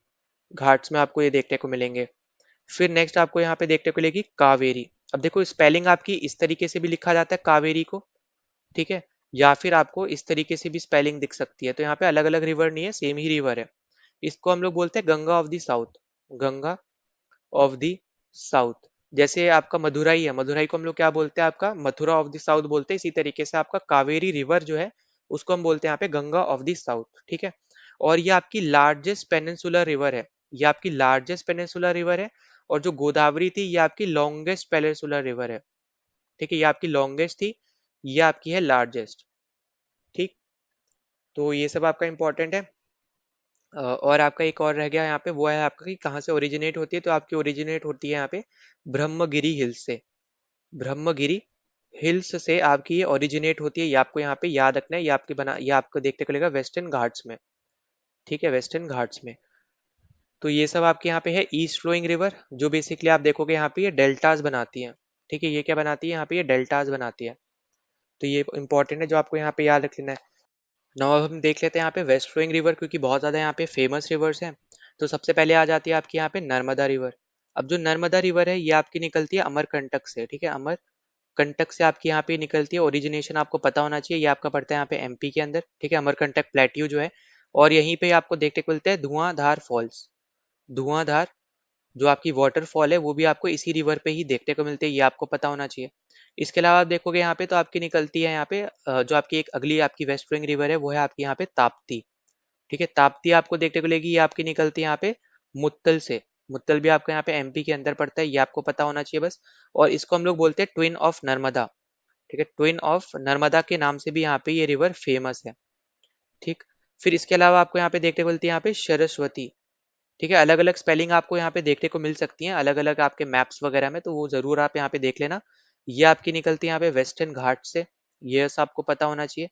घाट्स में आपको ये देखने को मिलेंगे। फिर नेक्स्ट आपको यहाँ पे देखने को मिलेगी कावेरी। अब देखो स्पेलिंग आपकी इस तरीके से भी लिखा जाता है कावेरी को, ठीक है, या फिर आपको इस तरीके से भी स्पेलिंग दिख सकती है। तो यहाँ पे अलग अलग रिवर नहीं है, सेम ही रिवर है। इसको हम लोग बोलते हैं Ganga of the south, Ganga of the south. जैसे आपका मदुराई है, मदुराई को हम लोग क्या बोलते हैं, आपका मथुरा ऑफ द साउथ बोलते हैं। इसी तरीके से आपका कावेरी रिवर जो है उसको हम बोलते हैं यहाँ पे गंगा ऑफ द साउथ। ठीक है। और ये आपकी लार्जेस्ट पेनिनसुलर रिवर है, ये आपकी लार्जेस्ट पेनिनसुलर रिवर है। और जो गोदावरी थी ये आपकी लॉन्गेस्ट पेनिनसुलर रिवर है। ठीक है, ये आपकी लॉन्गेस्ट थी, ये आपकी है लार्जेस्ट। ठीक। तो ये सब आपका इंपॉर्टेंट है। और आपका एक और रह गया यहाँ पे, वो है आपका कि कहाँ से ओरिजिनेट होती है, तो आपकी ओरिजिनेट होती है यहाँ पे ब्रह्मगिरी हिल्स से। ब्रह्मगिरी हिल्स से आपकी ये ओरिजिनेट होती है, ये आपको यहाँ पे याद रखना है। ये आपको देखने को मिलेगा वेस्टर्न घाट्स में। ठीक है, वेस्टर्न घाट्स में। तो ये सब आपके यहाँ पे है ईस्ट फ्लोइंग रिवर, जो बेसिकली आप देखोगे यहाँ पे ये डेल्टास बनाती हैं। ठीक है, ये क्या बनाती है यहाँ पे, ये डेल्टास बनाती है। तो ये इंपॉर्टेंट है जो आपको यहाँ पे याद रख लेना है। नाउ अब हम देख लेते हैं यहाँ पे वेस्ट फ्लोइंग रिवर, क्योंकि बहुत ज़्यादा यहाँ पे फेमस रिवर्स हैं। तो सबसे पहले आ जाती है आपकी यहाँ पे नर्मदा रिवर। अब जो नर्मदा रिवर है ये आपकी निकलती है अमरकंटक से। ठीक है, अमरकंटक से आपकी यहाँ पे निकलती है। ओरिजिनेशन आपको पता होना चाहिए, ये आपका पड़ता है यहाँ पे एमपी के अंदर। ठीक है, अमरकंटक प्लेट्यू जो है, और यहीं पे आपको देखने को मिलते हैं धुआंधार फॉल्स। धुआंधार जो आपकी वाटरफॉल है वो भी आपको इसी रिवर पे ही देखने को मिलती है, ये आपको पता होना चाहिए। इसके अलावा आप देखोगे यहाँ पे तो आपकी निकलती है यहाँ पे जो आपकी एक अगली आपकी वेस्ट फ्लोइंग रिवर है वो है आपकी यहाँ पे ताप्ती। ठीक है, ताप्ती आपको देखने को मिलेगी, ये आपकी निकलती है यहाँ पे मुत्तल से। मुत्तल भी आपका यहाँ पे एमपी के अंदर पड़ता है, ये आपको पता होना चाहिए बस। और इसको हम लोग बोलते हैं ट्विन ऑफ नर्मदा। ठीक है, ट्विन ऑफ नर्मदा के नाम से भी यहाँ पे ये रिवर फेमस है। ठीक, फिर इसके अलावा आपको यहाँ पे देखने को मिलती है यहाँ पे सरस्वती। ठीक है, अलग अलग स्पेलिंग आपको यहाँ पे देखने को मिल सकती हैं अलग अलग आपके मैप्स वगैरह में, तो वो जरूर आप यहाँ पे देख लेना। ये आपकी निकलती है यहाँ पे वेस्टर्न घाट से, ये सब आपको पता होना चाहिए।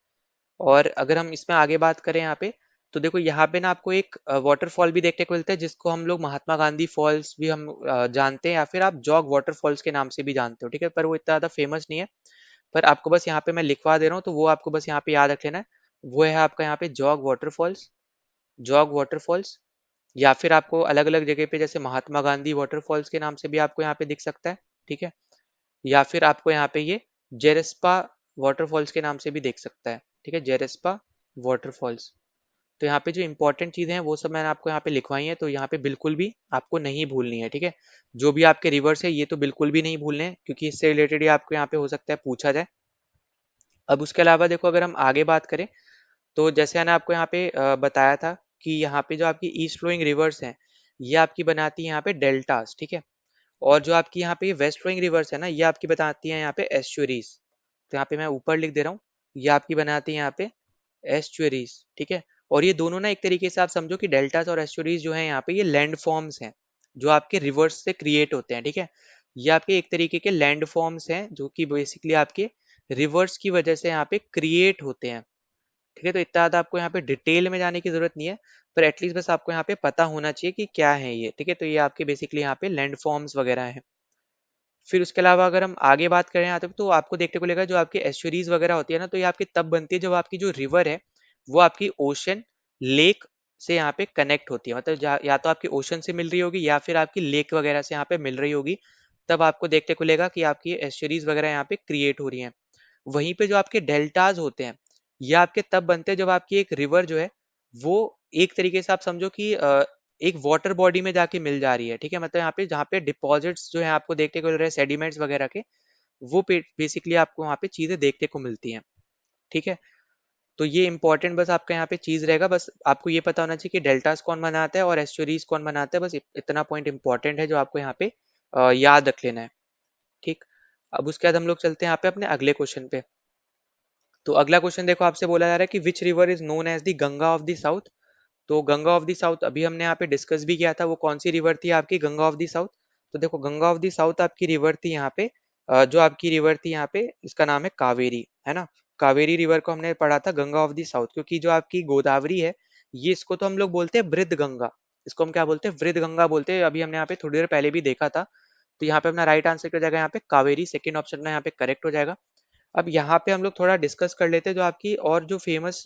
और अगर हम इसमें आगे बात करें यहाँ पे, तो देखो यहाँ पे ना आपको एक वाटरफॉल भी देखने को मिलता है, जिसको हम लोग महात्मा गांधी फॉल्स भी हम जानते हैं, या फिर आप जॉग वाटरफॉल्स के नाम से भी जानते हो। ठीक है, पर वो इतना ज़्यादा फेमस नहीं है। पर आपको बस यहाँ पे मैं लिखवा दे रहा हूँ, तो वो आपको बस यहाँ पे याद रख लेना है। वो है आपका यहाँ पे जॉग वाटरफॉल्स। जॉग वाटरफॉल्स, या फिर आपको अलग अलग जगह पे जैसे महात्मा गांधी वाटरफॉल्स के नाम से भी आपको यहाँ पे दिख सकता है। ठीक है, या फिर आपको यहाँ पे ये जेरेस्पा वाटरफॉल्स के नाम से भी देख सकता है। ठीक है, जेरेस्पा वाटरफॉल्स। तो यहाँ पे जो इंपॉर्टेंट चीजें हैं वो सब मैंने आपको यहाँ पे लिखवाई है, तो यहाँ पे बिल्कुल भी आपको नहीं भूलनी है। ठीक है, जो भी आपके रिवर्स है ये तो बिल्कुल भी नहीं भूलने हैं, क्योंकि इससे रिलेटेड ही आपको यहाँ पे हो सकता है पूछा जाए। अब उसके अलावा देखो अगर हम आगे बात करें, तो जैसे मैंने आपको यहाँ पे बताया था कि यहाँ पे जो आपकी ईस्ट फ्लोइंग रिवर्स हैं ये आपकी बनाती है यहाँ पे डेल्टास। ठीक है, और जो आपकी यहाँ पे वेस्ट फ्लोइंग रिवर्स है ना ये आपकी बताती है यहाँ पे एस्चुरीज। तो यहाँ पे मैं ऊपर लिख दे रहा हूँ, ये आपकी बनाती है यहाँ पे एस्चुरीज। ठीक है, और ये दोनों ना एक तरीके से आप समझो कि डेल्टास और एस्चुरीज जो है यहाँ पे ये लैंड फॉर्म्स हैं जो आपके रिवर्स से क्रिएट होते हैं। ठीक है, ये आपके एक तरीके के लैंड फॉर्म्स हैं जो कि बेसिकली आपके रिवर्स की वजह से यहाँ पे क्रिएट होते हैं। ठीक है, तो इतना ज़्यादा आपको यहाँ पे डिटेल में जाने की जरूरत नहीं है, पर एटलीस्ट बस आपको यहाँ पे पता होना चाहिए कि क्या है ये। ठीक है, तो ये आपके बेसिकली यहाँ पे लैंड फॉर्म्स वगैरह हैं। फिर उसके अलावा अगर हम आगे बात करें यहाँ तक, तो आपको देखने को मिलेगा जो आपकी एस्चुरीज वगैरह होती है ना, तो ये आपकी तब बनती है जब आपकी जो रिवर है वो आपकी ओशन लेक से यहाँ पे कनेक्ट होती है। मतलब या तो आपकी ओशन से मिल रही होगी या फिर आपकी लेक वगैरह से यहाँ पे मिल रही होगी, तब आपको देखने को मिलेगा कि आपकी एस्चुरीज वगैरह यहाँ पे क्रिएट हो रही हैं। वहीं पे जो आपके डेल्टाज होते हैं ये आपके तब बनते हैं जब आपकी एक रिवर जो है वो एक तरीके से आप समझो कि एक वाटर बॉडी में जाके मिल जा रही है। ठीक है, मतलब यहाँ पे जहाँ पे डिपॉजिट्स जो है आपको देखने को मिल रहे हैं सेडिमेंट्स वगैरह के, वो बेसिकली आपको वहाँ पे चीजें देखने को मिलती हैं। ठीक है, तो ये इंपॉर्टेंट बस आपका यहाँ पे चीज रहेगा, बस आपको ये पता होना चाहिए कि डेल्टास कौन बनाता है और एस्चुरीज कौन बनाता है। बस इतना पॉइंट इंपॉर्टेंट है जो आपको यहाँ पे याद रख लेना है। ठीक, अब उसके बाद हम लोग चलते हैं यहाँ पे अपने अगले क्वेश्चन पे। तो अगला क्वेश्चन देखो आपसे बोला जा रहा है कि which river is known as the Ganga of the south. तो गंगा ऑफ द साउथ अभी हमने यहाँ पे डिस्कस भी किया था, वो कौन सी रिवर थी आपकी गंगा ऑफ द साउथ। तो देखो गंगा ऑफ द साउथ आपकी रिवर थी यहाँ पे जो आपकी रिवर थी यहाँ पे इसका नाम है कावेरी, है ना। कावेरी रिवर को हमने पढ़ा था गंगा ऑफ द साउथ, क्योंकि जो आपकी गोदावरी है ये इसको तो हम लोग बोलते हैं वृद्ध गंगा। इसको हम क्या बोलते हैं, वृद्ध गंगा बोलते हैं। अभी हमने यहाँ पे थोड़ी देर पहले भी देखा था। तो यहाँ पे अपना राइट आंसर क्या हो जाएगा, यहाँ पे कावेरी सेकंड ऑप्शन में यहाँ पे करेक्ट हो जाएगा। अब यहाँ पे हम लोग थोड़ा डिस्कस कर लेते हैं जो आपकी और जो फेमस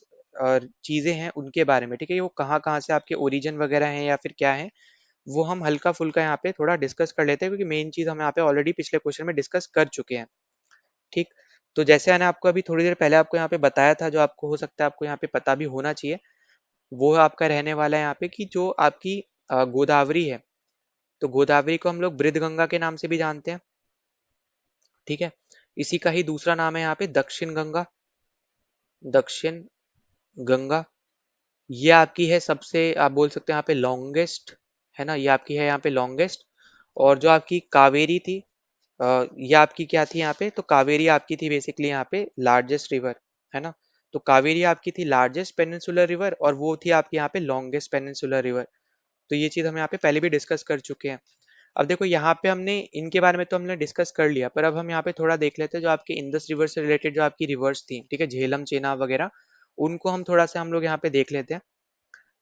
चीजें हैं उनके बारे में। ठीक है, वो कहाँ कहाँ से आपके ओरिजिन वगैरह हैं या फिर क्या है, वो हम हल्का फुल्का यहाँ पे थोड़ा डिस्कस कर लेते हैं, क्योंकि मेन चीज हम यहाँ पे ऑलरेडी पिछले क्वेश्चन में डिस्कस कर चुके हैं। ठीक, तो जैसे मैंने आपको अभी थोड़ी देर पहले आपको यहाँ पे बताया था, जो आपको हो सकता है आपको यहाँ पे पता भी होना चाहिए, वो आपका रहने वाला है यहाँ पे कि जो आपकी गोदावरी है, तो गोदावरी को हम लोग वृद्ध गंगा के नाम से भी जानते हैं। ठीक है, इसी का ही दूसरा नाम है यहाँ पे दक्षिण गंगा। दक्षिण गंगा, ये आपकी है सबसे आप बोल सकते हैं यहाँ पे लॉन्गेस्ट, है ना, ये आपकी है यहाँ पे लॉन्गेस्ट। और जो आपकी कावेरी थी ये आपकी क्या थी यहाँ पे, तो कावेरी आपकी थी बेसिकली यहाँ पे लार्जेस्ट रिवर, है ना। तो कावेरी आपकी थी लार्जेस्ट पेनिनसुलर रिवर और वो थी आपकी यहाँ पे लॉन्गेस्ट पेनिनसुलर रिवर। तो ये चीज़ हम यहाँ पे पहले भी डिस्कस कर चुके हैं। अब देखो यहाँ पे हमने इनके बारे में तो हमने डिस्कस कर लिया, पर अब हम यहाँ पे थोड़ा देख लेते हैं जो आपके इंडस रिवर से रिलेटेड जो आपकी रिवर्स थी। ठीक है, झेलम चेनाब वगैरह, उनको हम थोड़ा सा हम लोग यहाँ पे देख लेते हैं।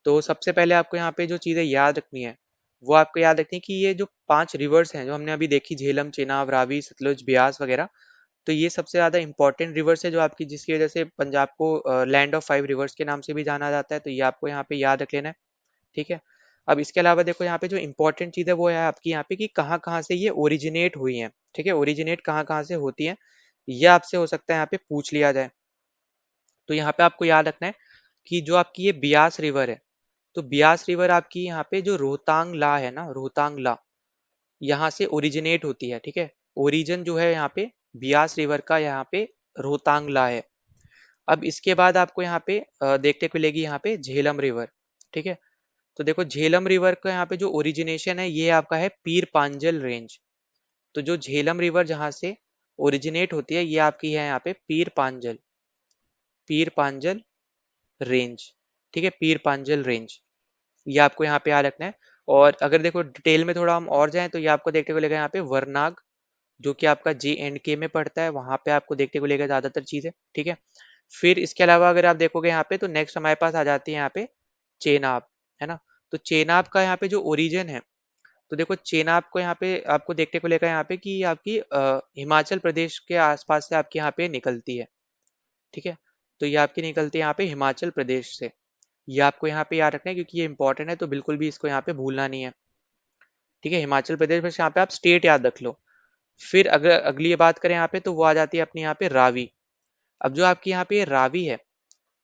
तो सबसे पहले आपको यहाँ पे जो चीज़ें याद रखनी है वो आपको याद रखनी है कि ये जो 5 रिवर्स हैं जो हमने अभी देखी, झेलम, चेनाब, रावी, सतलुज, ब्यास वगैरह, तो ये सबसे ज़्यादा इंपॉर्टेंट रिवर्स है जो आपकी, जिसकी वजह से पंजाब को लैंड ऑफ 5 रिवर्स के नाम से भी जाना जाता है। तो ये आपको यहाँ पे याद रख लेना है, ठीक है। अब इसके अलावा देखो यहाँ पे जो इंपॉर्टेंट चीज़ है वो है आपकी यहाँ पे कि कहाँ कहाँ से ये ओरिजिनेट हुई हैं, ठीक है। ओरिजिनेट कहाँ कहाँ से होती हैं, ये आपसे हो सकता है यहाँ पे पूछ लिया जाए। तो यहाँ पे आपको याद रखना है कि जो आपकी ये ब्यास रिवर है, तो ब्यास रिवर आपकी यहाँ पे जो रोहतांग ला है ना, रोहतांग ला, यहाँ से ओरिजिनेट होती है, ठीक है। ओरिजिन जो है यहाँ पे ब्यास रिवर का यहाँ पे रोहतांग ला है। अब इसके बाद आपको यहाँ पे देखने को मिलेगी यहाँ पे झेलम रिवर, ठीक है। तो देखो झेलम रिवर का यहाँ पे जो ओरिजिनेशन है ये आपका है पीर पांजल रेंज। तो जो झेलम रिवर जहाँ से ओरिजिनेट होती है ये आपकी है यहाँ पे पीर पांजल, पीर पांजल रेंज, ठीक है, पीर पांजल रेंज, ये आपको यहाँ पे याद रखना है। और अगर देखो डिटेल में थोड़ा हम और जाएं तो ये आपको देखने को मिलेगा यहाँ पे वरनाग, जो कि आपका JNK में पड़ता है, वहां पे आपको देखने को मिलेगा ज्यादातर चीजें, ठीक है। फिर इसके अलावा अगर आप देखोगे यहाँ पे तो नेक्स्ट हमारे पास आ जाती है यहाँ पे चेनाब, है ना। तो चेनाब का यहाँ पे जो ओरिजिन है, तो देखो चेनाब को यहाँ पे आपको देखने को मिलेगा यहाँ पे कि आपकी हिमाचल प्रदेश के आसपास से आपके यहाँ पे निकलती है, ठीक है। तो ये आपकी निकलती है यहाँ पे हिमाचल प्रदेश से, ये आपको यहाँ पे याद रखना है क्योंकि ये इंपॉर्टेंट है, तो बिल्कुल भी इसको यहाँ पे भूलना नहीं है, ठीक है। हिमाचल प्रदेश, बस यहाँ पे आप स्टेट याद रख लो। फिर अगर अगली बात करें यहाँ पे तो वो आ जाती है अपनी यहाँ पे रावी। अब जो आपकी यहाँ पे रावी है,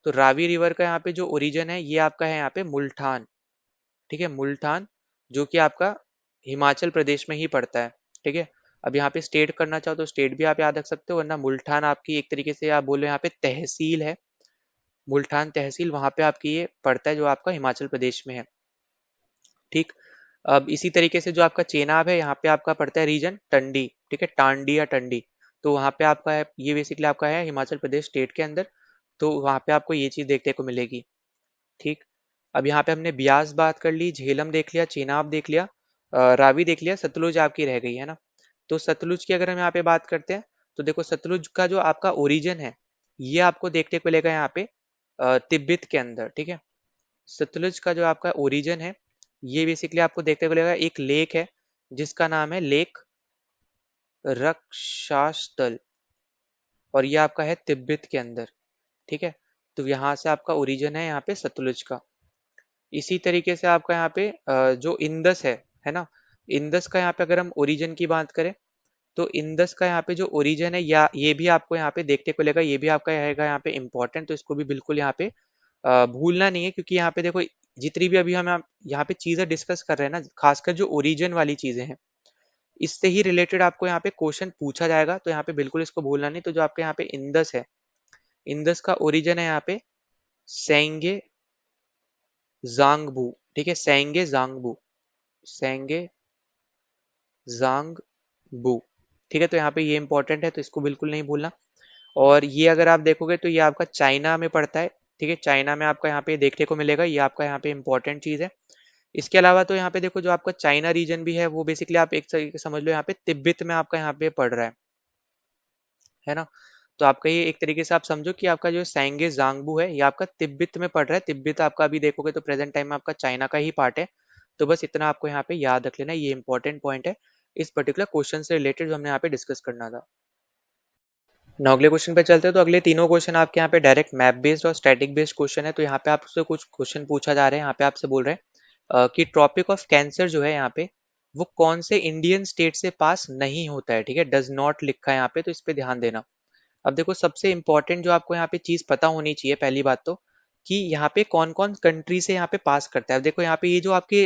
तो रावी रिवर का यहाँ पे जो ओरिजिन है ये आपका है यहाँ पे मुल्ठान, ठीक है, मुल्ठान, जो कि आपका हिमाचल प्रदेश में ही पड़ता है, ठीक है। अब यहाँ पे स्टेट करना चाहो तो स्टेट भी आप याद रख सकते हो, वरना मुल्ठान आपकी एक तरीके से आप बोलो यहाँ पे तहसील है, मुल्ठान तहसील वहां पे आपकी ये पड़ता है जो आपका हिमाचल प्रदेश में है, ठीक। अब इसी तरीके से जो आपका चेनाब है यहाँ पे आपका पड़ता है रीजन टंडी, ठीक है, टांडी या टंडी, तो वहाँ पे आपका है, ये बेसिकली आपका है हिमाचल प्रदेश स्टेट के अंदर, तो वहाँ पे आपको ये चीज़ देखने को मिलेगी, ठीक। अब यहाँ पे हमने ब्यास बात कर ली, झेलम देख लिया, चेनाब देख लिया, रावी देख लिया, सतलुज आपकी रह गई है ना। तो सतलुज की अगर हम यहाँ पे बात करते हैं तो देखो सतलुज का जो आपका ओरिजिन है ये आपको देखने को मिलेगा यहाँ पे तिब्बत के अंदर, ठीक है। सतलुज का जो आपका ओरिजिन है ये बेसिकली आपको देखने को मिलेगा, एक लेक है जिसका नाम है लेक रक्षास्थल, और ये आपका है तिब्बत के अंदर, ठीक है। तो यहाँ से आपका ओरिजिन है यहाँ पे सतलुज का। इसी तरीके से आपका यहाँ पे जो इंदस है ना, इंदस का यहाँ पे अगर हम ओरिजिन की बात करें तो इंदस का यहाँ पे जो ओरिजिन है या ये भी आपको यहाँ पे देखने को मिलेगा, ये भी आपका रहेगा यहाँ पे इंपॉर्टेंट, तो इसको भी बिल्कुल यहाँ पे भूलना नहीं है, क्योंकि यहाँ पे देखो जितनी भी अभी हम यहाँ पे चीजें डिस्कस कर रहे हैं ना, खासकर जो ओरिजिन वाली चीजें हैं इससे ही रिलेटेड आपको यहाँ पे क्वेश्चन पूछा जाएगा, तो यहाँ पे बिल्कुल इसको भूलना नहीं। तो जो आपके यहाँ पे इंदस है, इंदस का ओरिजिन है यहाँ पे सेंगे जांगबू, ठीक है, सेंगे जांगबू, सेंगे जांगबू, ठीक है। तो यहाँ पे ये इंपॉर्टेंट है, तो इसको बिल्कुल नहीं भूलना। और ये अगर आप देखोगे तो ये आपका चाइना में पड़ता है, ठीक है, चाइना में आपका यहाँ पे देखने को मिलेगा, ये आपका यहाँ पे इंपॉर्टेंट चीज है। इसके अलावा तो यहाँ पे देखो जो आपका चाइना रीजन भी है वो बेसिकली आप एक तरीके से समझ लो यहाँ पे तिब्बत में आपका यहाँ पे पड़ रहा है ना। तो आपका ये एक तरीके से आप समझो कि आपका जो सैंगे जांगबू है ये आपका तिब्बत में पड़ रहा है, तिब्बत आपका अभी देखोगे तो प्रेजेंट टाइम में आपका चाइना का ही पार्ट है। तो बस इतना आपको यहाँ पे याद रख लेना, ये इंपॉर्टेंट पॉइंट है इस पर्टिकुलर क्वेश्चन से रिलेटेड जो हमने यहाँ पे डिस्कस करना था। ना अगले क्वेश्चन पे चलते हैं, तो अगले तीनों क्वेश्चन आपके यहाँ पे डायरेक्ट मैप बेस्ड और स्टैटिक बेस्ड क्वेश्चन है। तो यहाँ पे आपसे कुछ क्वेश्चन पूछा जा रहा है, यहाँ पे आपसे बोल रहे हैं कि ट्रॉपिक ऑफ कैंसर जो है यहाँ पे वो कौन से इंडियन स्टेट से पास नहीं होता है, ठीक है, डज नॉट लिखा है यहाँ पे, तो इस पे ध्यान देना। अब देखो सबसे इंपॉर्टेंट जो आपको यहाँ पे चीज पता होनी चाहिए पहली बात तो, कि यहाँ पे कौन कौन कंट्री से यहाँ पे पास करता है। अब देखो यहाँ पे ये जो आपके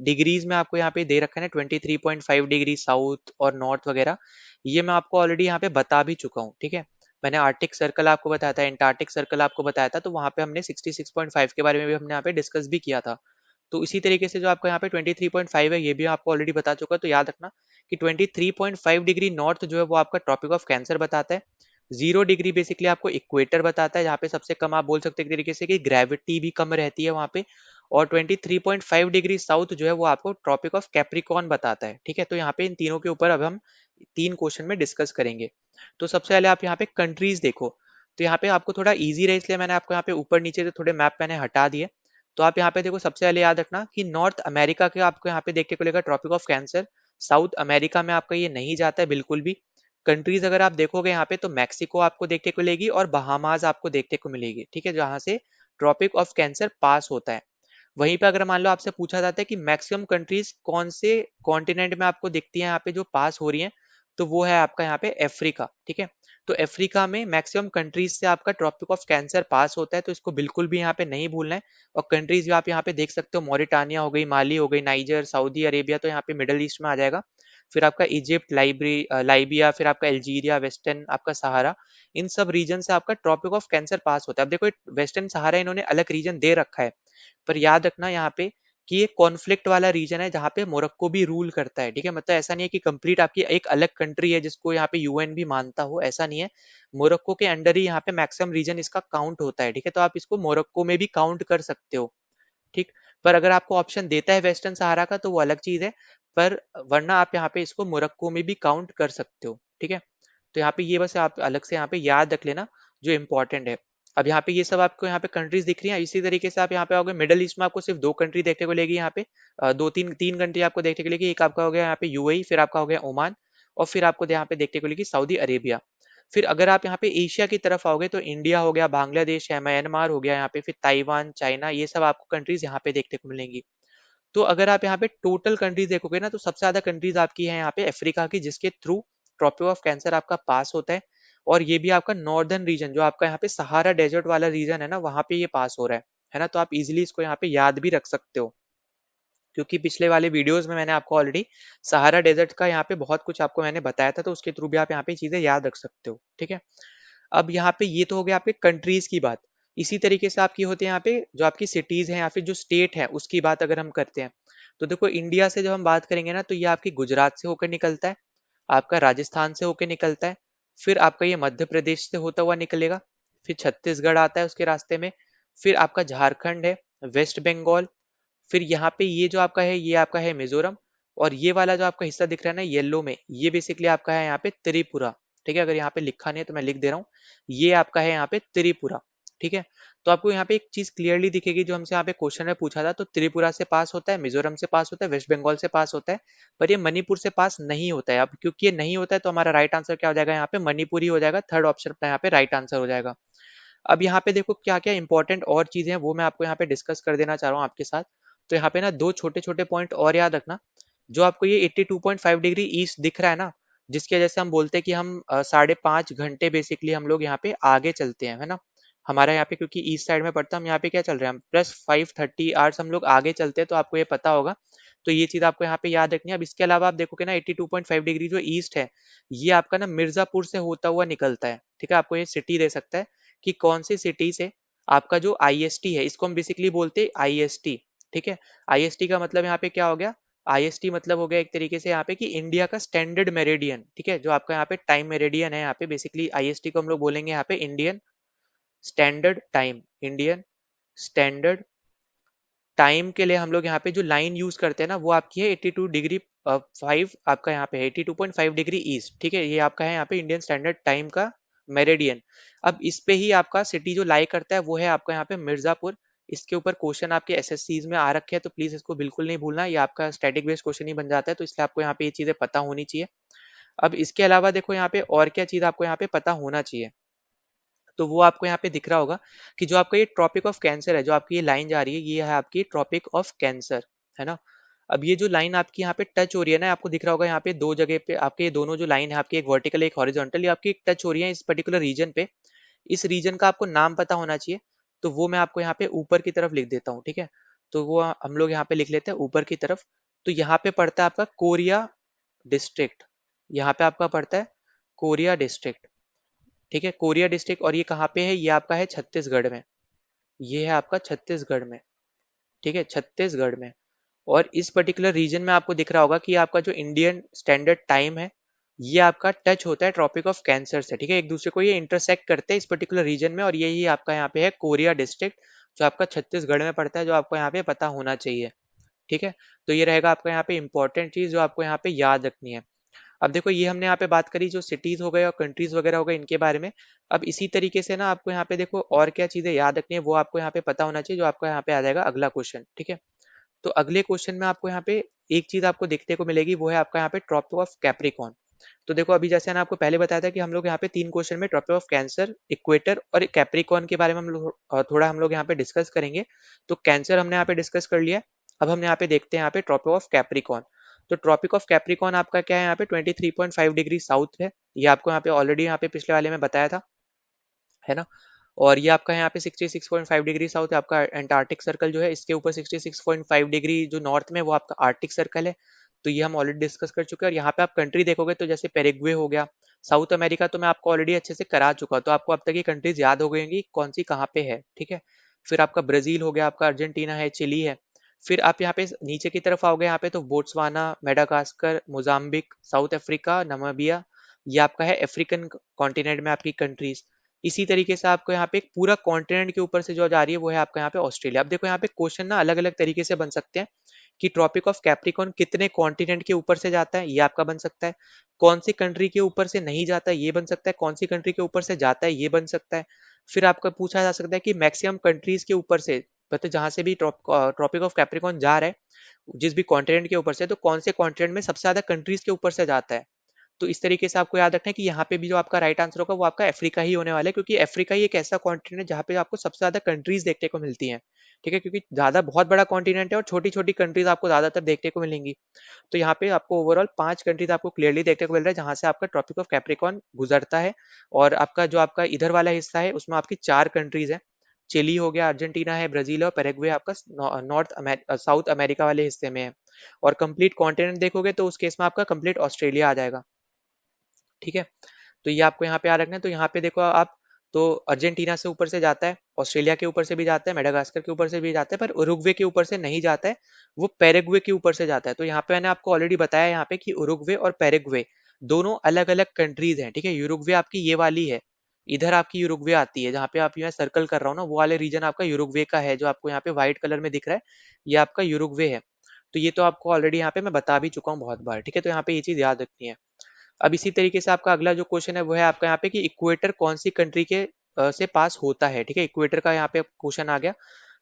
डिग्रीज में आपको यहाँ पे दे रखा है ना 23.5 डिग्री साउथ और नॉर्थ वगैरह, ये मैं आपको ऑलरेडी यहाँ पे बता भी चुका हूँ, ठीक है। मैंने आर्टिक सर्कल आपको बताया था, एंटार्क्टिक सर्कल आपको बताया था, तो वहां पे हमने 66.5 के बारे में भी हमने यहाँ पे डिस्कस भी किया था। तो इसी तरीके से जो आपका यहाँ पे 23.5 है ये भी आपको ऑलरेडी बता चुका है, तो याद रखना कि 23.5 डिग्री नॉर्थ जो है वो आपका ट्रॉपिक ऑफ कैंसर बताता है। 0 डिग्री बेसिकली आपको इक्वेटर बताता है, जहाँ पे सबसे कम आप बोल सकते हैं एक तरीके से कि ग्रेविटी भी कम रहती है वहाँ पे। और 23.5 डिग्री साउथ जो है वो आपको ट्रॉपिक ऑफ कैप्रिकॉन बताता है, ठीक है। तो यहाँ पे इन तीनों के ऊपर अब हम 3 क्वेश्चन में डिस्कस करेंगे। तो सबसे पहले आप यहाँ पे कंट्रीज देखो, तो यहाँ पे आपको थोड़ा इजी रहे इसलिए मैंने आपको यहाँ पे ऊपर नीचे से थोड़े मैप मैंने हटा दिए। तो आप यहाँ पे देखो सबसे पहले याद रखना कि नॉर्थ अमेरिका के आपको यहाँ पे देखने को मिलेगा tropic of cancer. South America में आपका ये नहीं जाता है बिल्कुल भी। कंट्रीज अगर आप देखोगे यहाँ पे तो मैक्सिको आपको देखने को मिलेगी और बहामास आपको देखने को मिलेगी, ठीक है, जहाँ से ट्रॉपिक ऑफ कैंसर पास होता है। वहीं पे अगर मान लो आपसे पूछा जाता है कि मैक्सिमम कंट्रीज कौन से कॉन्टिनेंट में आपको दिखती हैं यहाँ पे जो पास हो रही हैं, तो वो है आपका यहाँ पे अफ्रीका, ठीक है। तो अफ्रीका में मैक्सिमम कंट्रीज से आपका ट्रॉपिक ऑफ कैंसर पास होता है, तो इसको बिल्कुल भी यहाँ पे नहीं भूलना है। और कंट्रीज जो आप यहाँ पे देख सकते हो, मॉरिटानिया हो गई, माली हो गई, नाइजर, सऊदी अरेबिया, तो यहाँ पे मिडल ईस्ट में आ जाएगा। फिर आपका इजिप्ट, लाइबिया, फिर आपका अल्जीरिया, वेस्टर्न आपका सहारा, इन सब रीजन से आपका ट्रॉपिक ऑफ कैंसर पास होता है। अब देखो वेस्टर्न सहारा इन्होंने अलग रीजन दे रखा है, पर याद रखना यहाँ पे कि ये कॉन्फ्लिक्ट वाला रीजन है जहाँ पे मोरक्को भी रूल करता है, ठीक है। मतलब ऐसा नहीं है कि कंप्लीट आपकी एक अलग कंट्री है जिसको यहाँ पे यूएन भी मानता हो, ऐसा नहीं है। मोरक्को के अंडर ही यहाँ पे मैक्सिमम रीजन इसका काउंट होता है, ठीक है। तो आप इसको मोरक्को में भी काउंट कर सकते हो, ठीक। पर अगर आपको ऑप्शन देता है वेस्टर्न सहारा का तो वो अलग चीज है, पर वरना आप यहाँ पे इसको मोरक्को में भी काउंट कर सकते हो, ठीक है। तो यहाँ पे ये बस आप अलग से यहाँ पे याद रख लेना जो इम्पोर्टेंट है। अब यहाँ पे ये सब आपको यहाँ पे कंट्रीज दिख रही हैं। इसी तरीके से आप यहाँ पे आओगे मिडल ईस्ट में, आपको सिर्फ दो कंट्री देखने को मिलेगी यहाँ पे। दो तीन तीन कंट्री आपको देखने को मिलेगी। एक आपका हो गया यहाँ पे यूएई, फिर आपका हो गया ओमान, और फिर आपको यहाँ पे देखने को मिलेगी सऊदी अरेबिया। फिर अगर आप यहाँ पे एशिया की तरफ आओगे तो इंडिया हो गया, बांग्लादेश है, म्यांमार हो गया यहाँ पे, फिर ताइवान, चाइना, ये सब आपको कंट्रीज यहाँ पे देखने को मिलेंगी। तो अगर आप यहाँ पे टोटल कंट्रीज देखोगे ना, तो सबसे ज्यादा कंट्रीज आपकी है यहाँ पे अफ्रीका की, जिसके थ्रू ट्रॉपिक ऑफ कैंसर आपका पास होता है। और ये भी आपका नॉर्दर्न रीजन, जो आपका यहाँ पे सहारा डेजर्ट वाला रीजन है ना, वहां पे ये पास हो रहा है ना। तो आप इजिली इसको यहाँ पे याद भी रख सकते हो, क्योंकि पिछले वाले वीडियोस में मैंने आपको ऑलरेडी सहारा डेजर्ट का यहाँ पे बहुत कुछ आपको मैंने बताया था, तो उसके थ्रू भी आप यहाँ पे चीजें याद रख सकते हो, ठीक है। अब यहाँ पे ये तो हो गया आपके कंट्रीज की बात। इसी तरीके से आपकी होती है यहाँ पे जो आपकी सिटीज हैं या फिर जो स्टेट है उसकी बात अगर हम करते हैं, तो देखो इंडिया से जब हम बात करेंगे ना, तो ये आपकी गुजरात से होकर निकलता है, आपका राजस्थान से होकर निकलता है, फिर आपका ये मध्य प्रदेश से होता हुआ निकलेगा, फिर छत्तीसगढ़ आता है उसके रास्ते में, फिर आपका झारखंड है, वेस्ट बंगाल, फिर यहाँ पे ये जो आपका है ये आपका है मिजोरम, और ये वाला जो आपका हिस्सा दिख रहा है ना येलो में, ये बेसिकली आपका है यहाँ पे त्रिपुरा, ठीक है। अगर यहाँ पे लिखा नहीं है तो मैं लिख दे रहा हूँ, ये आपका है यहाँ पे त्रिपुरा, ठीक है। तो आपको यहाँ पे एक चीज क्लियरली दिखेगी जो हमसे यहाँ पे क्वेश्चन में पूछा था, तो त्रिपुरा से पास होता है, मिजोरम से पास होता है, वेस्ट बंगाल से पास होता है, पर ये मणिपुर से पास नहीं होता है। अब क्योंकि ये नहीं होता है तो हमारा राइट आंसर क्या हो जाएगा, यहाँ पे मणिपुर ही हो जाएगा। थर्ड ऑप्शन अपना यहाँ पे राइट आंसर हो जाएगा। अब यहाँ पे देखो क्या क्या इंपॉर्टेंट और चीजें हैं वो मैं आपको यहाँ पे डिस्कस कर देना चाह रहा हूँ आपके साथ। तो यहाँ पे ना दो छोटे छोटे पॉइंट और याद रखना। जो आपको ये 82.5 डिग्री ईस्ट दिख रहा है ना, जिसकी वजह से हम बोलते हैं कि हम 5.5 घंटे बेसिकली हम लोग यहाँ पे आगे चलते हैं, है ना। हमारा यहाँ पे क्योंकि ईस्ट साइड में पड़ता है, हम यहाँ पे क्या चल रहे हैं, हम +530 आवर्स हम लोग आगे चलते हैं, तो आपको ये पता होगा। तो ये चीज आपको यहाँ पे याद रखनी है। अब इसके अलावा आप देखोगे ना 82.5 डिग्री जो ईस्ट है, ये आपका ना मिर्जापुर से होता हुआ निकलता है, ठीक है। आपको ये सिटी दे सकता है कि कौन सी सिटी से आपका जो आईएसटी है, इसको हम बेसिकली बोलते हैं आईएसटी, ठीक है। आईएसटी का मतलब यहाँ पे क्या हो गया, आईएसटी मतलब हो गया एक तरीके से यहाँ पे कि इंडिया का स्टैंडर्ड मेरिडियन, ठीक है। जो आपका यहाँ पे टाइम मेरिडियन है, यहाँ पे बेसिकली आईएसटी को हम लोग बोलेंगे यहाँ पे Indian standard time, Indian standard time के लिए हम लोग यहाँ पे जो लाइन यूज करते हैं ना, वो आपकी है 82 डिग्री 5, आपका यहाँ पे है 82.5 डिग्री ईस्ट, ठीक है। ये आपका है यहाँ पे इंडियन स्टैंडर्ड टाइम का मेरिडियन। अब इस पे ही आपका सिटी जो लाई करता है वो है आपका यहाँ पे मिर्जापुर। इसके ऊपर क्वेश्चन आपके एसएससीज में आ रखे हैं, तो प्लीज इसको बिल्कुल नहीं भूलना, ये आपका स्टैटिक बेस्ड क्वेश्चन ही बन जाता है, तो इसलिए आपको यहाँ पे ये चीजें पता होनी चाहिए। अब इसके अलावा देखो यहाँ पे और क्या चीज आपको यहाँ पे पता होना चाहिए, तो वो आपको यहाँ पे दिख रहा होगा कि जो आपका ये ट्रॉपिक ऑफ कैंसर है, जो आपकी ये लाइन जा रही है, ये है आपकी ट्रॉपिक ऑफ कैंसर, है ना। अब ये जो लाइन आपकी यहाँ पे टच हो रही है ना, आपको दिख रहा होगा यहाँ पे दो जगह पे आपके ये दोनों जो लाइन है आपकी, एक वर्टिकल एक हॉरिजॉन्टल, ये आपकी टच हो रही है इस पर्टिकुलर रीजन पे। इस रीजन का आपको नाम पता होना चाहिए, तो वो मैं आपको यहाँ पे ऊपर की तरफ लिख देता हूँ, ठीक है। तो वो हम लोग यहाँ पे लिख लेते हैं ऊपर की तरफ। तो यहाँ पे पड़ता है आपका कोरिया डिस्ट्रिक्ट, यहाँ पे आपका पड़ता है कोरिया डिस्ट्रिक्ट, ठीक है, कोरिया डिस्ट्रिक्ट। और ये कहाँ पे है, ये आपका है छत्तीसगढ़ में, ये है आपका छत्तीसगढ़ में, ठीक है, छत्तीसगढ़ में। और इस पर्टिकुलर रीजन में आपको दिख रहा होगा कि आपका जो इंडियन स्टैंडर्ड टाइम है, ये आपका टच होता है ट्रॉपिक ऑफ कैंसर से, ठीक है। एक दूसरे को ये इंटरसेक्ट करते हैं इस पर्टिकुलर रीजन में, और यही आपका यहाँ पे है कोरिया डिस्ट्रिक्ट, जो आपका छत्तीसगढ़ में पड़ता है, जो आपको यहाँ पे पता होना चाहिए, ठीक है। तो ये रहेगा आपका यहाँ पे इंपॉर्टेंट चीज जो आपको यहाँ पे याद रखनी है। अब देखो ये हमने यहाँ पे बात करी जो सिटीज हो गए और कंट्रीज वगैरह हो गए इनके बारे में। अब इसी तरीके से ना आपको यहाँ पे देखो और क्या चीजें याद रखनी है वो आपको यहाँ पे पता होना चाहिए, जो आपको यहाँ पे आ जाएगा अगला क्वेश्चन, ठीक है। तो अगले क्वेश्चन में आपको यहाँ पे एक चीज आपको देखने को मिलेगी, वो है आपका यहाँ पे ट्रॉपिक ऑफ कैप्रिकॉर्न। तो देखो अभी जैसे मैंने आपको पहले बताया था कि हम लोग यहाँ पे 3 क्वेश्चन में ट्रॉपिक ऑफ कैंसर, इक्वेटर और कैप्रिकॉर्न के बारे में हम लोग थोड़ा हम लोग यहाँ पे डिस्कस करेंगे। तो कैंसर हमने यहाँ पे डिस्कस कर लिया। अब हम यहाँ पे देखते हैं यहाँ पे ट्रॉपिक ऑफ कैप्रिकॉर्न। तो ट्रॉपिक ऑफ कैप्रिकॉर्न आपका क्या है, यहाँ पे 23.5 डिग्री साउथ है। ये आपको यहाँ पे ऑलरेडी यहाँ पे पिछले वाले में बताया था, है ना। और ये आपका यहाँ पे 66.5 डिग्री साउथ है। आपका एंटार्क्टिक सर्कल जो है इसके ऊपर 66.5 डिग्री जो नॉर्थ में वो आपका आर्टिक सर्कल है। तो ये हम ऑलरेडी डिस्कस कर चुके हैं। और यहाँ पे आप कंट्री देखोगे तो जैसे पेरेग्वे हो गया, साउथ अमेरिका तो मैं आपको ऑलरेडी अच्छे से करा चुका, तो आपको अब तक ये कंट्रीज याद हो गई होंगी कौन सी कहाँ पे है, ठीक है। फिर आपका ब्राजील हो गया, आपका अर्जेंटीना है, चिली है। फिर आप यहाँ पे नीचे की तरफ आओगे, यहाँ पे तो Botswana, Madagascar, Mozambique, south Africa, Namibia, ये आपका है अफ्रीकन कॉन्टिनेंट में आपकी कंट्रीज। इसी तरीके से आपको यहाँ पे एक पूरा कॉन्टिनेंट के ऊपर से जो जा रही है वो है आपका यहाँ पे ऑस्ट्रेलिया। अब देखो यहाँ पे क्वेश्चन ना अलग अलग तरीके से बन सकते हैं कि ट्रॉपिक ऑफ कैप्रिकॉर्न कितने कॉन्टिनेंट के ऊपर से जाता है, ये आपका बन सकता है। कौन सी कंट्री के ऊपर से नहीं जाता है, ये बन सकता है। कौन सी कंट्री के ऊपर से जाता है, ये बन सकता है। फिर आपका पूछा जा सकता है कि मैक्सिमम कंट्रीज के ऊपर से, मतलब जहां से भी ट्रॉपिक ऑफ कैप्रिकॉर्न जा रहा है जिस भी कॉन्टिनेंट के ऊपर से, तो कौन से कॉन्टिनेंट में सबसे ज्यादा कंट्रीज के ऊपर से जाता है। तो इस तरीके से आपको याद रखना है कि यहाँ पे भी जो आपका राइट आंसर होगा वो आपका अफ्रीका ही होने वाला है, क्योंकि अफ्रीका ही एक ऐसा कॉन्टिनेंट है जहाँ पे आपको सबसे ज्यादा कंट्रीज देखने को मिलती हैं, ठीक है। क्योंकि ज्यादा बहुत बड़ा कॉन्टिनेंट है और छोटी छोटी कंट्रीज आपको ज्यादातर देखने को मिलेंगी। तो यहाँ पे आपको ओवरऑल 5 कंट्रीज आपको क्लियरली देखने को मिल रहा है जहां से आपका ट्रॉपिक ऑफ कैप्रिकॉर्न गुजरता है। और आपका जो आपका इधर वाला हिस्सा है उसमें आपकी 4 कंट्रीज है। चिली हो गया, अर्जेंटीना है, ब्राजील और पैराग्वे आपका साउथ अमेरिका वाले हिस्से में है। और कंप्लीट कॉन्टिनेंट देखोगे तो उस केस में आपका कंप्लीट ऑस्ट्रेलिया आ जाएगा, ठीक है। तो ये आपको यहाँ पे याद रखना है। तो यहाँ पे देखो आप, तो अर्जेंटीना से ऊपर से जाता है, ऑस्ट्रेलिया के ऊपर से भी जाता है, मेडागास्कर के ऊपर से भी जाता है, पर उरुग्वे के ऊपर से नहीं जाता है, वो पैराग्वे के ऊपर से जाता है। तो यहाँ पे मैंने आपको ऑलरेडी बताया यहाँ पे कि उरुग्वे और पैराग्वे दोनों अलग अलग कंट्रीज हैं, ठीक है। यूरुग्वे आपकी ये वाली है, इधर आपकी यूरुग्वे आती है, जहाँ पे आप यहाँ सर्कल कर रहा हूँ ना वो वाले रीजन आपका यूरुग्वे का है, जो आपको यहाँ पे व्हाइट कलर में दिख रहा है, ये आपका यूरुग्वे है। तो ये तो आपको ऑलरेडी यहाँ पे मैं बता भी चुका हूँ बहुत बार, ठीक है। तो यहाँ पे ये चीज याद रखनी है। अब इसी तरीके से आपका अगला जो क्वेश्चन है वो है आपका यहाँ पे कि इक्वेटर कौन सी कंट्री के से पास होता है, ठीक है। इक्वेटर का यहाँ पे क्वेश्चन आ गया।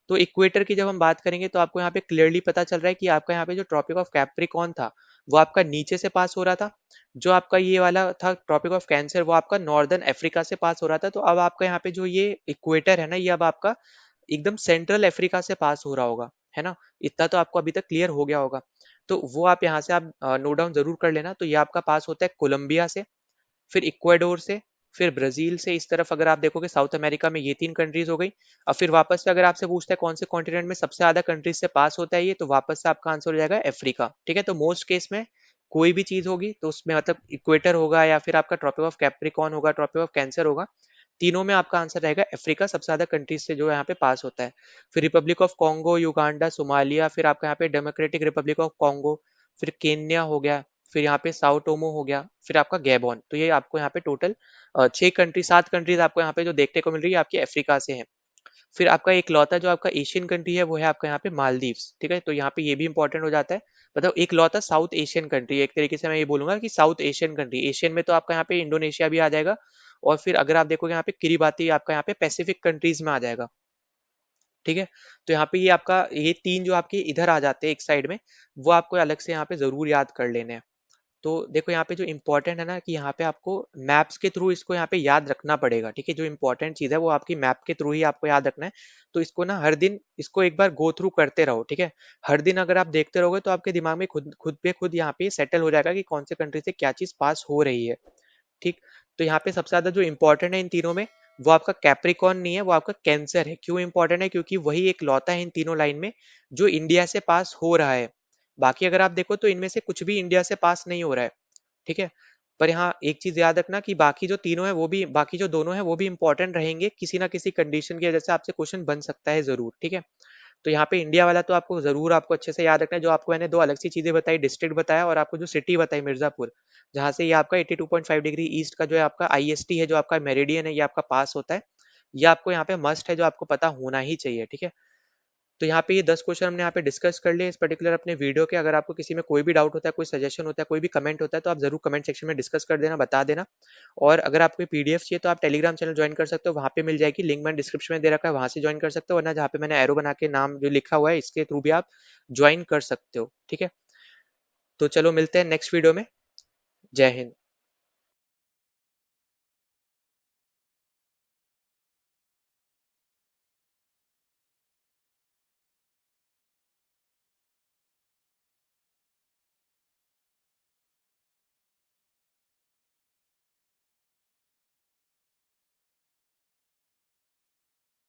तो इक्वेटर की जब हम बात करेंगे तो आपको यहाँ पे क्लियरली पता चल रहा है कि आपका यहाँ पे जो ट्रॉपिक ऑफ कैप्रिकॉर्न था वो आपका नीचे से पास हो रहा था। जो आपका ये वाला था ट्रॉपिक ऑफ कैंसर वो आपका नॉर्दर्न अफ्रीका से पास हो रहा था। तो अब आपका यहाँ पे जो ये इक्वेटर है ना, ये अब आपका एकदम सेंट्रल अफ्रीका से पास हो रहा होगा, है ना। इतना तो आपको अभी तक क्लियर हो गया होगा। तो वो आप यहाँ से आप नोट डाउन जरूर कर लेना। तो ये आपका पास होता है कोलंबिया से, फिर इक्वाडोर से, फिर ब्राजील से। इस तरफ अगर आप देखोगे साउथ अमेरिका में ये 3 कंट्रीज हो गई। और फिर वापस से अगर आपसे पूछता है कौन से कॉन्टिनेंट में सबसे ज्यादा कंट्रीज से पास होता है ये, तो वापस से आपका आंसर हो जाएगा अफ्रीका, ठीक है। तो मोस्ट केस में कोई भी चीज होगी तो उसमें मतलब इक्वेटर होगा या फिर आपका ट्रॉपिक ऑफ कैप्रिकॉर्न होगा, ट्रॉपिक ऑफ कैंसर होगा, तीनों में आपका आंसर रहेगा अफ्रीका सबसे ज्यादा कंट्रीज से जो यहाँ पे पास होता है। फिर Republic of Congo, Uganda, Somalia, फिर आपका यहाँ पे डेमोक्रेटिक रिपब्लिक ऑफ कॉन्गो, फिर केन्या हो गया, फिर यहाँ पे साओ टोमो हो गया, फिर आपका गैबॉन। तो ये आपको यहाँ पे टोटल 6 कंट्री 7 कंट्रीज आपको यहाँ पे जो देखने को मिल रही है आपकी अफ्रीका से है। फिर आपका एक लौता जो आपका एशियन कंट्री है वो है आपका यहाँ पे मालदीव्स, ठीक है। तो यहाँ पे ये भी इंपॉर्टेंट हो जाता है, मतलब एक लौता साउथ एशियन कंट्री, एक तरीके से मैं ये बोलूंगा कि साउथ एशियन कंट्री। एशियन में तो आपका यहाँ पे इंडोनेशिया भी आ जाएगा। और फिर अगर आप देखोगे यहाँ पे किरिबाती आपका यहाँ पे पैसिफिक कंट्रीज में आ जाएगा, ठीक है। तो यहाँ पे ये आपका ये 3 जो आपके इधर आ जाते हैं एक साइड में, वो आपको अलग से यहाँ पे जरूर याद कर लेने हैं। तो देखो यहाँ पे जो इम्पोर्टेंट है ना कि यहाँ पे आपको मैप्स के थ्रू इसको यहाँ पे याद रखना पड़ेगा, ठीक है। जो इम्पोर्टेंट चीज है वो आपकी मैप के थ्रू ही आपको याद रखना है। तो इसको ना हर दिन इसको एक बार गो थ्रू करते रहो, ठीक है। हर दिन अगर आप देखते रहोगे तो आपके दिमाग में खुद खुद पे खुद यहाँ पे सेटल हो जाएगा कि कौन से कंट्री से क्या चीज पास हो रही है, ठीक। तो यहाँ पे सबसे ज्यादा जो इंपॉर्टेंट है इन तीनों में वो आपका कैप्रिकॉन नहीं है, वो आपका कैंसर है। क्यों इंपॉर्टेंट है, क्योंकि वही एक लौता है इन तीनों लाइन में जो इंडिया से पास हो रहा है। बाकी अगर आप देखो तो इनमें से कुछ भी इंडिया से पास नहीं हो रहा है, ठीक है। पर यहाँ एक चीज याद रखना कि बाकी जो तीनों है वो भी, बाकी जो दोनों है वो भी इंपॉर्टेंट रहेंगे किसी ना किसी कंडीशन की वजह से, आपसे क्वेश्चन बन सकता है जरूर, ठीक है। तो यहाँ पे इंडिया वाला तो आपको जरूर आपको अच्छे से याद रखना है। जो आपको मैंने दो अलग सी चीजें बताई, डिस्ट्रिक्ट बताया और आपको जो सिटी बताई मिर्जापुर, जहाँ से ये आपका 82.5 डिग्री ईस्ट का जो है आपका आईएसटी है, जो आपका मेरिडियन है, ये आपका पास होता है। ये आपको यहाँ पे मस्ट है, जो आपको पता होना ही चाहिए, ठीक है। तो यहाँ पे ये 10 क्वेश्चन हमने यहाँ पे डिस्कस कर लिए इस पर्टिकुलर अपने वीडियो के। अगर आपको किसी में कोई भी डाउट होता है, कोई सजेशन होता है, कोई भी कमेंट होता है, तो आप जरूर कमेंट सेक्शन में डिस्कस कर देना, बता देना। और अगर आपको पीडीएफ चाहिए तो आप टेलीग्राम चैनल ज्वाइन कर सकते हो, वहाँ पे मिल जाएगी, लिंक मैंने डिस्क्रिप्शन में दे रखा है, वहाँ से ज्वाइन कर सकते हो। वरना जहाँ पे मैंने एरो बना के नाम जो लिखा हुआ है इसके थ्रू भी आप ज्वाइन कर सकते हो। ठीक है, तो चलो मिलते हैं नेक्स्ट वीडियो में। जय हिंद।